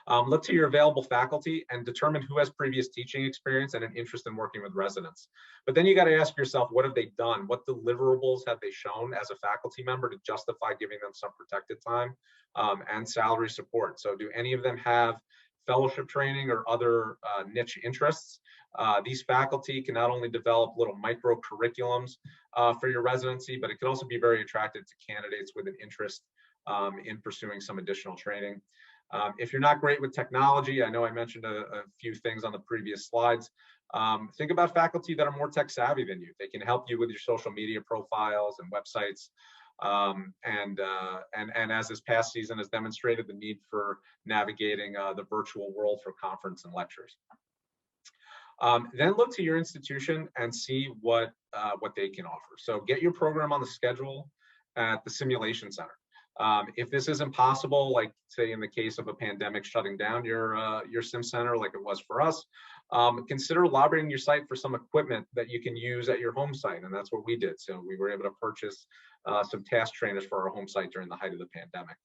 E: Look to your available faculty and determine who has previous teaching experience and an interest in working with residents. But then you got to ask yourself, what have they done? What deliverables have they shown as a faculty member to justify giving them some protected time and salary support? So do any of them have fellowship training or other niche interests? These faculty can not only develop little micro curriculums for your residency, but it can also be very attractive to candidates with an interest in pursuing some additional training. If you're not great with technology, I know I mentioned a few things on the previous slides. Think about faculty that are more tech savvy than you. They can help you with your social media profiles and websites. And as this past season has demonstrated, the need for navigating the virtual world for conference and lectures. Then look to your institution and see what they can offer. So get your program on the schedule at the simulation center. If this isn't possible, like say in the case of a pandemic shutting down your sim center like it was for us, consider lobbying your site for some equipment that you can use at your home site. And that's what we did. So we were able to purchase some task trainers for our home site during the height of the pandemic.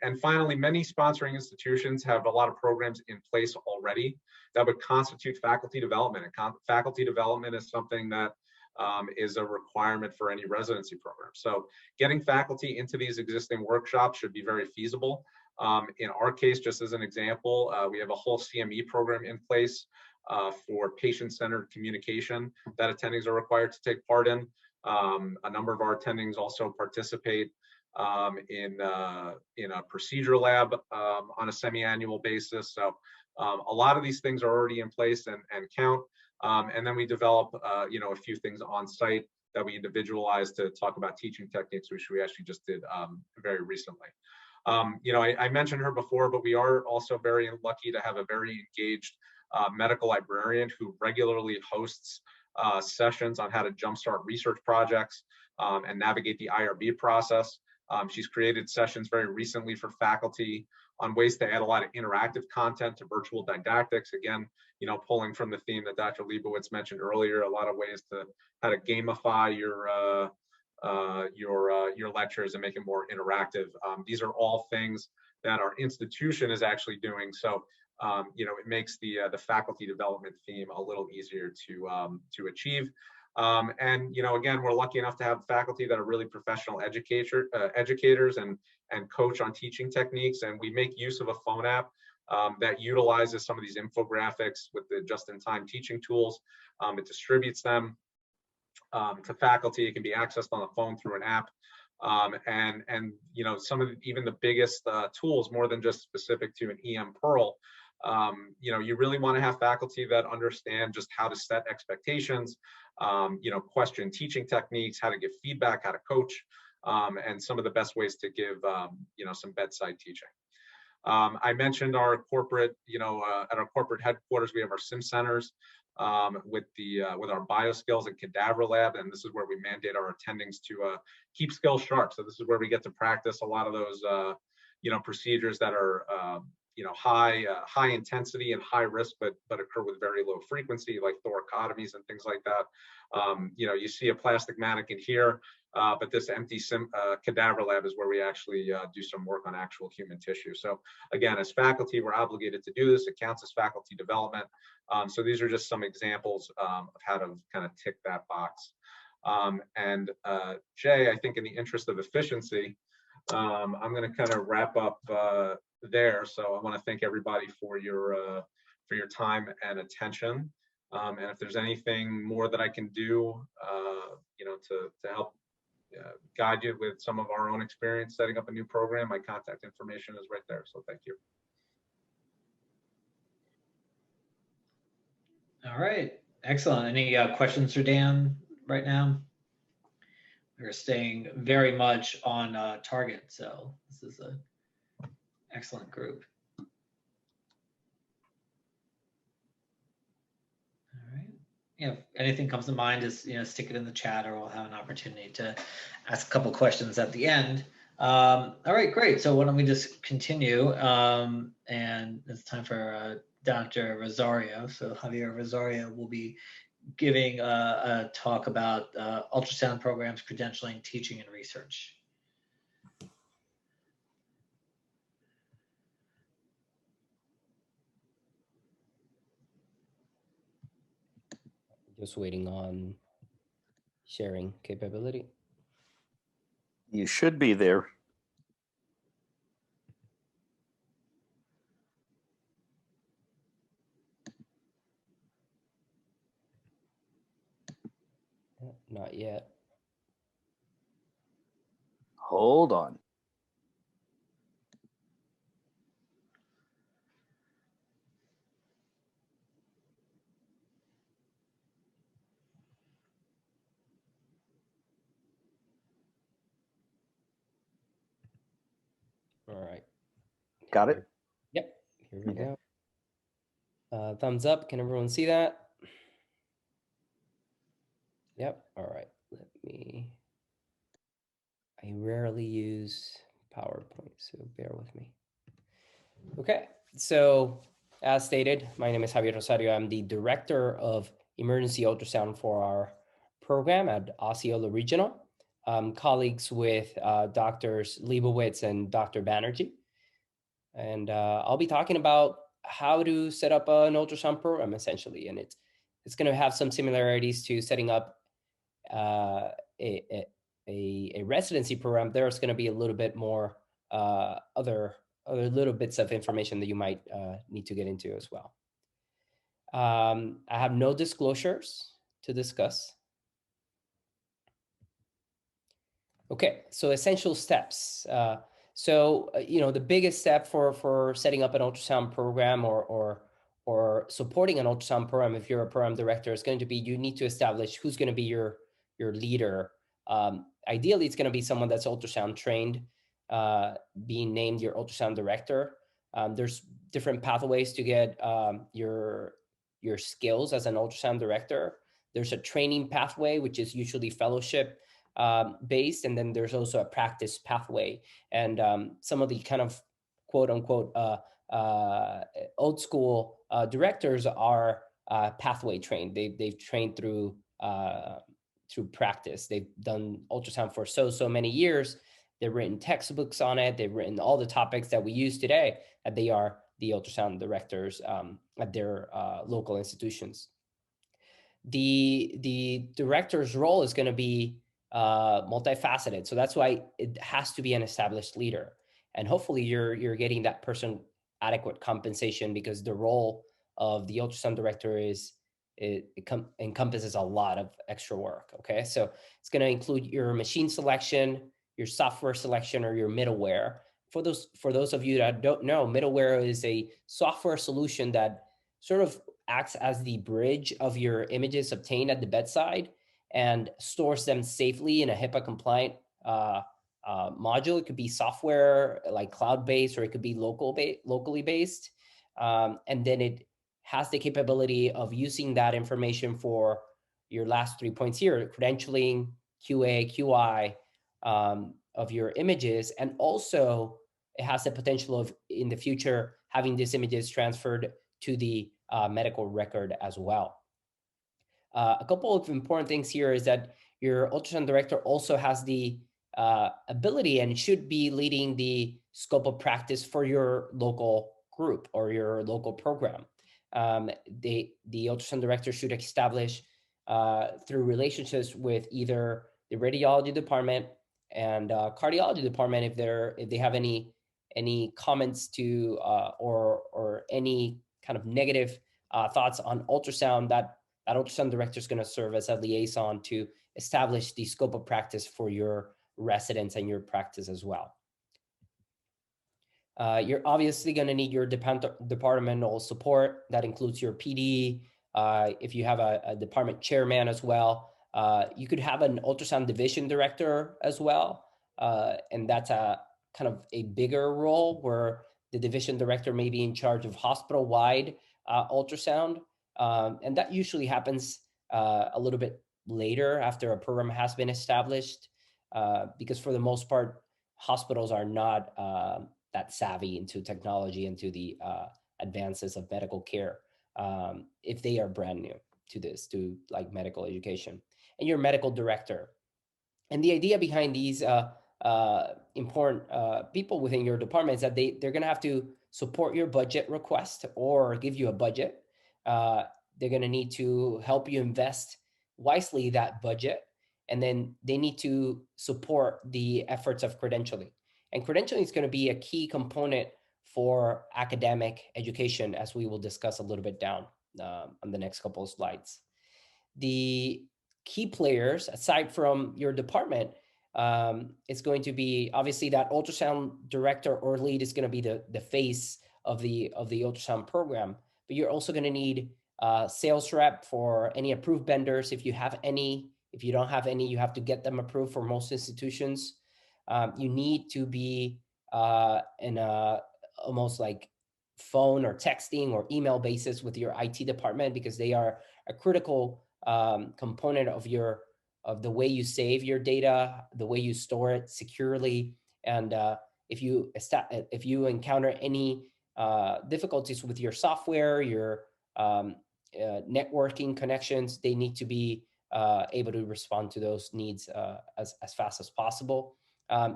E: And finally, many sponsoring institutions have a lot of programs in place already that would constitute faculty development. And faculty development is something that is a requirement for any residency program. So getting faculty into these existing workshops should be very feasible. In our case, just as an example, we have a whole CME program in place for patient-centered communication that attendings are required to take part in. A number of our attendings also participate in a procedure lab on a semi-annual basis. So a lot of these things are already in place and count. And then we develop, a few things on site that we individualize to talk about teaching techniques, which we actually just did very recently. I mentioned her before, but we are also very lucky to have a very engaged medical librarian who regularly hosts sessions on how to jumpstart research projects and navigate the IRB process. She's created sessions very recently for faculty on ways to add a lot of interactive content to virtual didactics. Again, pulling from the theme that Dr. Leibowitz mentioned earlier, a lot of ways to how to gamify your lectures and make it more interactive. These are all things that our institution is actually doing. So, it makes the faculty development theme a little easier to achieve. And again, we're lucky enough to have faculty that are really professional educators and coach on teaching techniques. And we make use of a phone app that utilizes some of these infographics with the just-in-time teaching tools. It distributes them to faculty. It can be accessed on the phone through an app. And some of even the biggest tools, more than just specific to an EM Pearl, you really want to have faculty that understand just how to set expectations, question teaching techniques, how to give feedback, how to coach, and some of the best ways to give, some bedside teaching. I mentioned our corporate, at our corporate headquarters, we have our sim centers with our bioskills and cadaver lab, and this is where we mandate our attendings to keep skills sharp. So this is where we get to practice a lot of those, procedures that are, high intensity and high risk, but occur with very low frequency, like thoracotomies and things like that. You see a plastic mannequin here, but this empty cadaver lab is where we actually do some work on actual human tissue. So again, as faculty, we're obligated to do this. It counts as faculty development. So these are just some examples of how to kind of tick that box. And Jay, I think in the interest of efficiency, I'm going to kind of wrap up there. So I want to thank everybody for your time and attention. And if there's anything more that I can do, to help guide you with some of our own experience setting up a new program, my contact information is right there. So thank you.
A: All right, excellent. Any questions for Dan right now? We're staying very much on target, so this is an excellent group. All right. If anything comes to mind, just stick it in the chat, or we'll have an opportunity to ask a couple questions at the end. All right, great. So why don't we just continue? And it's time for Dr. Rosario. So Javier Rosario will be giving a talk about ultrasound programs, credentialing, teaching, and research.
H: Just waiting on sharing capability.
C: You should be there.
H: Not yet.
C: Hold on.
H: All right.
C: Got it?
H: Yep. Here we
C: Okay.
H: go. Thumbs up. Can everyone see that? Yep. All right. I rarely use PowerPoint, so bear with me. Okay. So as stated, my name is Javier Rosario. I'm the director of emergency ultrasound for our program at Osceola Regional. Colleagues with Drs. Leibowitz and Dr. Banerjee. And I'll be talking about how to set up an ultrasound program, essentially. And it's going to have some similarities to setting up a residency program. There's going to be a little bit more other little bits of information that you might need to get into as well. I have no disclosures to discuss. Okay, so essential steps. The biggest step for setting up an ultrasound program or supporting an ultrasound program, if you're a program director, is going to be you need to establish who's going to be your leader. Ideally, it's going to be someone that's ultrasound trained, being named your ultrasound director. There's different pathways to get your skills as an ultrasound director. There's a training pathway, which is usually fellowship based, and then there's also a practice pathway. And some of the kind of quote unquote old school directors are pathway trained. They've trained through practice. They've done ultrasound for so many years. They've written textbooks on it. They've written all the topics that we use today, and they are the ultrasound directors at their local institutions. The director's role is going to be multifaceted. So that's why it has to be an established leader. And hopefully you're getting that person adequate compensation, because the role of the ultrasound director encompasses a lot of extra work. Okay, so it's going to include your machine selection, your software selection, or your middleware. For those of you that don't know, middleware is a software solution that sort of acts as the bridge of your images obtained at the bedside and stores them safely in a HIPAA compliant module. It could be software like cloud-based, or it could be locally based. And then it has the capability of using that information for your last 3 points here: credentialing, QA, QI of your images. And also it has the potential of, in the future, having these images transferred to the medical record as well. A couple of important things here is that your ultrasound director also has the ability and should be leading the scope of practice for your local group or your local program. The ultrasound director should establish through relationships with either the radiology department and cardiology department if they have any comments to or any kind of negative thoughts on ultrasound. That ultrasound director is going to serve as a liaison to establish the scope of practice for your residents and your practice as well. You're obviously going to need your departmental support. That includes your PD. If you have a department chairman as well, you could have an ultrasound division director as well. And that's a kind of a bigger role where the division director may be in charge of hospital-wide ultrasound. And that usually happens a little bit later after a program has been established, because for the most part, hospitals are not that savvy into technology and to the advances of medical care if they are brand new to like medical education. And your medical director. And the idea behind these important people within your department is that they're going to have to support your budget request or give you a budget. They're going to need to help you invest wisely that budget. And then they need to support the efforts of credentialing. And credentialing is going to be a key component for academic education, as we will discuss a little bit down on the next couple of slides. The key players, aside from your department, it's going to be obviously that ultrasound director or lead is going to be the face of the ultrasound program. But you're also going to need sales rep for any approved vendors. If you have any, if you don't have any, you have to get them approved for most institutions. You need to be in a almost like phone or texting or email basis with your IT department, because they are a critical component of the way you save your data, the way you store it securely. And if you encounter any difficulties with your software, your networking connections, they need to be able to respond to those needs as fast as possible.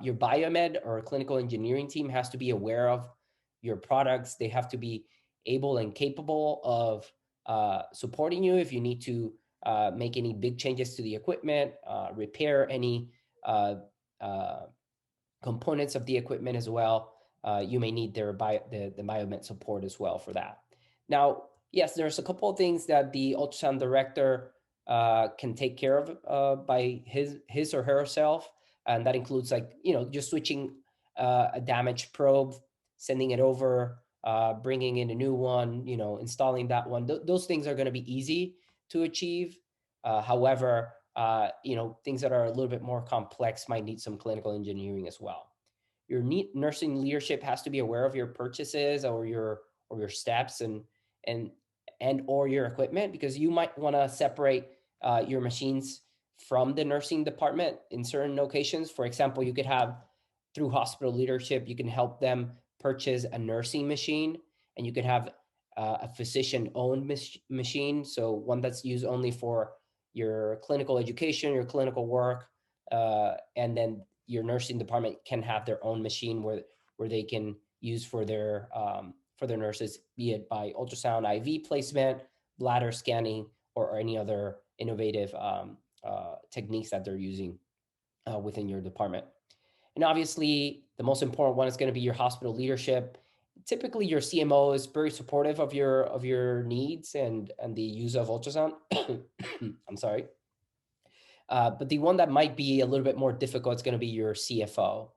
H: Your biomed or clinical engineering team has to be aware of your products. They have to be able and capable of supporting you if you need to make any big changes to the equipment, repair any components of the equipment as well. You may need the biomed support as well for that. Now, yes, there's a couple of things that the ultrasound director can take care of by his or herself, and that includes, like, just switching a damaged probe, sending it over, bringing in a new one, installing that one. Those things are going to be easy to achieve. However, things that are a little bit more complex might need some clinical engineering as well. Your nursing leadership has to be aware of your purchases or your steps and or your equipment, because you might want to separate your machines from the nursing department in certain locations. For example, you could have, through hospital leadership, you can help them purchase a nursing machine, and you could have a physician-owned machine, so one that's used only for your clinical education, your clinical work, and then your nursing department can have their own machine where they can use for their nurses, be it by ultrasound IV placement, bladder scanning, or any other innovative techniques that they're using within your department. And obviously, the most important one is going to be your hospital leadership. Typically, your CMO is very supportive of your needs and the use of ultrasound. I'm sorry. But the one that might be a little bit more difficult is going to be your CFO.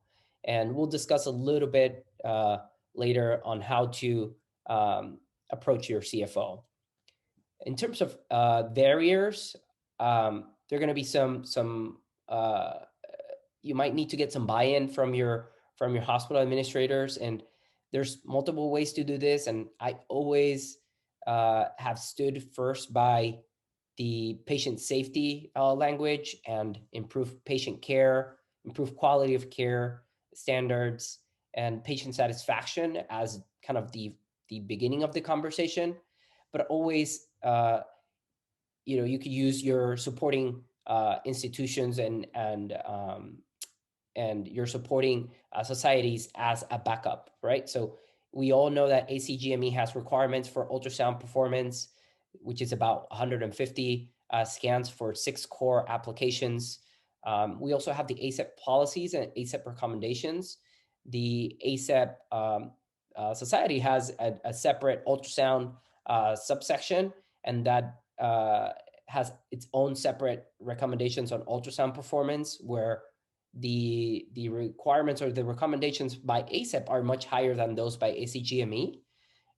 H: And we'll discuss a little bit later on how to approach your CFO. In terms of barriers, there are going to be some you might need to get some buy-in from your hospital administrators, and there's multiple ways to do this. And I always have stood first by the patient safety language and improve patient care, improve quality of care standards, and patient satisfaction as kind of the beginning of the conversation. But always, you could use your supporting institutions and your supporting societies as a backup, right? So we all know that ACGME has requirements for ultrasound performance, which is about 150 scans for 6 core applications. We also have the ACEP policies and ACEP recommendations. The ACEP Society has a separate ultrasound subsection, and that has its own separate recommendations on ultrasound performance, where the requirements or the recommendations by ACEP are much higher than those by ACGME.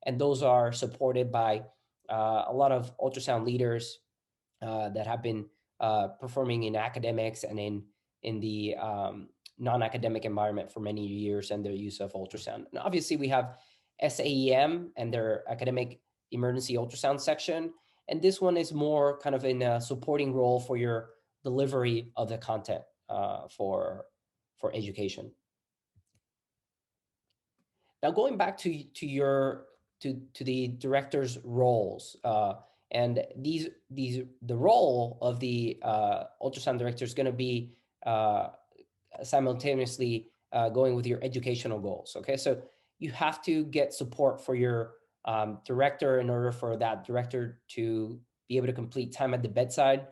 H: And those are supported by a lot of ultrasound leaders that have been performing in academics and in the non-academic environment for many years, and their use of ultrasound. And obviously we have SAEM and their academic emergency ultrasound section. And this one is more kind of in a supporting role for your delivery of the content for education. Now, going back to the director's roles, and the role of the ultrasound director is going to be simultaneously going with your educational goals. Okay, so you have to get support for your director in order for that director to be able to complete time at the bedside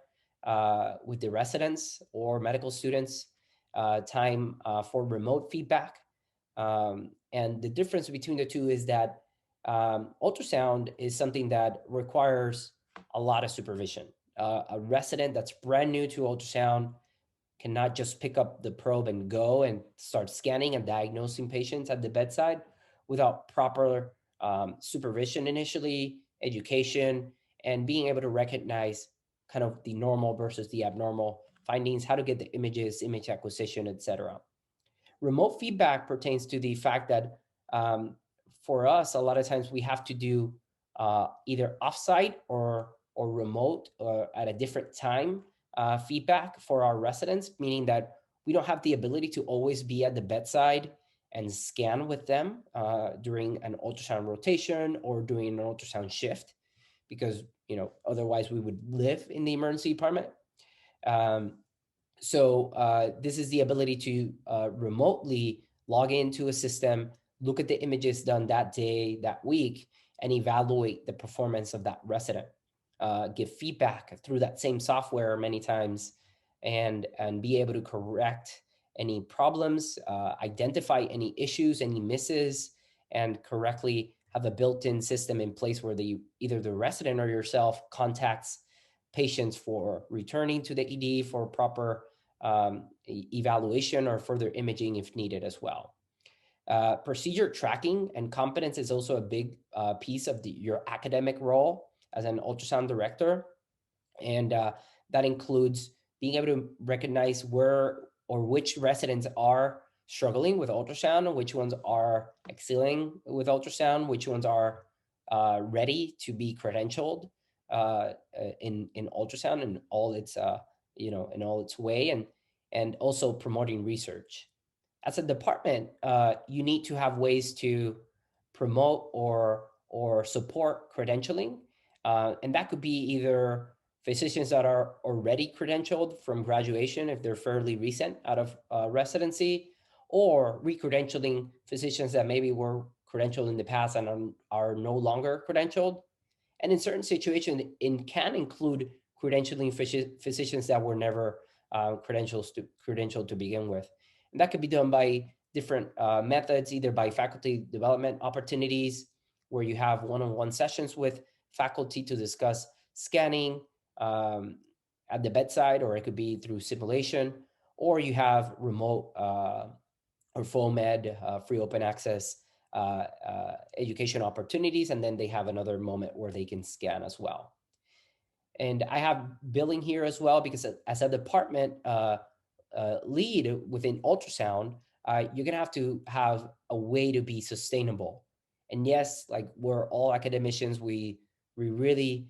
H: with the residents or medical students, time for remote feedback. And the difference between the two is that ultrasound is something that requires a lot of supervision. A resident that's brand new to ultrasound cannot just pick up the probe and go and start scanning and diagnosing patients at the bedside without proper supervision initially, education, and being able to recognize kind of the normal versus the abnormal findings, how to get the images, image acquisition, etc. remote feedback pertains to the fact that for us, a lot of times we have to do either offsite or remote or at a different time feedback for our residents, meaning that we don't have the ability to always be at the bedside and scan with them during an ultrasound rotation or during an ultrasound shift, because otherwise we would live in the emergency department. So this is the ability to remotely log into a system, look at the images done that day, that week, and evaluate the performance of that resident. Give feedback through that same software many times, and be able to correct any problems, identify any issues, any misses, and correctly have a built-in system in place where either the resident or yourself contacts patients for returning to the ED for proper evaluation or further imaging if needed as well. Procedure tracking and competence is also a big piece of your academic role as an ultrasound director. And that includes being able to recognize where or which residents are struggling with ultrasound, which ones are excelling with ultrasound, which ones are ready to be credentialed in ultrasound in all its in all its way, and also promoting research. As a department, you need to have ways to promote or support credentialing, and that could be either physicians that are already credentialed from graduation if they're fairly recent out of residency, or re-credentialing physicians that maybe were credentialed in the past and are no longer credentialed. And in certain situations, it can include credentialing physicians that were never credentialed to begin with. And that could be done by different methods, either by faculty development opportunities, where you have one-on-one sessions with faculty to discuss scanning at the bedside, or it could be through simulation, or you have remote or FOMED, free open access education opportunities, and then they have another moment where they can scan as well. And I have billing here as well, because as a department lead within ultrasound, you're gonna have to have a way to be sustainable. And yes, like we're all academicians, we really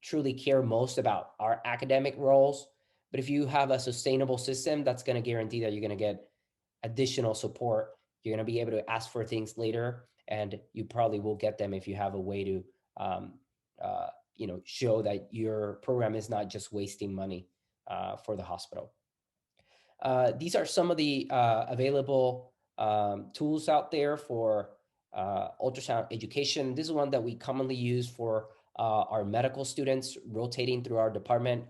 H: truly care most about our academic roles. But if you have a sustainable system, that's gonna guarantee that you're gonna get additional support. You're going to be able to ask for things later, and you probably will get them if you have a way to, show that your program is not just wasting money for the hospital. These are some of the available tools out there for ultrasound education. This is one that we commonly use for our medical students rotating through our department.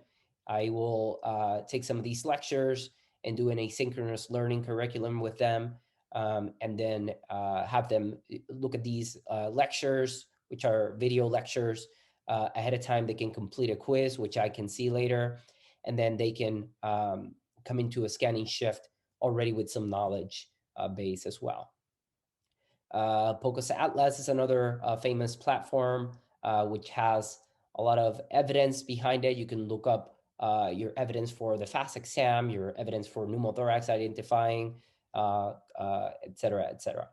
H: I will take some of these lectures and do an asynchronous learning curriculum with them, and then have them look at these lectures, which are video lectures, ahead of time. They can complete a quiz, which I can see later, and then they can come into a scanning shift already with some knowledge base as well. POCUS Atlas is another famous platform which has a lot of evidence behind it. You can look up your evidence for the FAST exam, your evidence for pneumothorax identifying, et cetera, et cetera.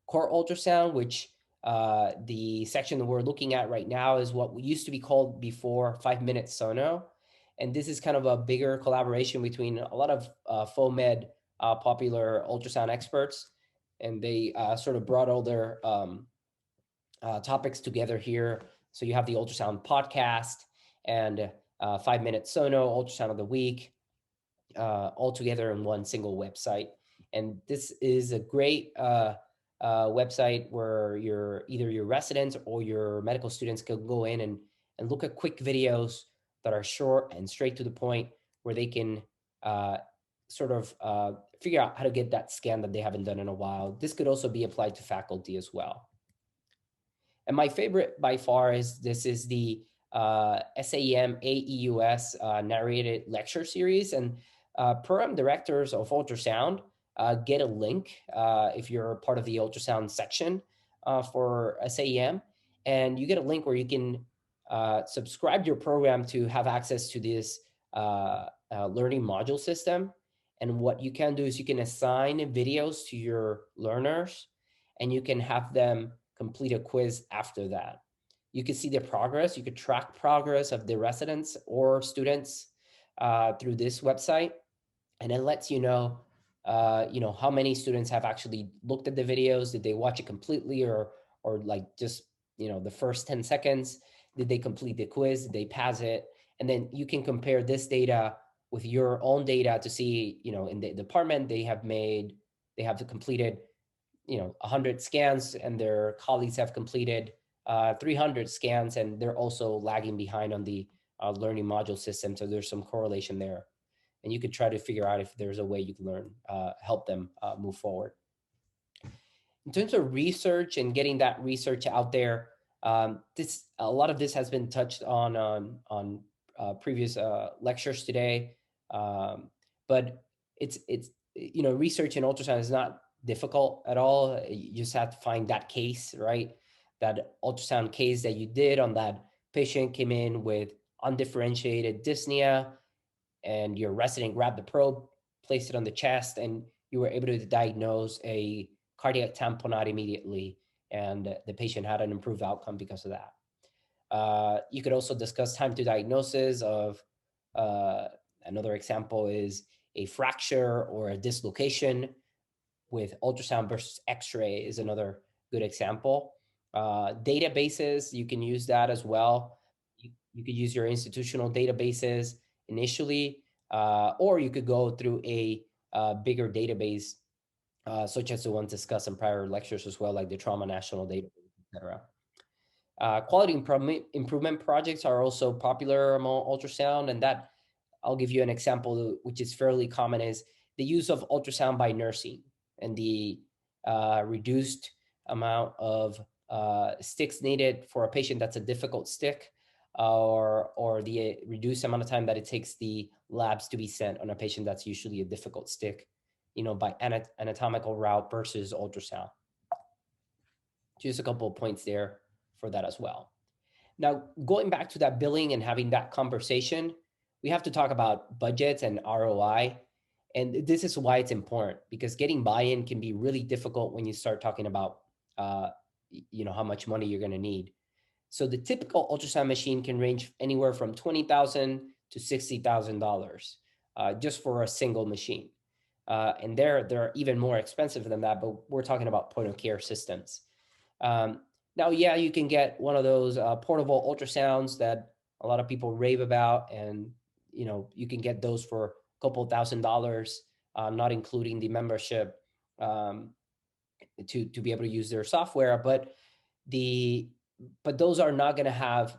H: Core ultrasound, which the section that we're looking at right now is what used to be called before 5-minute sono. And this is kind of a bigger collaboration between a lot of FOMED popular ultrasound experts. And they sort of brought all their topics together here. So you have the ultrasound podcast and 5-minute sono, ultrasound of the week, all together in one single website. And this is a great website where either your residents or your medical students can go in and look at quick videos that are short and straight to the point, where they can sort of figure out how to get that scan that they haven't done in a while. This could also be applied to faculty as well. And my favorite by far is the SAEM AEUS narrated lecture series. And program directors of ultrasound get a link if you're part of the ultrasound section for SAEM. And you get a link where you can subscribe your program to have access to this learning module system. And what you can do is you can assign videos to your learners, and you can have them complete a quiz after that. You can see the progress. You could track progress of the residents or students through this website, and it lets you know how many students have actually looked at the videos. Did they watch it completely, or like just the first 10 seconds? Did they complete the quiz? Did they pass it? And then you can compare this data with your own data to see, in the department they have completed 100 scans, and their colleagues have completed 300 scans, and they're also lagging behind on the learning module system. So there's some correlation there. And you could try to figure out if there's a way you can help them move forward. In terms of research and getting that research out there, a lot of this has been touched on previous lectures today. But it's research in ultrasound is not difficult at all. You just have to find that case, right? That ultrasound case that you did on that patient came in with undifferentiated dyspnea, and your resident grabbed the probe, placed it on the chest, and you were able to diagnose a cardiac tamponade immediately, and the patient had an improved outcome because of that. You could also discuss time to diagnosis of, another example is a fracture or a dislocation with ultrasound versus x-ray is another good example. Databases, you can use that as well. You could use your institutional databases initially, or you could go through a bigger database, such as the ones discussed in prior lectures as well, like the Trauma National Database, etc. Quality improvement projects are also popular among ultrasound, and that I'll give you an example, which is fairly common, is the use of ultrasound by nursing and the reduced amount of sticks needed for a patient that's a difficult stick, or the reduced amount of time that it takes the labs to be sent on a patient that's usually a difficult stick, by anatomical route versus ultrasound. Just a couple of points there for that as well. Now, going back to that billing and having that conversation, we have to talk about budgets and ROI. And this is why it's important, because getting buy-in can be really difficult when you start talking about, how much money you're going to need. So the typical ultrasound machine can range anywhere from $20,000 to $60,000 just for a single machine. And they're even more expensive than that, but we're talking about point of care systems. Now, yeah, you can get one of those portable ultrasounds that a lot of people rave about, and you can get those for a couple $1,000s, not including the membership to be able to use their software. But those are not going to have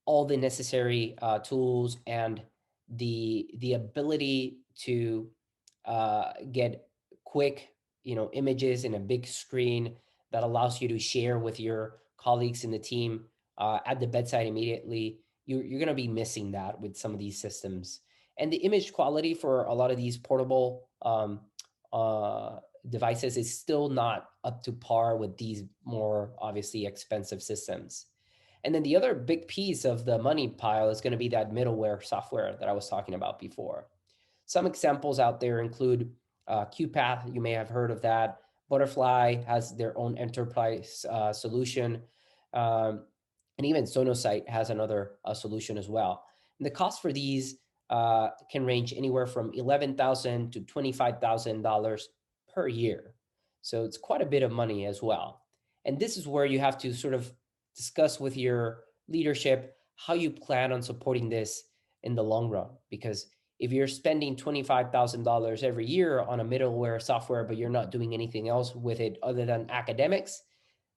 H: all the necessary tools and the ability to get quick images in a big screen that allows you to share with your colleagues in the team at the bedside immediately. You're going to be missing that with some of these systems. And the image quality for a lot of these portable devices is still not up to par with these more obviously expensive systems. And then the other big piece of the money pile is going to be that middleware software that I was talking about before. Some examples out there include QPath. You may have heard of that. Butterfly has their own enterprise solution. And even Sonosite has another solution as well. And the cost for these can range anywhere from $11,000 to $25,000 per year. So it's quite a bit of money as well. And this is where you have to sort of discuss with your leadership how you plan on supporting this in the long run. Because if you're spending $25,000 every year on a middleware software, but you're not doing anything else with it other than academics,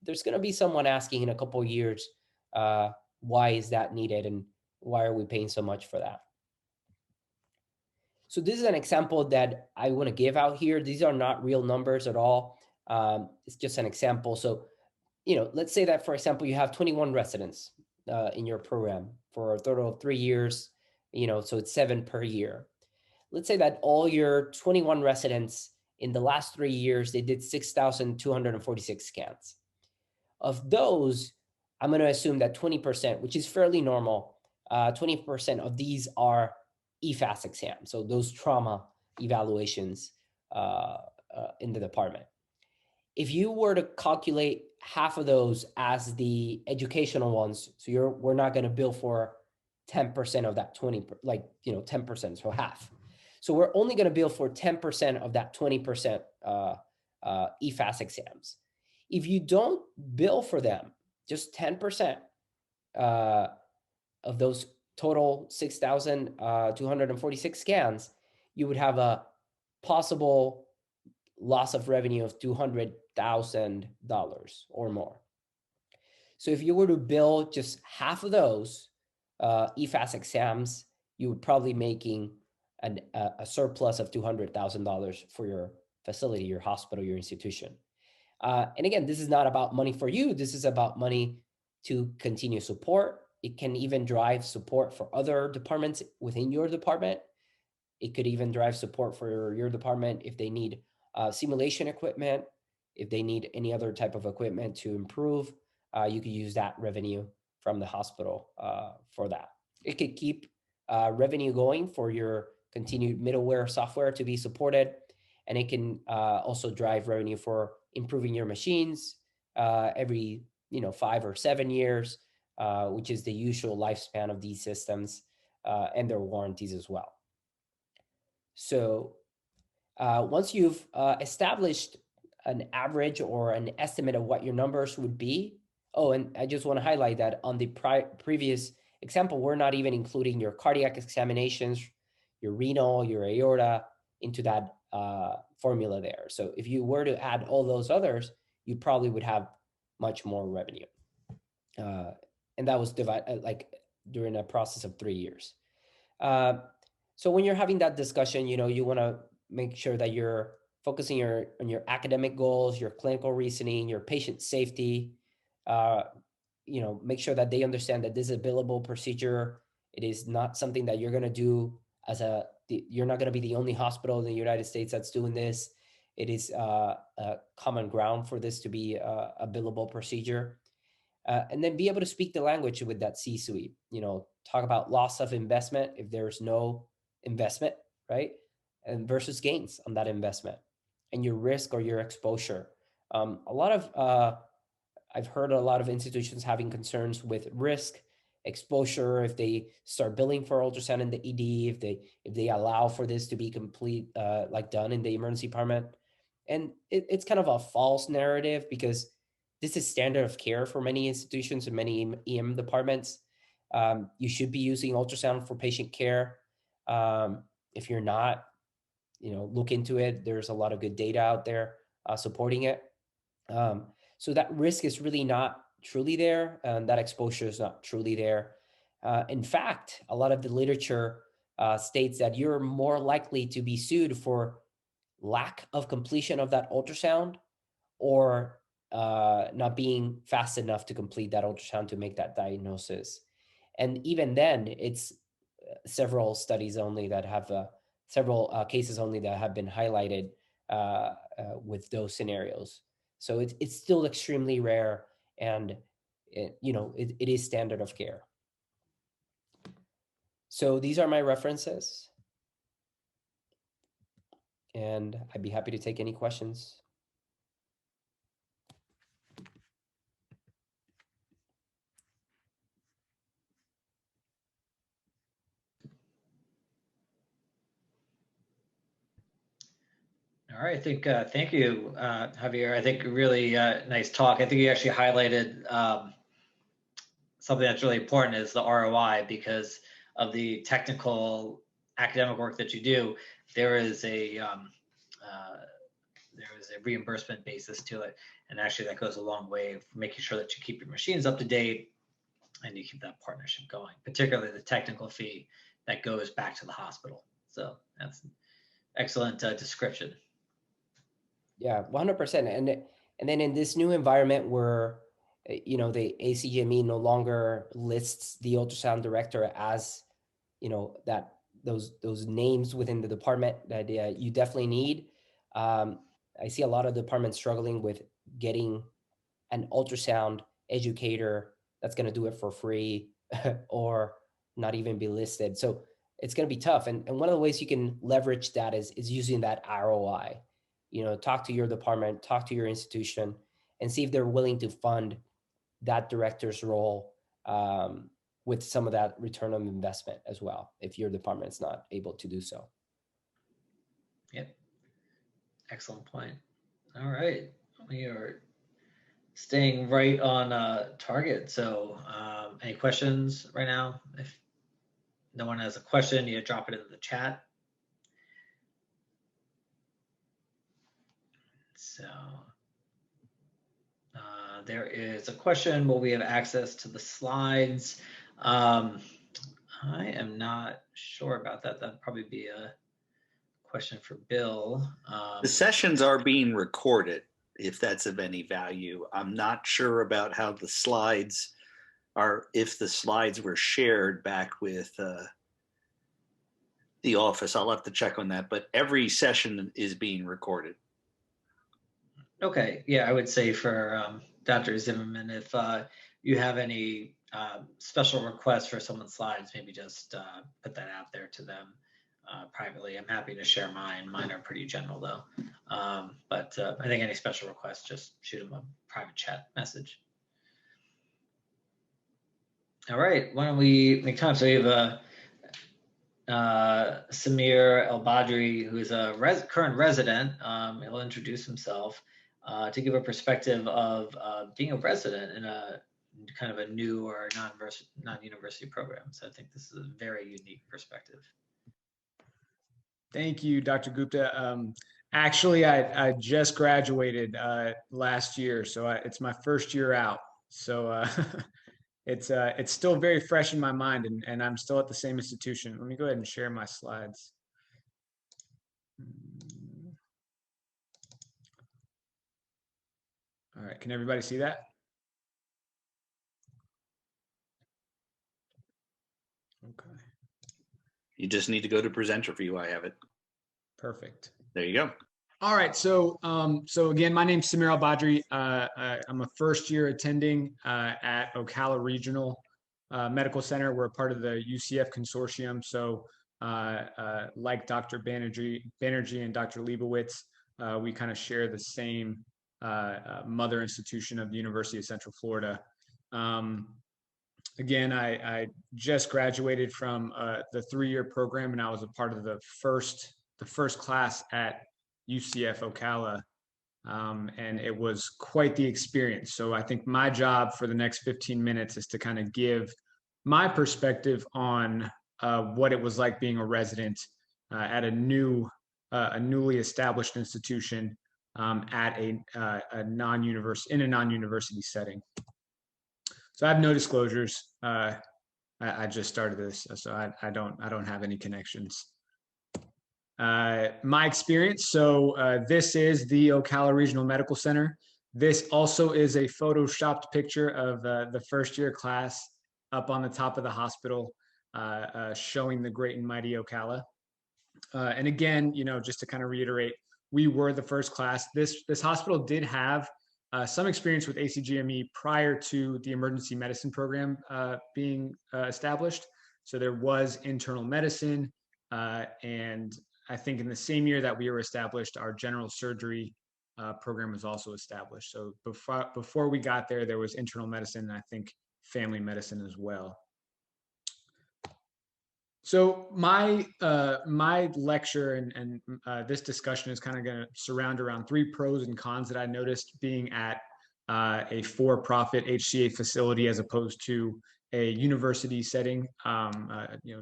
H: there's going to be someone asking in a couple of years, why is that needed and why are we paying so much for that? So this is an example that I want to give out here. These are not real numbers at all. It's just an example. So, let's say that, for example, you have 21 residents in your program for a total of 3 years, so it's 7 per year. Let's say that all your 21 residents in the last 3 years, they did 6,246 scans. Of those, I'm going to assume that 20%, which is fairly normal, 20% of these are EFAS exams, so those trauma evaluations in the department. If you were to calculate half of those as the educational ones, so we're not going to bill for 10% of that 20, like, 10%, so half. So we're only going to bill for 10% of that 20% EFAS exams. If you don't bill for them, just 10% of those total 6,246 scans, you would have a possible loss of revenue of $200,000 or more. So if you were to bill just half of those EFAS exams, you would probably making a surplus of $200,000 for your facility, your hospital, your institution. And again, this is not about money for you. This is about money to continue support. It can even drive support for other departments within your department. It could even drive support for your department if they need simulation equipment, if they need any other type of equipment to improve. You could use that revenue from the hospital for that. It could keep revenue going for your continued middleware software to be supported. And it can also drive revenue for improving your machines every 5 or 7 years, which is the usual lifespan of these systems and their warranties as well. So once you've established an average or an estimate of what your numbers would be. Oh, and I just want to highlight that on the previous example, we're not even including your cardiac examinations, your renal, your aorta into that formula there. So if you were to add all those others, you probably would have much more revenue. And that was divided like during a process of 3 years. So when you're having that discussion, you want to make sure that you're focusing on your academic goals, your clinical reasoning, your patient safety. Make sure that they understand that this is a billable procedure. It is not something that you're going to do you're not going to be the only hospital in the United States that's doing this. It is a common ground for this to be a billable procedure. And then be able to speak the language with that C-suite, talk about loss of investment if there's no investment, right? And versus gains on that investment and your risk or your exposure. I've heard a lot of institutions having concerns with risk, exposure, if they start billing for ultrasound in the ED, if they allow for this to be complete, done in the emergency department. And it's kind of a false narrative because this is standard of care for many institutions and many EM departments. You should be using ultrasound for patient care. If you're not, look into it. There's a lot of good data out there supporting it. So that risk is really not truly there, and that exposure is not truly there. In fact, a lot of the literature states that you're more likely to be sued for lack of completion of that ultrasound or not being fast enough to complete that ultrasound to make that diagnosis. And even then, it's several studies only that have several cases only that have been highlighted with those scenarios. So it's still extremely rare, and it is standard of care. So these are my references, and I'd be happy to take any questions.
A: All right, I think, thank you, Javier. I think really nice talk. I think you actually highlighted something that's really important is the ROI, because of the technical academic work that you do. There is a reimbursement basis to it, and actually that goes a long way of making sure that you keep your machines up to date and you keep that partnership going, particularly the technical fee that goes back to the hospital. So that's an excellent description.
H: Yeah, 100%. And then in this new environment where the ACGME no longer lists the ultrasound director as that those names within the department that you definitely need. I see a lot of departments struggling with getting an ultrasound educator that's going to do it for free or not even be listed. So it's going to be tough. And one of the ways you can leverage that is using that ROI. Talk to your department, talk to your institution, and see if they're willing to fund that director's role with some of that return on investment as well, if your department's not able to do so.
A: Yep. Excellent point. All right. We are staying right on target. So any questions right now? If no one has a question, you drop it into the chat. So there is a question, will we have access to the slides? I am not sure about that. That'd probably be a question for Bill.
C: The sessions are being recorded, if that's of any value. I'm not sure about how the slides are, if the slides were shared back with the office. I'll have to check on that, but every session is being recorded.
A: Okay, yeah, I would say for Dr. Zimmerman, if you have any special requests for someone's slides, maybe just put that out there to them privately. I'm happy to share mine. Mine are pretty general though. But I think any special requests, just shoot them a private chat message. All right, why don't we make time? So we have Samir El-Badri, who is a current resident. He'll introduce himself to give a perspective of being a resident in a kind of a new or non-university program. So I think this is a very unique perspective.
I: Thank you, Dr. Gupta. Actually, I just graduated last year, so it's my first year out. So it's still very fresh in my mind, and I'm still at the same institution. Let me go ahead and share my slides. All right, can everybody see that? Okay.
C: You just need to go to presenter view. I have it.
I: Perfect.
C: There you go.
I: All right. So again, my name's Samir Al-Badri. I'm a first year attending at Ocala Regional Medical Center. We're a part of the UCF consortium. So like Dr. Banerjee and Dr. Leibowitz, we kind of share the same mother institution of the University of Central Florida. Again, I just graduated from the 3-year program, and I was a part of the first class at UCF Ocala, and it was quite the experience. So I think my job for the next 15 minutes is to kind of give my perspective on what it was like being a resident at a newly established institution at a non-university setting. So I have no disclosures. I just started this, so I don't have any connections. My experience. So this is the Ocala Regional Medical Center. This also is a photoshopped picture of the first year class up on the top of the hospital, showing the great and mighty Ocala. And again, just to kind of reiterate, we were the first class. This hospital did have some experience with ACGME prior to the emergency medicine program being established. So there was internal medicine, and I think in the same year that we were established, our general surgery program was also established. So before we got there, there was internal medicine, and I think family medicine as well. So my lecture and this discussion is kind of going to surround around 3 pros and cons that I noticed being at a for-profit HCA facility as opposed to a university setting,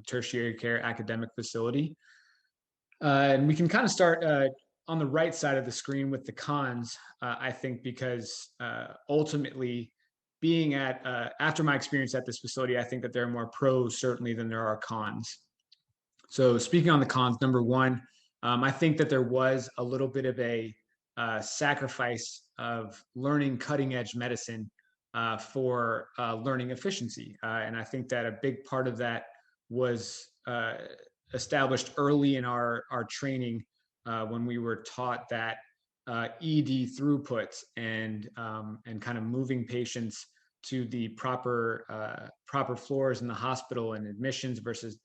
I: tertiary care academic facility. And we can kind of start on the right side of the screen with the cons, I think, because ultimately being at, after my experience at this facility, I think that there are more pros certainly than there are cons. So speaking on the cons, number 1, I think that there was a little bit of a sacrifice of learning cutting edge medicine for learning efficiency. And I think that a big part of that was established early in our training when we were taught that ED throughputs and kind of moving patients to the proper floors in the hospital and admissions versus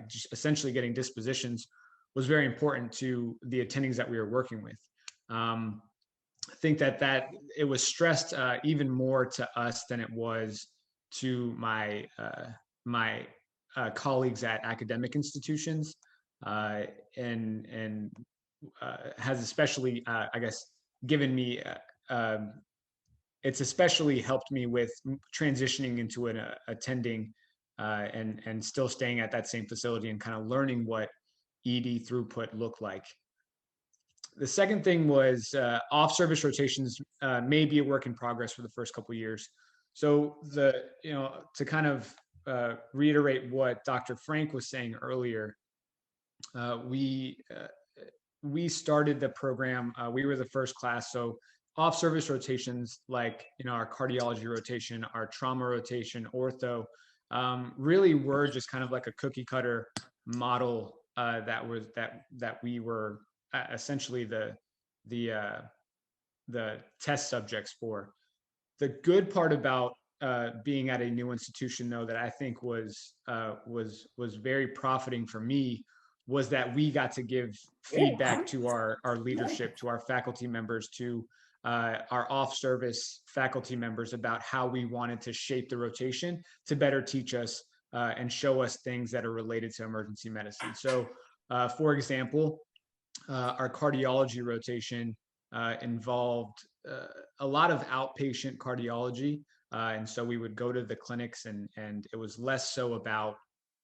I: just essentially getting dispositions was very important to the attendings that we were working with. I think that it was stressed even more to us than it was to my colleagues at academic institutions, and has especially, I guess, given me. It's especially helped me with transitioning into an attending and still staying at that same facility and kind of learning what ED throughput looked like. The second thing was off-service rotations may be a work in progress for the first couple of years. So to kind of reiterate what Dr. Frank was saying earlier, we started the program. We were the first class. So off-service rotations like our cardiology rotation, our trauma rotation, ortho, really were just kind of like a cookie cutter model that we were essentially the test subjects for. The good part about being at a new institution, though, that I think was very profiting for me was that we got to give feedback to our leadership, to our faculty members, to our off-service faculty members about how we wanted to shape the rotation to better teach us and show us things that are related to emergency medicine. So, for example, our cardiology rotation involved a lot of outpatient cardiology. And so we would go to the clinics and it was less so about,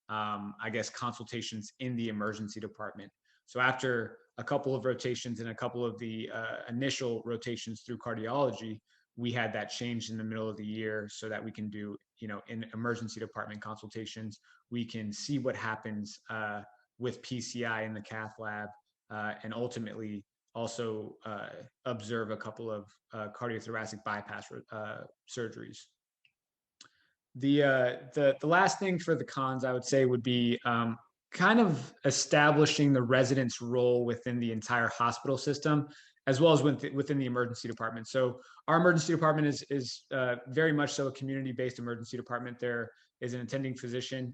I: I guess, consultations in the emergency department. So after a couple of rotations and a couple of the initial rotations through cardiology, we had that changed in the middle of the year so that we can do, in emergency department consultations, we can see what happens with PCI in the cath lab, and ultimately also observe a couple of cardiothoracic bypass surgeries. The last thing for the cons, I would say, would be kind of establishing the resident's role within the entire hospital system, as well as within the emergency department. So our emergency department is very much so a community-based emergency department. There is an attending physician,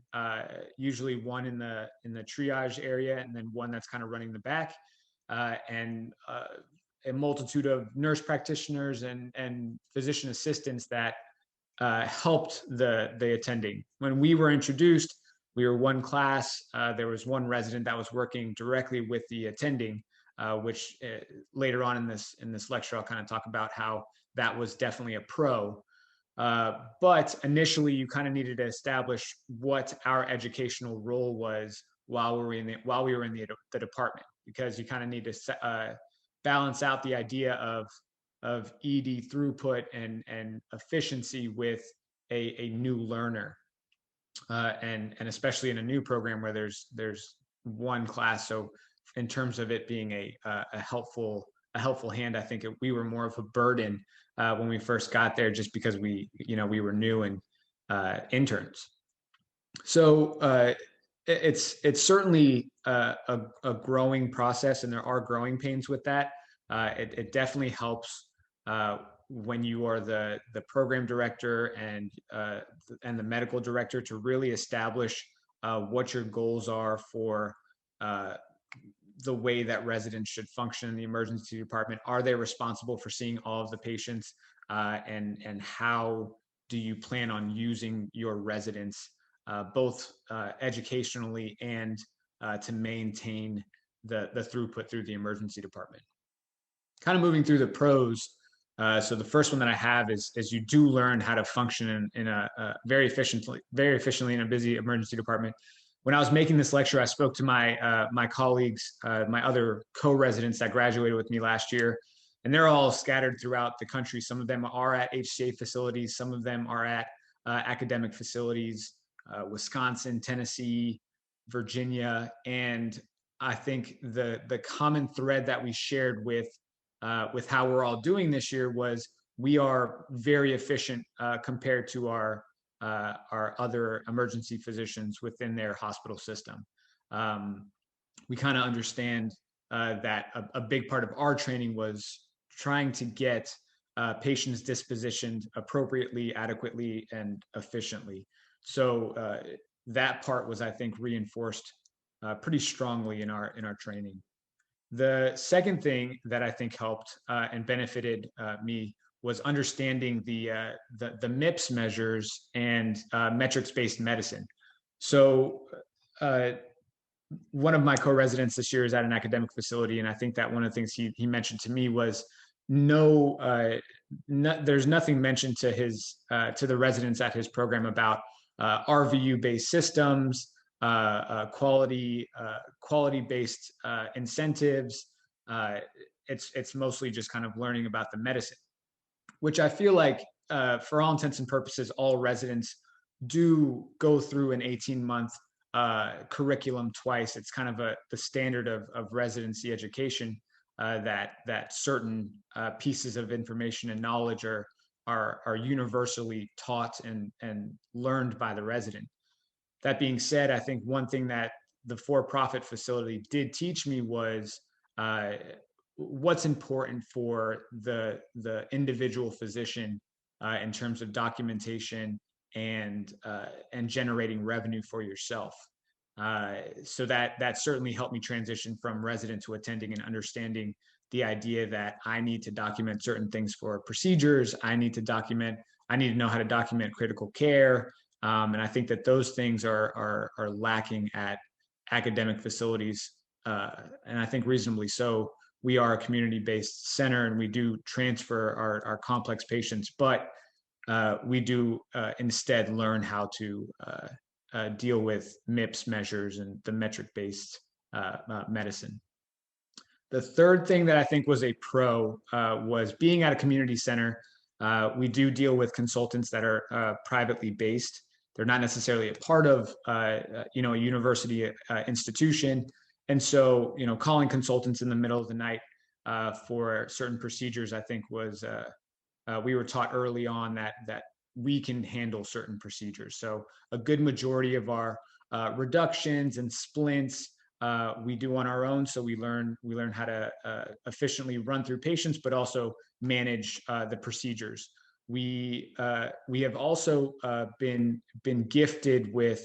I: usually one in the triage area, and then one that's kind of running the back, and a multitude of nurse practitioners and physician assistants that helped the attending. When we were introduced, we were one class. There was one resident that was working directly with the attending, which later on in this lecture, I'll kind of talk about how that was definitely a pro. But initially, you kind of needed to establish what our educational role was while we were in the department, because you kind of need to balance out the idea of ED throughput and efficiency with a new learner, and especially in a new program where there's one class. So in terms of it being a helpful hand, I think we were more of a burden when we first got there, just because we were new and interns. So it's certainly a growing process, and there are growing pains with that. It definitely helps when you are the program director and the medical director to really establish what your goals are for the way that residents should function in the emergency department. Are they responsible for seeing all of the patients, and how do you plan on using your residents, both educationally and to maintain the throughput through the emergency department? Kind of moving through the pros. So the first one that I have is you do learn how to function in a very efficiently in a busy emergency department. When I was making this lecture, I spoke to my colleagues, my other co-residents that graduated with me last year, and they're all scattered throughout the country. Some of them are at HCA facilities, some of them are at academic facilities, Wisconsin, Tennessee, Virginia, and I think the common thread that we shared with how we're all doing this year was we are very efficient compared to our other emergency physicians within their hospital system. We kind of understand that a big part of our training was trying to get patients dispositioned appropriately, adequately, and efficiently. So that part was, I think, reinforced pretty strongly in our training. The second thing that I think helped and benefited me was understanding the MIPS measures and metrics-based medicine. So one of my co-residents this year is at an academic facility, and I think that one of the things he mentioned to me was there's nothing mentioned to to the residents at his program about RVU-based systems, quality-based incentives. It's mostly just kind of learning about the medicine, which I feel like, for all intents and purposes, all residents do go through an 18-month curriculum twice. It's kind of the standard of residency education, that certain pieces of information and knowledge are universally taught and learned by the resident. That being said, I think one thing that the for-profit facility did teach me was what's important for the individual physician in terms of documentation and generating revenue for yourself. So that certainly helped me transition from resident to attending and understanding the idea that I need to document certain things for procedures. I need to know how to document critical care. And I think that those things are lacking at academic facilities, and I think reasonably so. We are a community-based center, and we do transfer our complex patients, but we do instead learn how to deal with MIPS measures and the metric-based medicine. The third thing that I think was a pro was being at a community center. We do deal with consultants that are privately based. They're not necessarily a part of a university institution. And so, calling consultants in the middle of the night for certain procedures, I think was, we were taught early on that we can handle certain procedures. So a good majority of our reductions and splints we do on our own. So we learn how to efficiently run through patients, but also manage the procedures. We have also been gifted with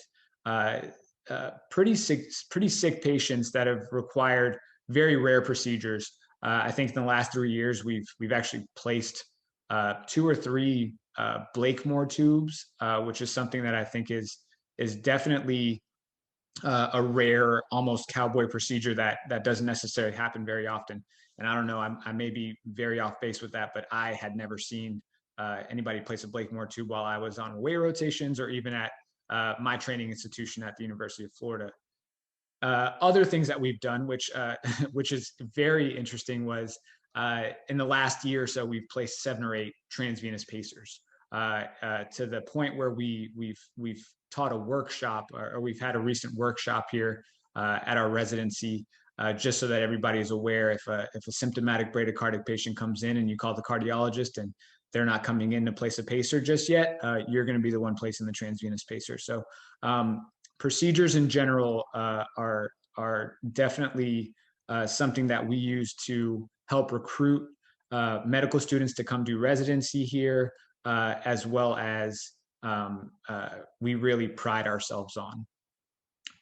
I: pretty sick patients that have required very rare procedures. I think in the last 3 years we've actually placed 2 or 3 Blakemore tubes, which is something that I think is definitely a rare, almost cowboy procedure that doesn't necessarily happen very often. And I don't know, I may be very off base with that, but I had never seen anybody place a Blakemore tube while I was on away rotations or even at my training institution at the University of Florida. Other things that we've done, which is very interesting, was in the last year or so, we've placed 7 or 8 transvenous pacers to the point where we've taught a workshop, or we've had a recent workshop here at our residency, just so that everybody is aware. If a symptomatic bradycardic patient comes in and you call the cardiologist and they're not coming in to place a pacer just yet, you're going to be the one placing the transvenous pacer. So procedures in general are definitely something that we use to help recruit medical students to come do residency here, as well as we really pride ourselves on.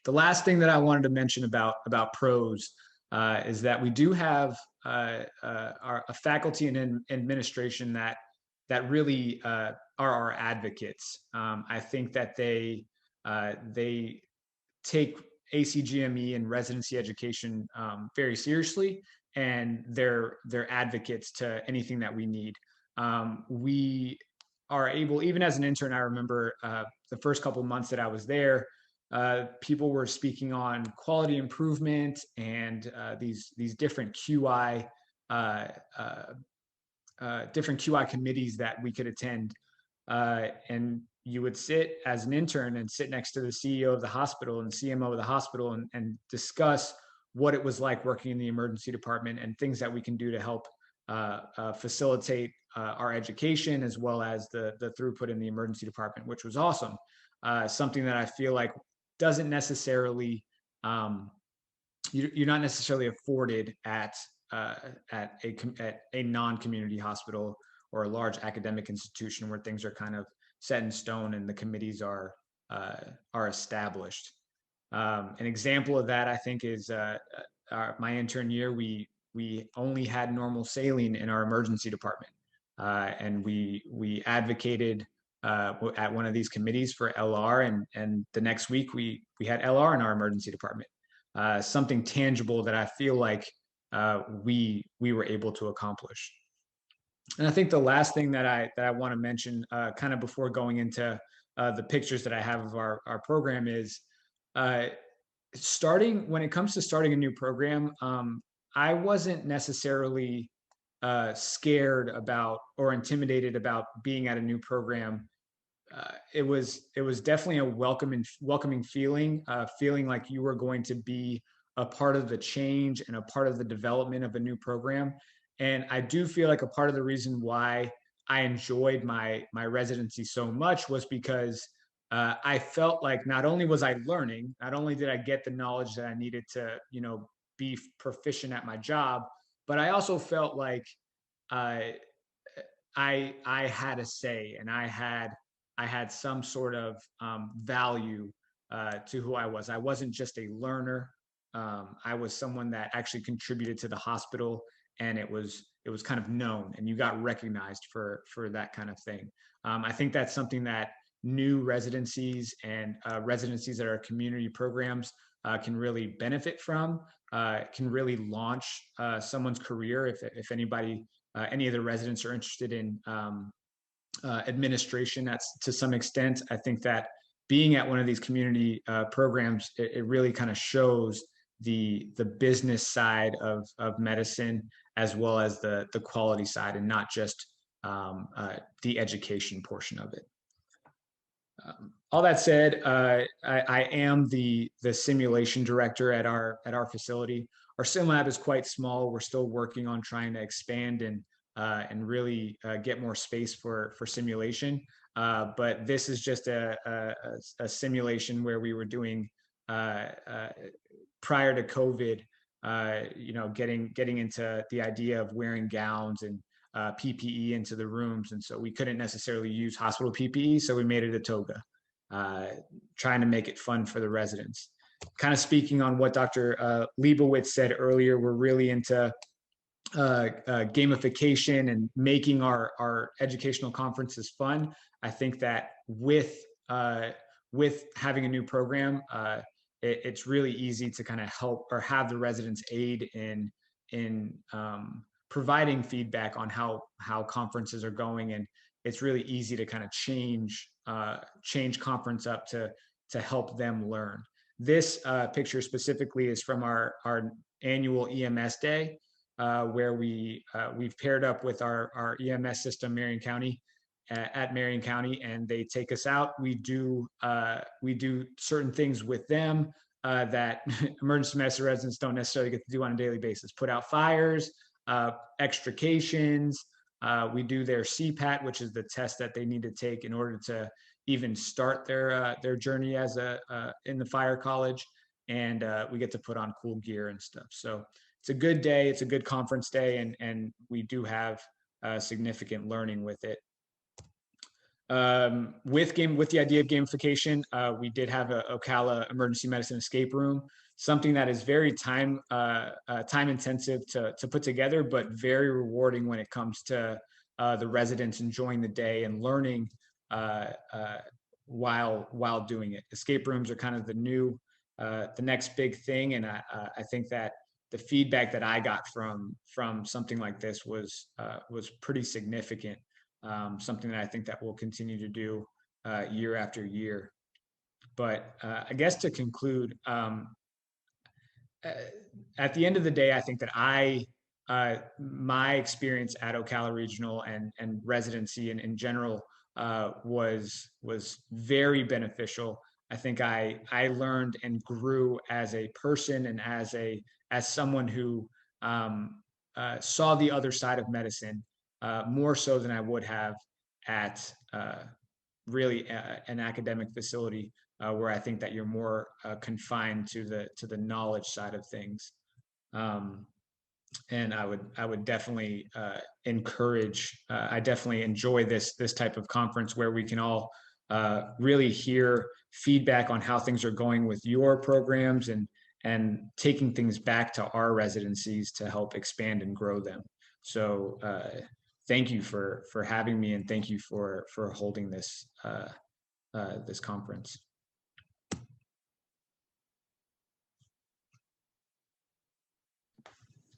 I: The last thing that I wanted to mention about pros is that we do have a faculty and administration that really are our advocates. I think that they take ACGME and residency education very seriously, and they're advocates to anything that we need. We are able, even as an intern, I remember the first couple of months that I was there, people were speaking on quality improvement and these different QI committees that we could attend, and you would sit as an intern and sit next to the CEO of the hospital and CMO of the hospital and discuss what it was like working in the emergency department and things that we can do to help facilitate our education, as well as the throughput in the emergency department, which was awesome. Something that I feel like doesn't necessarily, you're not necessarily afforded at a non-community hospital or a large academic institution where things are kind of set in stone and the committees are established. An example of that, I think, is my intern year. We only had normal saline in our emergency department, and we advocated at one of these committees for LR, and the next week we had LR in our emergency department. Something tangible that I feel like we were able to accomplish. And I think the last thing that I want to mention, kind of before going into the pictures that I have of our program, is when it comes to starting a new program. I wasn't necessarily scared about or intimidated about being at a new program. It was definitely a welcoming feeling, feeling like you were going to be a part of the change and a part of the development of a new program. And I do feel like a part of the reason why I enjoyed my residency so much was because I felt like not only was I learning, not only did I get the knowledge that I needed to, be proficient at my job, but I also felt like I had a say, and I had some sort of value to who I was. I wasn't just a learner. I was someone that actually contributed to the hospital, and it was kind of known, and you got recognized for that kind of thing. I think that's something that new residencies and residencies that are community programs can really benefit from, can really launch someone's career. If anybody, any of the residents are interested in administration, that's to some extent. I think that being at one of these community programs, it really kind of shows the business side of medicine, as well as the quality side, and not just the education portion of it. All that said, I am the simulation director at our facility. Our sim lab is quite small. We're still working on trying to expand and really get more space for simulation. But this is just a simulation where we were doing prior to COVID. Getting into the idea of wearing gowns and PPE into the rooms, and so we couldn't necessarily use hospital PPE, so we made it a toga, trying to make it fun for the residents. Kind of speaking on what Dr. Leibowitz said earlier, we're really into gamification and making our educational conferences fun. I think that with having a new program, it's really easy to kind of help or have the residents aid in providing feedback on how conferences are going, and it's really easy to kind of change conference up to help them learn. This picture specifically is from our annual EMS day, where we've paired up with our EMS system, Marion County, at Marion County, and they take us out. We do certain things with them that emergency medicine residents don't necessarily get to do on a daily basis. Put out fires, extrications. We do their CPAT, which is the test that they need to take in order to even start their journey as in the fire college, and we get to put on cool gear and stuff. So it's a good day. It's a good conference day, and we do have significant learning with it. With the idea of gamification, we did have a Ocala emergency medicine escape room, something that is very time intensive to put together, but very rewarding when it comes to the residents enjoying the day and learning while doing it. Escape rooms are kind of the next big thing, and I think that the feedback that I got from something like this was pretty significant. Something that I think that we'll continue to do year after year. But I guess to conclude, at the end of the day, I think that my experience at Ocala Regional and residency in general was very beneficial. I think I learned and grew as a person and as someone who saw the other side of medicine. More so than I would have at really an academic facility where I think that you're more confined to the knowledge side of things. and I would definitely encourage. I definitely enjoy this type of conference where we can all really hear feedback on how things are going with your programs and taking things back to our residencies to help expand and grow them. So thank you for having me, and thank you for holding this this conference.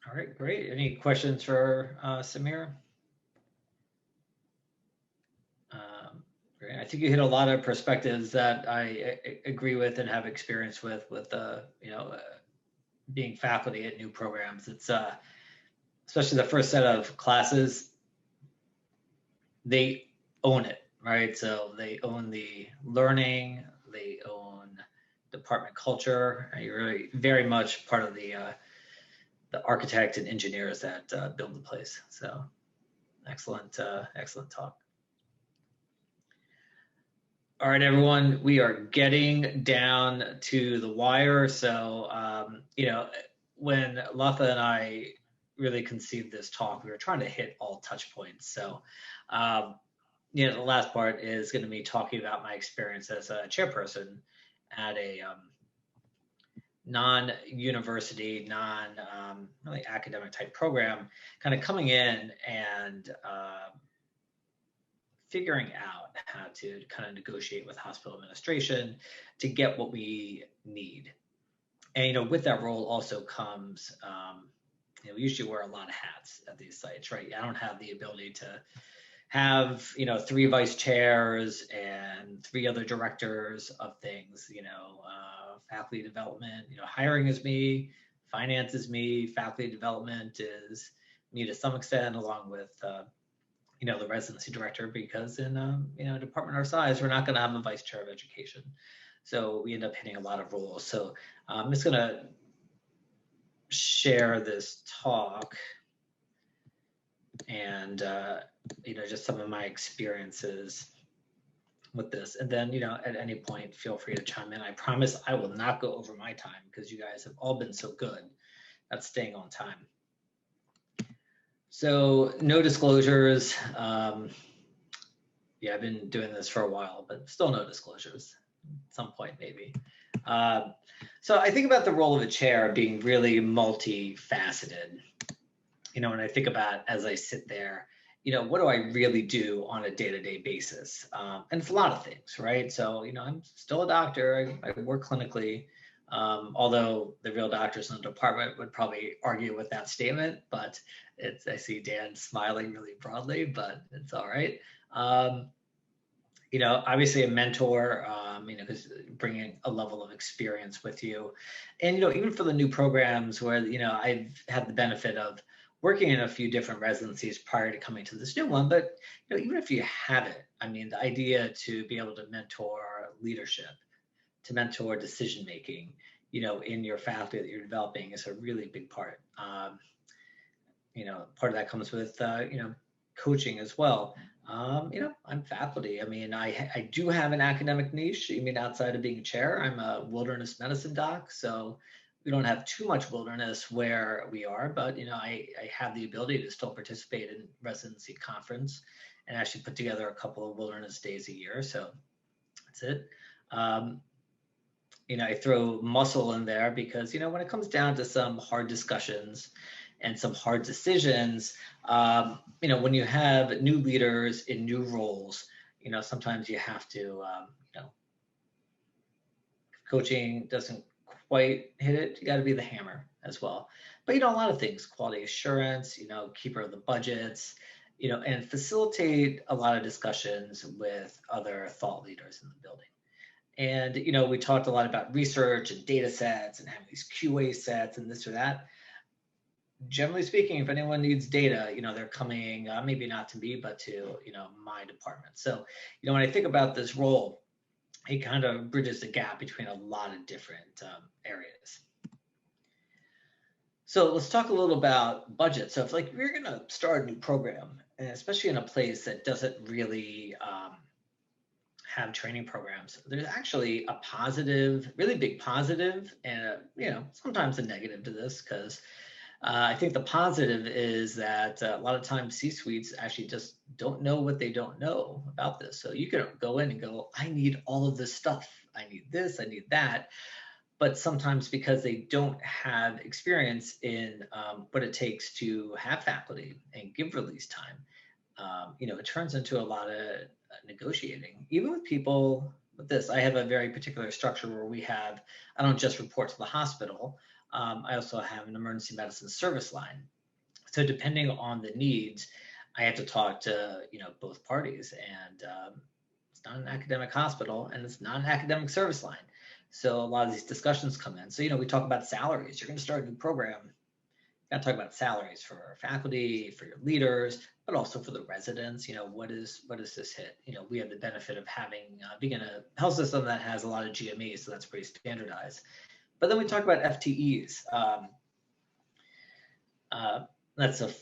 A: All right, great. Any questions for Samir? Great. I think you hit a lot of perspectives that I agree with and have experience with being faculty at new programs. It's especially the first set of classes, they own it, right? So they own the learning, they own department culture. And you're really very much part of the architect and engineers that build the place. So excellent, excellent talk. All right, everyone, we are getting down to the wire. So, when Latha and I really conceived this talk, we were trying to hit all touch points. So, the last part is going to be talking about my experience as a chairperson at a non-university, really academic type program, kind of coming in and figuring out how to kind of negotiate with hospital administration to get what we need. And, with that role also comes, we usually wear a lot of hats at these sites, right? I don't have the ability to have, 3 vice chairs and 3 other directors of things, faculty development, hiring is me, finance is me, faculty development is me to some extent, along with, the residency director, because in a department our size, we're not going to have a vice chair of education. So we end up hitting a lot of roles. So I'm just going to share this talk and, just some of my experiences with this. And then, at any point, feel free to chime in. I promise I will not go over my time because you guys have all been so good at staying on time. So no disclosures. I've been doing this for a while, but still no disclosures at some point, maybe. So I think about the role of a chair being really multifaceted. When I think about as I sit there, what do I really do on a day-to-day basis? And it's a lot of things, right? So, I'm still a doctor. I work clinically. Although the real doctors in the department would probably argue with that statement, but I see Dan smiling really broadly, but it's all right. Obviously a mentor, because bringing a level of experience with you. And, even for the new programs where, I've had the benefit of working in a few different residencies prior to coming to this new one, but, even if you have it, the idea to be able to mentor leadership, to mentor decision-making, in your faculty that you're developing is a really big part. Part of that comes with, coaching as well. I'm faculty. I do have an academic niche. Outside of being a chair, I'm a wilderness medicine doc. So we don't have too much wilderness where we are, but, I have the ability to still participate in residency conference and actually put together a couple of wilderness days a year. So that's it. I throw muscle in there because, when it comes down to some hard discussions and some hard decisions, when you have new leaders in new roles, sometimes you have to, if coaching doesn't quite hit it, you got to be the hammer as well. But, a lot of things, quality assurance, keeper of the budgets, and facilitate a lot of discussions with other thought leaders in the building. And, we talked a lot about research and data sets and having these QA sets and this or that. Generally speaking, if anyone needs data, they're coming, maybe not to me, but to, my department. So, when I think about this role, it kind of bridges the gap between a lot of different areas. So let's talk a little about budget. So if you're going to start a new program, and especially in a place that doesn't really have training programs, there's actually a positive, really big positive, and sometimes a negative to this, because I think the positive is that a lot of times C-suites actually just don't know what they don't know about this. So you can go in and go, I need all of this stuff. I need this, I need that. But sometimes because they don't have experience in what it takes to have faculty and give release time, it turns into a lot of negotiating. Even with people with this, I have a very particular structure where I don't just report to the hospital. I also have an emergency medicine service line. So depending on the needs, I have to talk to, both parties, and it's not an academic hospital and it's not an academic service line. So a lot of these discussions come in. So, we talk about salaries. You're going to start a new program. You got to talk about salaries for faculty, for your leaders, but also for the residents. What does this hit? We have the benefit of being in a health system that has a lot of GME, so that's pretty standardized. But then we talk about FTEs.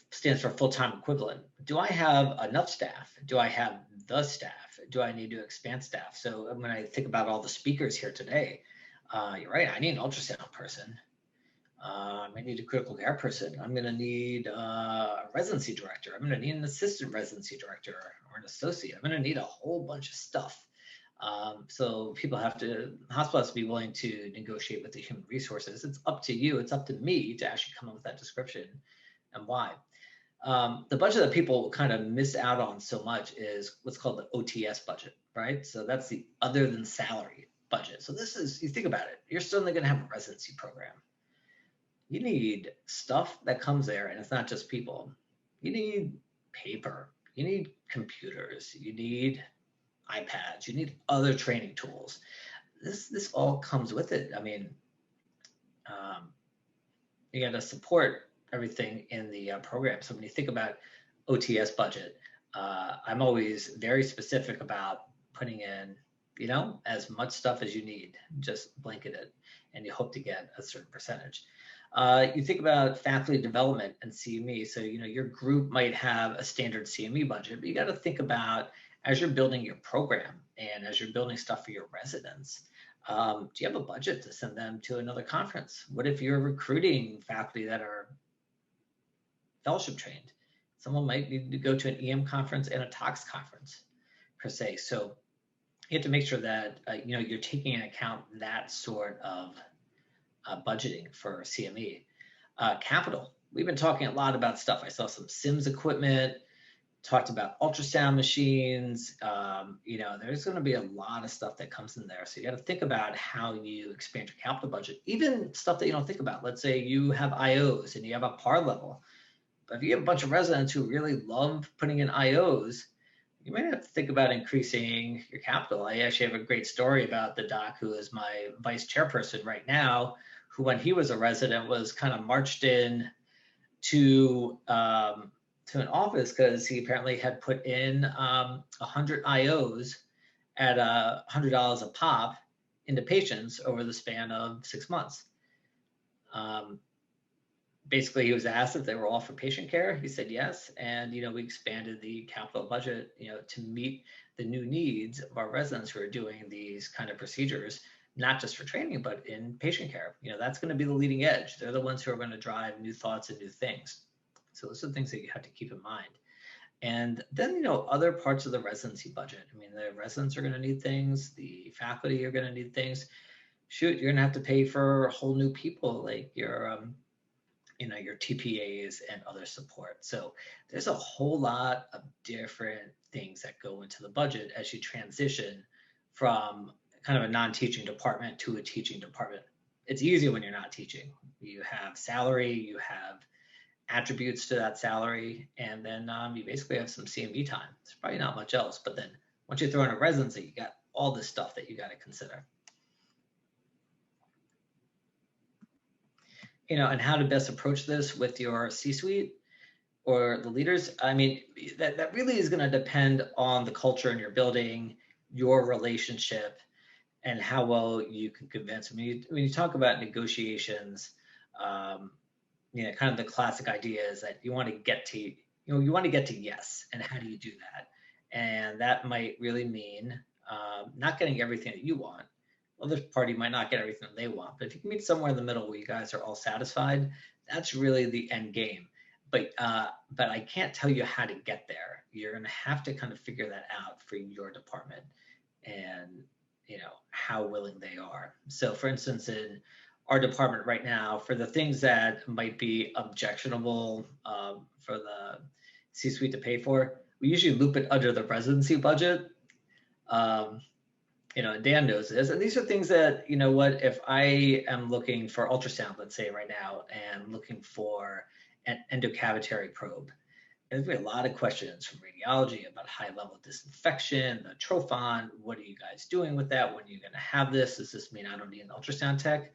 A: Stands for full-time equivalent. Do I have enough staff? Do I have the staff? Do I need to expand staff? So when I think about all the speakers here today, you're right, I need an ultrasound person. I need a critical care person. I'm going to need a residency director. I'm going to need an assistant residency director or an associate. I'm going to need a whole bunch of stuff. So hospital has to be willing to negotiate with the human resources. It's up to you. It's up to me to actually come up with that description and why. The budget that people kind of miss out on so much is what's called the OTS budget, right? So that's the other than salary budget. So you think about it, you're certainly going to have a residency program. You need stuff that comes there, and it's not just people. You need paper, you need computers, you need iPads, you need other training tools. This all comes with it. I mean, you got to support everything in the program. So when you think about OTS budget, I'm always very specific about putting in, as much stuff as you need, just blanket it, and you hope to get a certain percentage. You think about faculty development and CME. So, your group might have a standard CME budget, but you got to think about, as you're building your program and as you're building stuff for your residents, do you have a budget to send them to another conference? What if you're recruiting faculty that are fellowship trained? Someone might need to go to an EM conference and a tox conference per se. So you have to make sure that, you're taking into account that sort of budgeting for CME. Capital, we've been talking a lot about stuff. I saw some SIMS equipment, talked about ultrasound machines. There's going to be a lot of stuff that comes in there. So you got to think about how you expand your capital budget, even stuff that you don't think about. Let's say you have IOs and you have a par level. But if you have a bunch of residents who really love putting in IOs, you might have to think about increasing your capital. I actually have a great story about the doc who is my vice chairperson right now, who when he was a resident was kind of marched in to an office because he apparently had put in 100 IOs at $100 a pop into patients over the span of 6 months. Basically, he was asked if they were all for patient care. He said yes, and we expanded the capital budget, to meet the new needs of our residents who are doing these kind of procedures, not just for training, but in patient care. That's going to be the leading edge. They're the ones who are going to drive new thoughts and new things. So those are the things that you have to keep in mind. And then, other parts of the residency budget. I mean, the residents are going to need things. The faculty are going to need things. Shoot, you're going to have to pay for whole new people, like your TPAs and other support. So there's a whole lot of different things that go into the budget as you transition from kind of a non-teaching department to a teaching department. It's easier when you're not teaching. You have salary, you have attributes to that salary, and then you basically have some CME time. There's probably not much else, but then once you throw in a residency, you got all this stuff that you got to consider. And how to best approach this with your C-suite or the leaders. I mean, that really is going to depend on the culture in your building, your relationship, and how well you can convince. I mean, when you talk about negotiations, kind of the classic idea is that you want to get to yes. And how do you do that? And that might really mean not getting everything that you want. Other party might not get everything that they want, but if you can meet somewhere in the middle where you guys are all satisfied, That's really the end game. But I can't tell you how to get there. You're going to have to kind of figure that out for your department, and how willing they are. So, for instance, in our department right now, for the things that might be objectionable for the C-suite to pay for, we usually loop it under the residency budget. Dan knows this, and these are things that, if I am looking for ultrasound, let's say right now, and looking for an endocavitary probe, and there's a lot of questions from radiology about high-level disinfection, the trophon. What are you guys doing with that? When are you going to have this? Does this mean I don't need an ultrasound tech?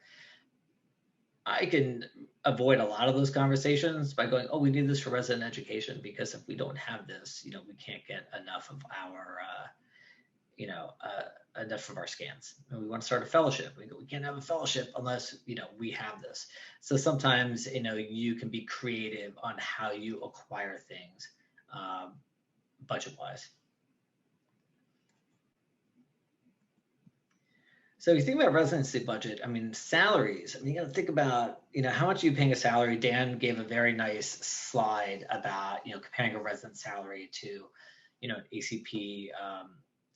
A: I can avoid a lot of those conversations by going, oh, we need this for resident education, because if we don't have this, we can't get enough of our enough of our scans. And we want to start a fellowship. We can't have a fellowship unless, we have this. So sometimes, you can be creative on how you acquire things budget-wise. So if you think about residency budget, salaries, you got to think about, how much are you paying a salary? Dan gave a very nice slide about, comparing a resident salary to, an ACP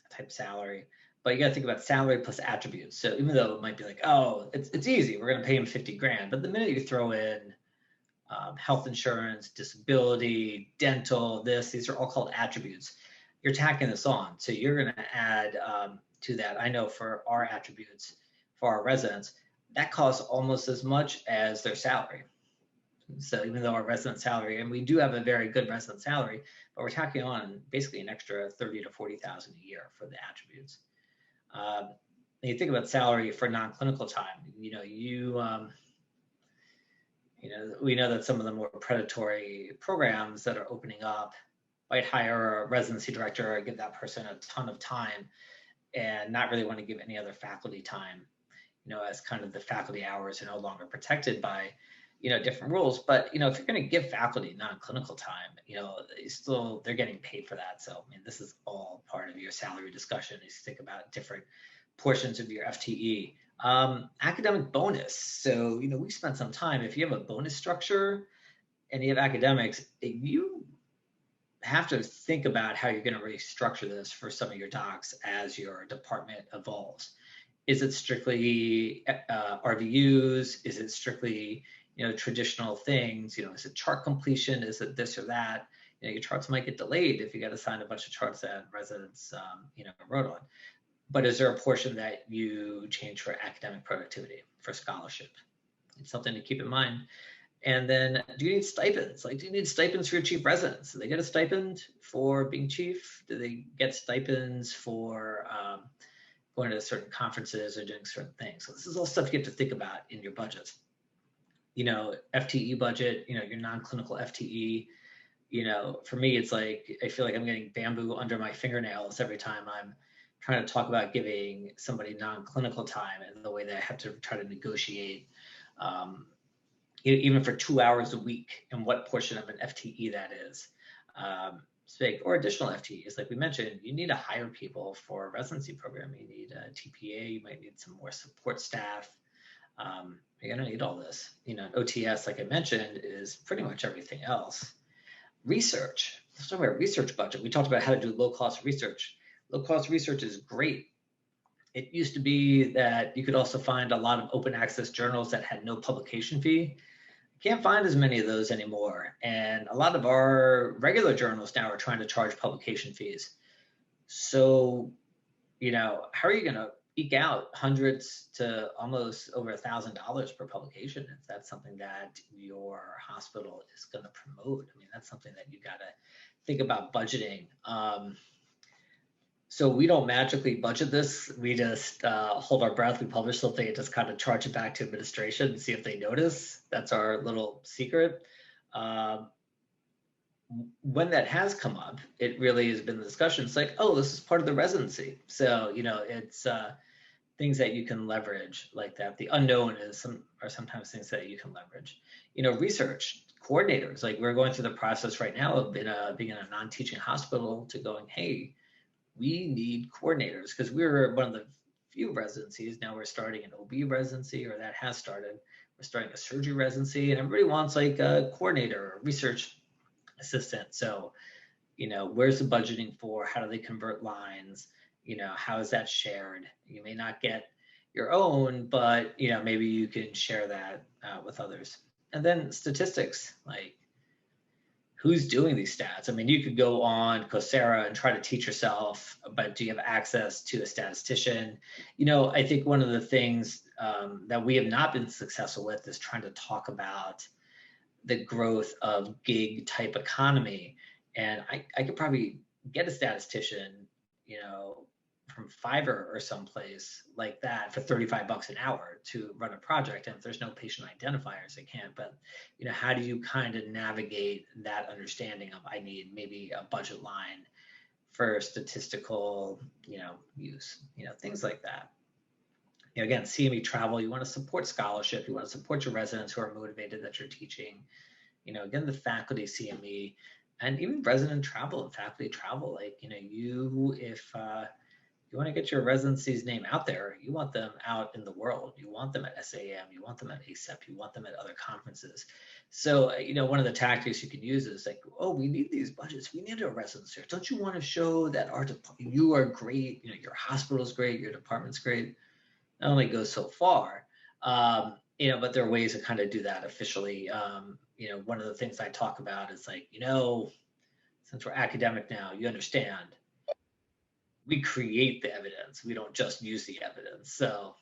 A: type salary. But you got to think about salary plus attributes. So even though it might be like, oh, it's easy, we're going to pay him 50 grand. But the minute you throw in health insurance, disability, dental, these are all called attributes. You're tacking this on. So you're going to add to that. I know for our attributes, for our residents, that costs almost as much as their salary. So even though our resident salary, and we do have a very good resident salary, but we're tacking on basically an extra 30 to 40,000 a year for the attributes. You think about salary for non-clinical time. We know that some of the more predatory programs that are opening up might hire a residency director or give that person a ton of time and not really want to give any other faculty time, as kind of the faculty hours are no longer protected by, different rules. But, if you're going to give faculty non-clinical time, they're getting paid for that. So, this is all part of your salary discussion as you think about different portions of your FTE. Academic bonus. So, we spent some time, if you have a bonus structure and you have academics, you have to think about how you're going to restructure this for some of your docs as your department evolves. Is it strictly RVUs? Is it strictly, traditional things? Is it chart completion? Is it this or that? Your charts might get delayed if you got to sign a bunch of charts that residents, wrote on. But is there a portion that you change for academic productivity, for scholarship? It's something to keep in mind. And then, do you need stipends? Do you need stipends for your chief residents? Do they get a stipend for being chief? Do they get stipends for going to certain conferences or doing certain things? So this is all stuff you have to think about in your budgets. FTE budget, your non-clinical FTE. For me, it's like, I feel like I'm getting bamboo under my fingernails every time I'm trying to talk about giving somebody non-clinical time, and the way that I have to try to negotiate even for 2 hours a week, and what portion of an FTE that is. Or additional FTEs, like we mentioned, you need to hire people for a residency program. You need a TPA, you might need some more support staff. You're gonna need all this. OTS, like I mentioned, is pretty much everything else. Research, let's talk about research budget. We talked about how to do low-cost research. Low-cost research is great. It used to be that you could also find a lot of open access journals that had no publication fee. Can't find as many of those anymore. And a lot of our regular journals now are trying to charge publication fees. So, how are you going to eke out hundreds to almost over $1,000 per publication if that's something that your hospital is going to promote? That's something that you got to think about budgeting. So we don't magically budget this. We just hold our breath. We publish something and just kind of charge it back to administration and see if they notice. That's our little secret. When that has come up, it really has been the discussion. It's like, oh, this is part of the residency. So, it's things that you can leverage like that. The unknown are sometimes things that you can leverage. Research coordinators, like we're going through the process right now of being in a non-teaching hospital to going, hey, we need coordinators, because we're one of the few residencies. Now we're starting an OB residency, or that has started, we're starting a surgery residency, and everybody wants like a coordinator or research assistant. So, where's the budgeting for? How do they convert lines? How is that shared? You may not get your own, but maybe you can share that with others. And then statistics, like who's doing these stats? I mean, you could go on Coursera and try to teach yourself, but do you have access to a statistician? I think one of the things that we have not been successful with is trying to talk about the growth of gig type economy. And I could probably get a statistician, from Fiverr or someplace like that for $35 an hour to run a project. And if there's no patient identifiers, they can't. But how do you kind of navigate that understanding of I need maybe a budget line for statistical, use, things like that. Again, CME travel, you want to support scholarship, you want to support your residents who are motivated that you're teaching. Again, the faculty CME, and even resident travel and faculty travel. Like, if you want to get your residency's name out there, you want them out in the world. You want them at SAM, you want them at ACEP, you want them at other conferences. So, one of the tactics you can use is like, oh, we need these budgets. We need a residence here. Don't you want to show that you are great, your hospital's great, your department's great? It only goes so far. But there are ways to kind of do that officially. One of the things I talk about is like, since we're academic now, you understand, we create the evidence. We don't just use the evidence. So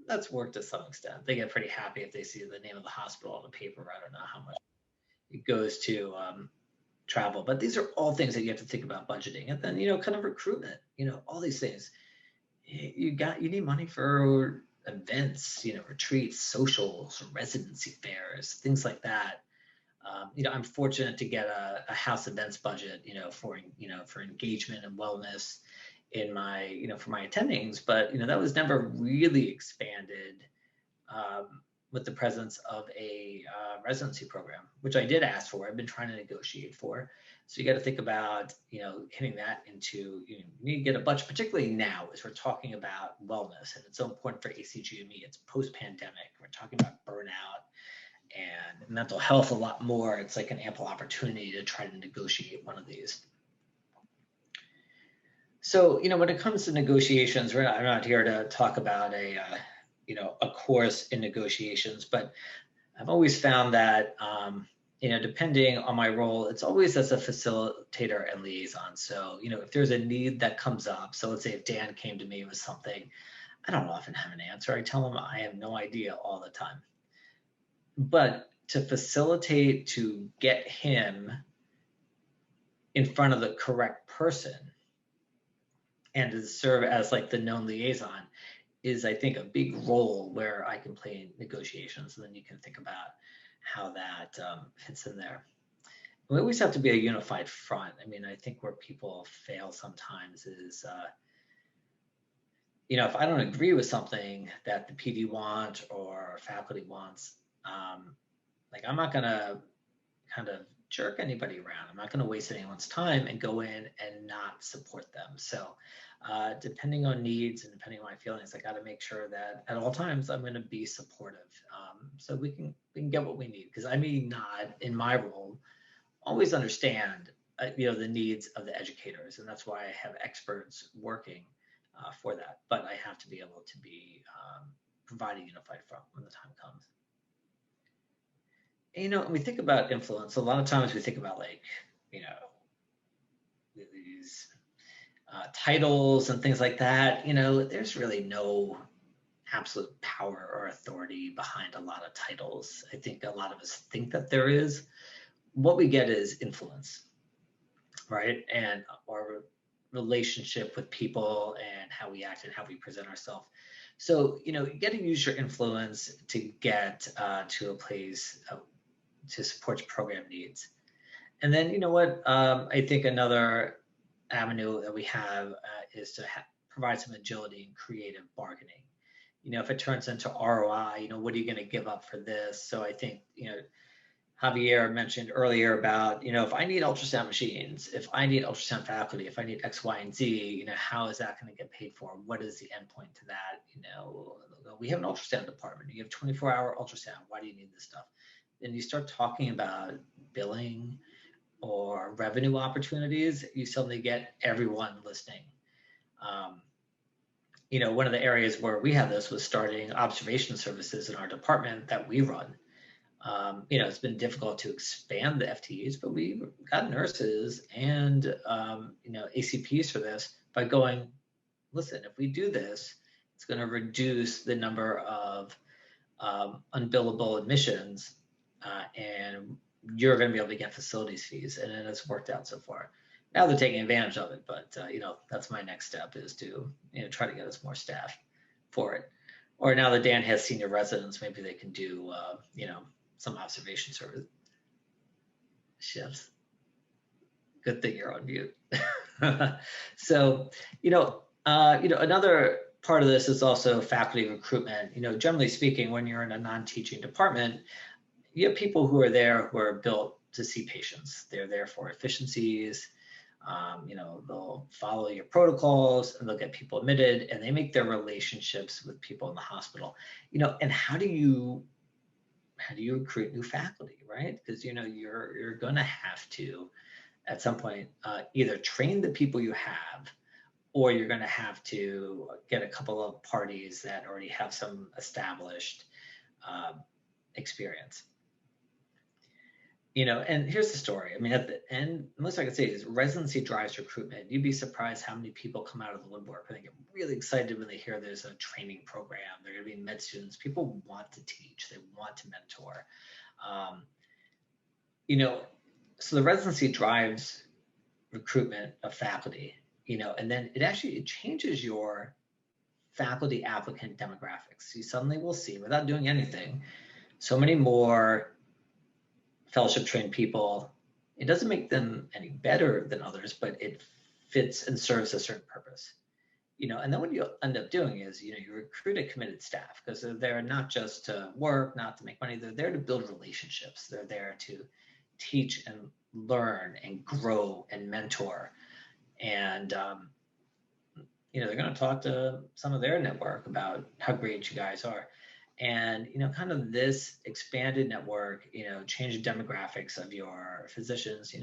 A: that's worked to some extent. They get pretty happy if they see the name of the hospital on the paper. I don't know how much it goes to travel, but these are all things that you have to think about budgeting. And then, kind of recruitment, all these things. You need money for events, retreats, socials, residency fairs, things like that. I'm fortunate to get a house events budget, for engagement and wellness in my, for my attendings, but, that was never really expanded with the presence of a residency program, which I did ask for. I've been trying to negotiate for. So you got to think about, hitting that into, you need to get a budget, particularly now as we're talking about wellness, and it's so important for ACGME. It's post-pandemic. We're talking about burnout and mental health a lot more. It's like an ample opportunity to try to negotiate one of these. So, when it comes to negotiations, I'm not here to talk about a course in negotiations, but I've always found that, depending on my role, it's always as a facilitator and liaison. So, if there's a need that comes up, so let's say if Dan came to me with something, I don't often have an answer. I tell him I have no idea all the time. But to facilitate, to get him in front of the correct person and to serve as like the known liaison is, I think, a big role where I can play in negotiations. And then you can think about how that fits in there. We always have to be a unified front. I mean, I think where people fail sometimes is, if I don't agree with something that the PD want or faculty wants, I'm not gonna kind of jerk anybody around. I'm not gonna waste anyone's time and go in and not support them. So depending on needs and depending on my feelings, I gotta make sure that at all times I'm gonna be supportive, so we can get what we need. Because I may not, in my role, always understand the needs of the educators, and that's why I have experts working for that. But I have to be able to be provide a unified front when the time comes. And, when we think about influence, a lot of times we think about these titles and things like that. There's really no absolute power or authority behind a lot of titles. I think a lot of us think that there is. What we get is influence, right? And our relationship with people and how we act and how we present ourselves. So, you got to use your influence to get to a place to support your program needs. And then, I think another avenue that we have is to provide some agility and creative bargaining. If it turns into ROI, what are you going to give up for this? So I think, Javier mentioned earlier about, if I need ultrasound machines, if I need ultrasound faculty, if I need X, Y, and Z, how is that going to get paid for? What is the endpoint to that? We have an ultrasound department. You have 24-hour ultrasound. Why do you need this stuff? Then you start talking about billing or revenue opportunities, you suddenly get everyone listening. One of the areas where we had this was starting observation services in our department that we run. It's been difficult to expand the FTEs, but we got nurses and, ACPs for this by going, listen, if we do this, it's going to reduce the number of unbillable admissions, and you're going to be able to get facilities fees. And it has worked out so far. Now they're taking advantage of it, but, that's my next step is to, try to get us more staff for it. Or now that Dan has senior residents, maybe they can do, some observation service. Chefs, good thing you're on mute. So, another part of this is also faculty recruitment. Generally speaking, when you're in a non-teaching department, you have people who are there who are built to see patients. They're there for efficiencies. They'll follow your protocols and they'll get people admitted, and they make their relationships with people in the hospital. And how do you recruit new faculty, right? Because you're going to have to, at some point, either train the people you have, or you're going to have to get a couple of parties that already have some established experience. And here's the story. I mean, at the end, most I can say is residency drives recruitment. You'd be surprised how many people come out of the woodwork and they get really excited when they hear there's a training program. They're going to be med students. People want to teach. They want to mentor. So the residency drives recruitment of faculty, and then it changes your faculty applicant demographics. You suddenly will see, without doing anything, so many more fellowship trained people. It doesn't make them any better than others, but it fits and serves a certain purpose. And then what you end up doing is, you recruit a committed staff, because they're there not just to work, not to make money. They're there to build relationships. They're there to teach and learn and grow and mentor. And, they're going to talk to some of their network about how great you guys are. And, kind of this expanded network, change the demographics of your physicians,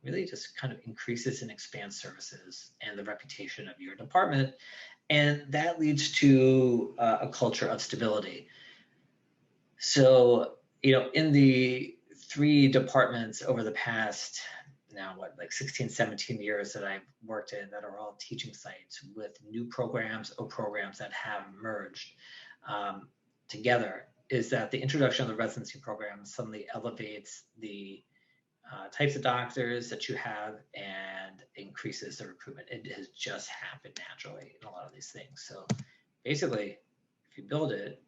A: really just kind of increases and expands services and the reputation of your department. And that leads to a culture of stability. So, in the 3 departments over the past, 16, 17 years that I've worked in that are all teaching sites with new programs or programs that have merged together, is that the introduction of the residency program suddenly elevates the types of doctors that you have and increases the recruitment. It has just happened naturally in a lot of these things. So basically, if you build it,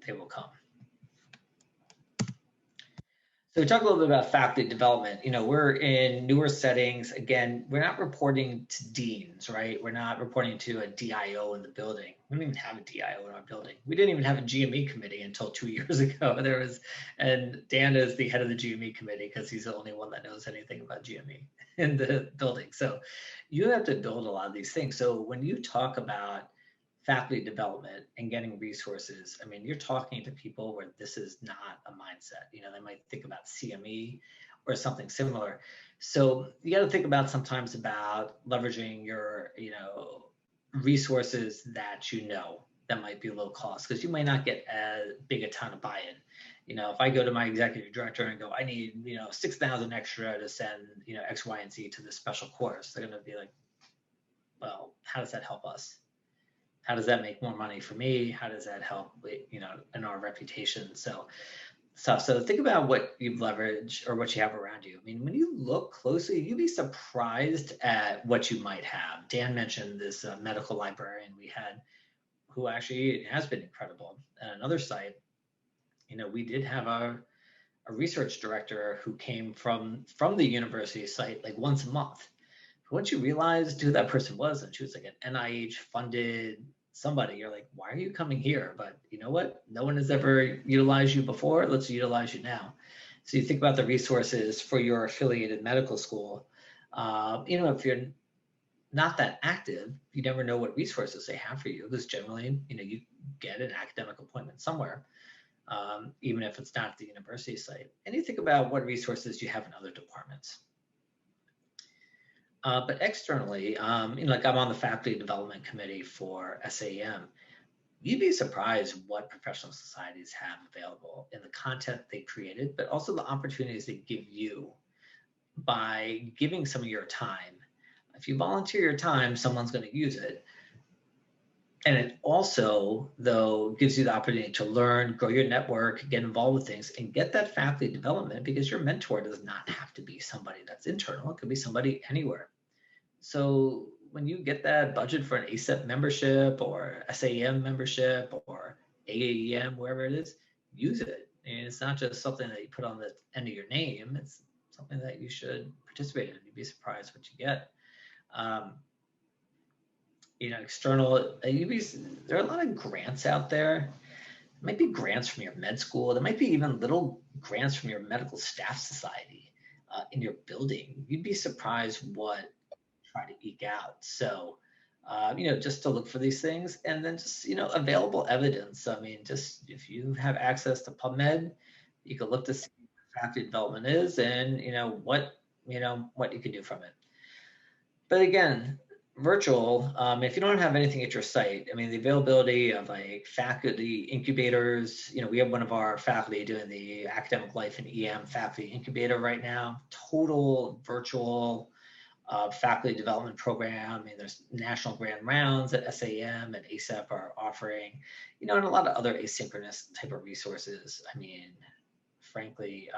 A: they will come. So we talked a little bit about faculty development. We're in newer settings. Again, we're not reporting to deans, right? We're not reporting to a DIO in the building. We don't even have a DIO in our building. We didn't even have a GME committee until 2 years ago. And Dan is the head of the GME committee because he's the only one that knows anything about GME in the building. So you have to build a lot of these things. So when you talk about faculty development and getting resources, I mean, you're talking to people where this is not a mindset. They might think about CME or something similar. So you got to think about sometimes about leveraging your, resources that that might be low cost, because you might not get as big a ton of buy-in. If I go to my executive director and go, I need, 6,000 extra to send, X, Y, and Z to this special course, they're going to be like, well, how does that help us? How does that make more money for me? How does that help, in our reputation? So think about what you've leveraged or what you have around you. I mean, when you look closely, you'd be surprised at what you might have. Dan mentioned this medical librarian we had, who actually has been incredible. At another site, we did have a research director who came from the university site like once a month. Once you realized who that person was, and she was like an NIH funded somebody, you're like, why are you coming here? But you know what? No one has ever utilized you before. Let's utilize you now. So you think about the resources for your affiliated medical school. If you're not that active, you never know what resources they have for you, because generally, you get an academic appointment somewhere, even if it's not at the university site. And you think about what resources you have in other departments. But externally, like I'm on the faculty development committee for SAM. You'd be surprised what professional societies have available in the content they created, but also the opportunities they give you by giving some of your time. If you volunteer your time, someone's going to use it. And it also, though, gives you the opportunity to learn, grow your network, get involved with things, and get that faculty development, because your mentor does not have to be somebody that's internal. It could be somebody anywhere. So when you get that budget for an ACEP membership or SAM membership or AAEM, wherever it is, use it. And it's not just something that you put on the end of your name. It's something that you should participate in. You'd be surprised what you get. External, there are a lot of grants out there. There might be grants from your med school. There might be even little grants from your medical staff society in your building. You'd be surprised what try to eke out. So, just to look for these things, and then just, available evidence. I mean, just if you have access to PubMed, you can look to see what faculty development is, and what you can do from it. But again, virtual, if you don't have anything at your site, I mean, the availability of like faculty incubators, we have one of our faculty doing the academic life and EM faculty incubator right now, total virtual faculty development program. I mean, there's national grand rounds that SAM and ACEP are offering, and a lot of other asynchronous type of resources. I mean, frankly,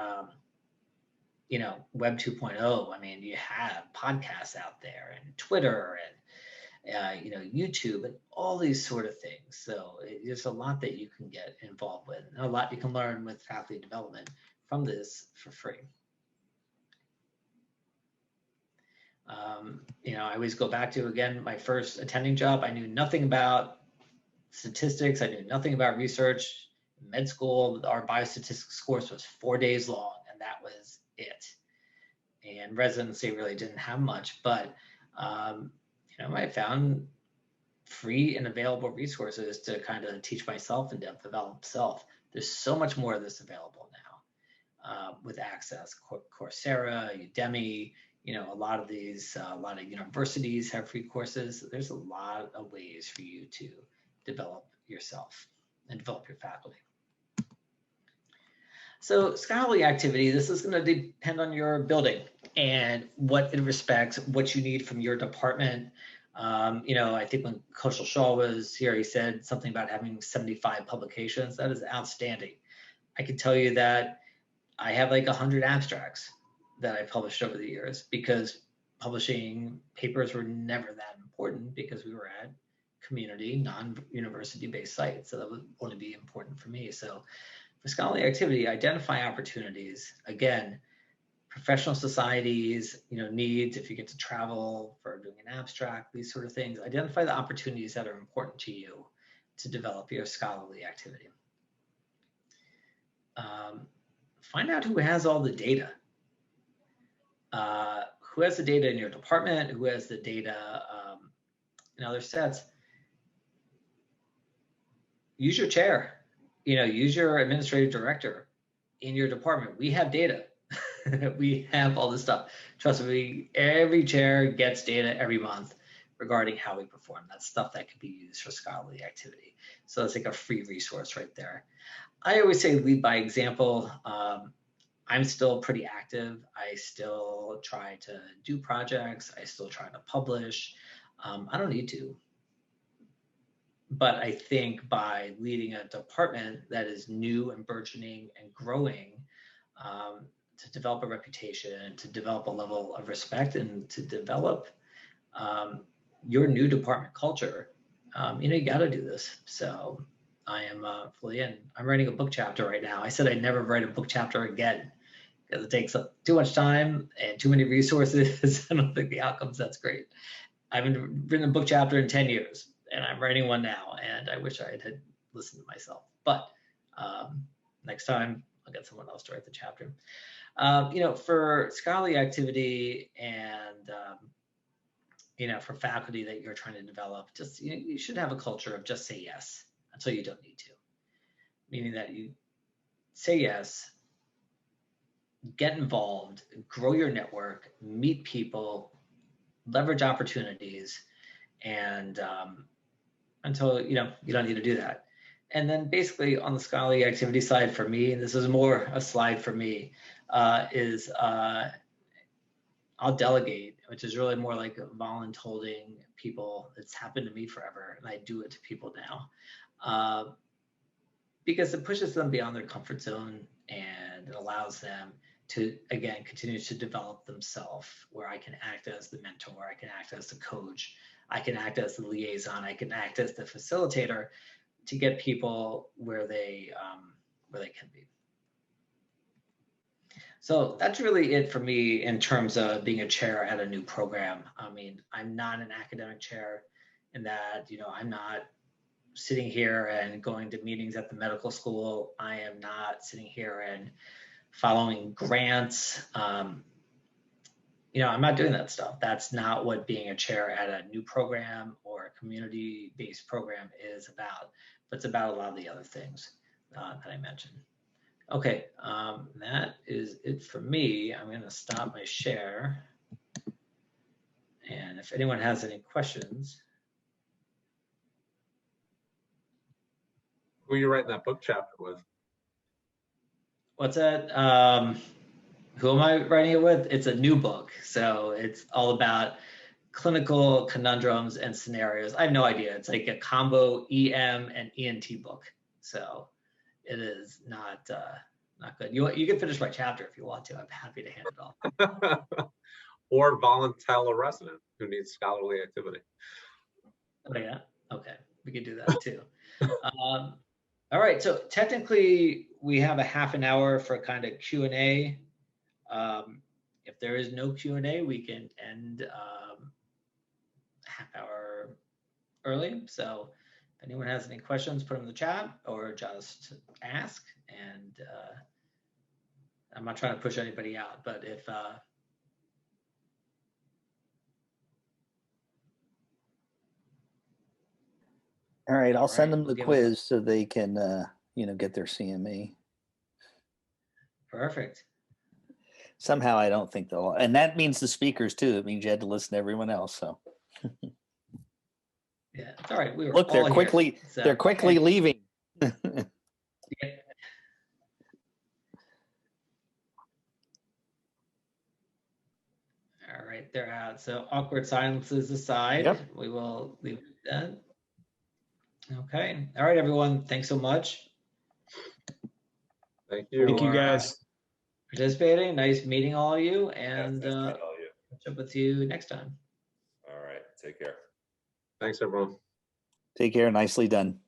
A: Web 2.0, I mean, you have podcasts out there and Twitter and, YouTube and all these sort of things. So there's a lot that you can get involved with, and a lot you can learn with faculty development from this for free. I always go back to, again, my first attending job. I knew nothing about statistics. I knew nothing about research. Med school, our biostatistics course was 4 days long, and that was it. And residency really didn't have much, but I found free and available resources to kind of teach myself and develop self. There's so much more of this available now with Access, Coursera, Udemy. A lot of universities have free courses. There's a lot of ways for you to develop yourself and develop your faculty. So scholarly activity, this is going to depend on your building and what it respects, what you need from your department. I think when Kaushal Shaw was here, he said something about having 75 publications. That is outstanding. I can tell you that I have like 100 abstracts that I published over the years, because publishing papers were never that important, because we were at community, non-university based sites. So that would only be important for me. So for scholarly activity, identify opportunities. Again, professional societies, needs, if you get to travel for doing an abstract, these sort of things, identify the opportunities that are important to you to develop your scholarly activity. Find out who has all the data. Who has the data in your department, who has the data in other sets. Use your chair, use your administrative director in your department. We have data. We have all this stuff. Trust me, every chair gets data every month regarding how we perform. That's stuff that could be used for scholarly activity. So it's like a free resource right there. I always say lead by example. I'm still pretty active. I still try to do projects. I still try to publish. I don't need to. But I think by leading a department that is new and burgeoning and growing, to develop a reputation, to develop a level of respect, and to develop your new department culture, you got to do this. So I am fully in. I'm writing a book chapter right now. I said I'd never write a book chapter again, because it takes up too much time and too many resources. I don't think the outcome's that's great. I haven't written a book chapter in 10 years, and I'm writing one now, and I wish I had listened to myself. But next time I'll get someone else to write the chapter. For scholarly activity and, for faculty that you're trying to develop, just, you should have a culture of just say yes until you don't need to. Meaning that you say yes, get involved, grow your network, meet people, leverage opportunities, and until you don't need to do that. And then basically on the scholarly activity side for me, and this is more a slide for me, is I'll delegate, which is really more like voluntolding people. It's happened to me forever, and I do it to people now because it pushes them beyond their comfort zone and it allows them to, again, continue to develop themselves, where I can act as the mentor, I can act as the coach, I can act as the liaison, I can act as the facilitator to get people where they can be. So that's really it for me in terms of being a chair at a new program. I mean, I'm not an academic chair in that, I'm not sitting here and going to meetings at the medical school. I am not sitting here and following grants. I'm not doing that stuff. That's not what being a chair at a new program or a community-based program is about. But it's about a lot of the other things that I mentioned. Okay, that is it for me. I'm going to stop my share. And if anyone has any questions.
E: Who are you writing that book chapter with?
A: What's that? Who am I writing it with? It's a new book. So it's all about clinical conundrums and scenarios. I have no idea. It's like a combo EM and ENT book. So it is not good. You can finish my chapter if you want to. I'm happy to hand it off.
E: Or volunteer resident who needs scholarly activity.
A: Oh yeah. Okay, we can do that too. All right. So technically, we have a half an hour for kind of Q&A. If there is no Q&A, we can end a half hour early. So if anyone has any questions, put them in the chat or just ask. And I'm not trying to push anybody out, but if
C: all right, I'll send them
A: we'll
C: the quiz so they can, get their CME.
A: Perfect.
C: Somehow I don't think they'll, and that means the speakers too. It means you had to listen to everyone else. So
A: Yeah, it's all right. We were
C: look, they're
A: all
C: quickly
A: here, so.
C: they're quickly leaving.
A: Yeah. All right, they're out. So awkward silences aside,
C: Yep.
A: we will leave it at that. Okay. All right, everyone. Thanks so much.
E: Thank you.
I: Thank you, guys.
A: Participating. Nice meeting all of you, and
B: Nice to meet all of you.
A: catch up with you next time.
B: All right. Take care.
E: Thanks, everyone.
C: Take care. Nicely done.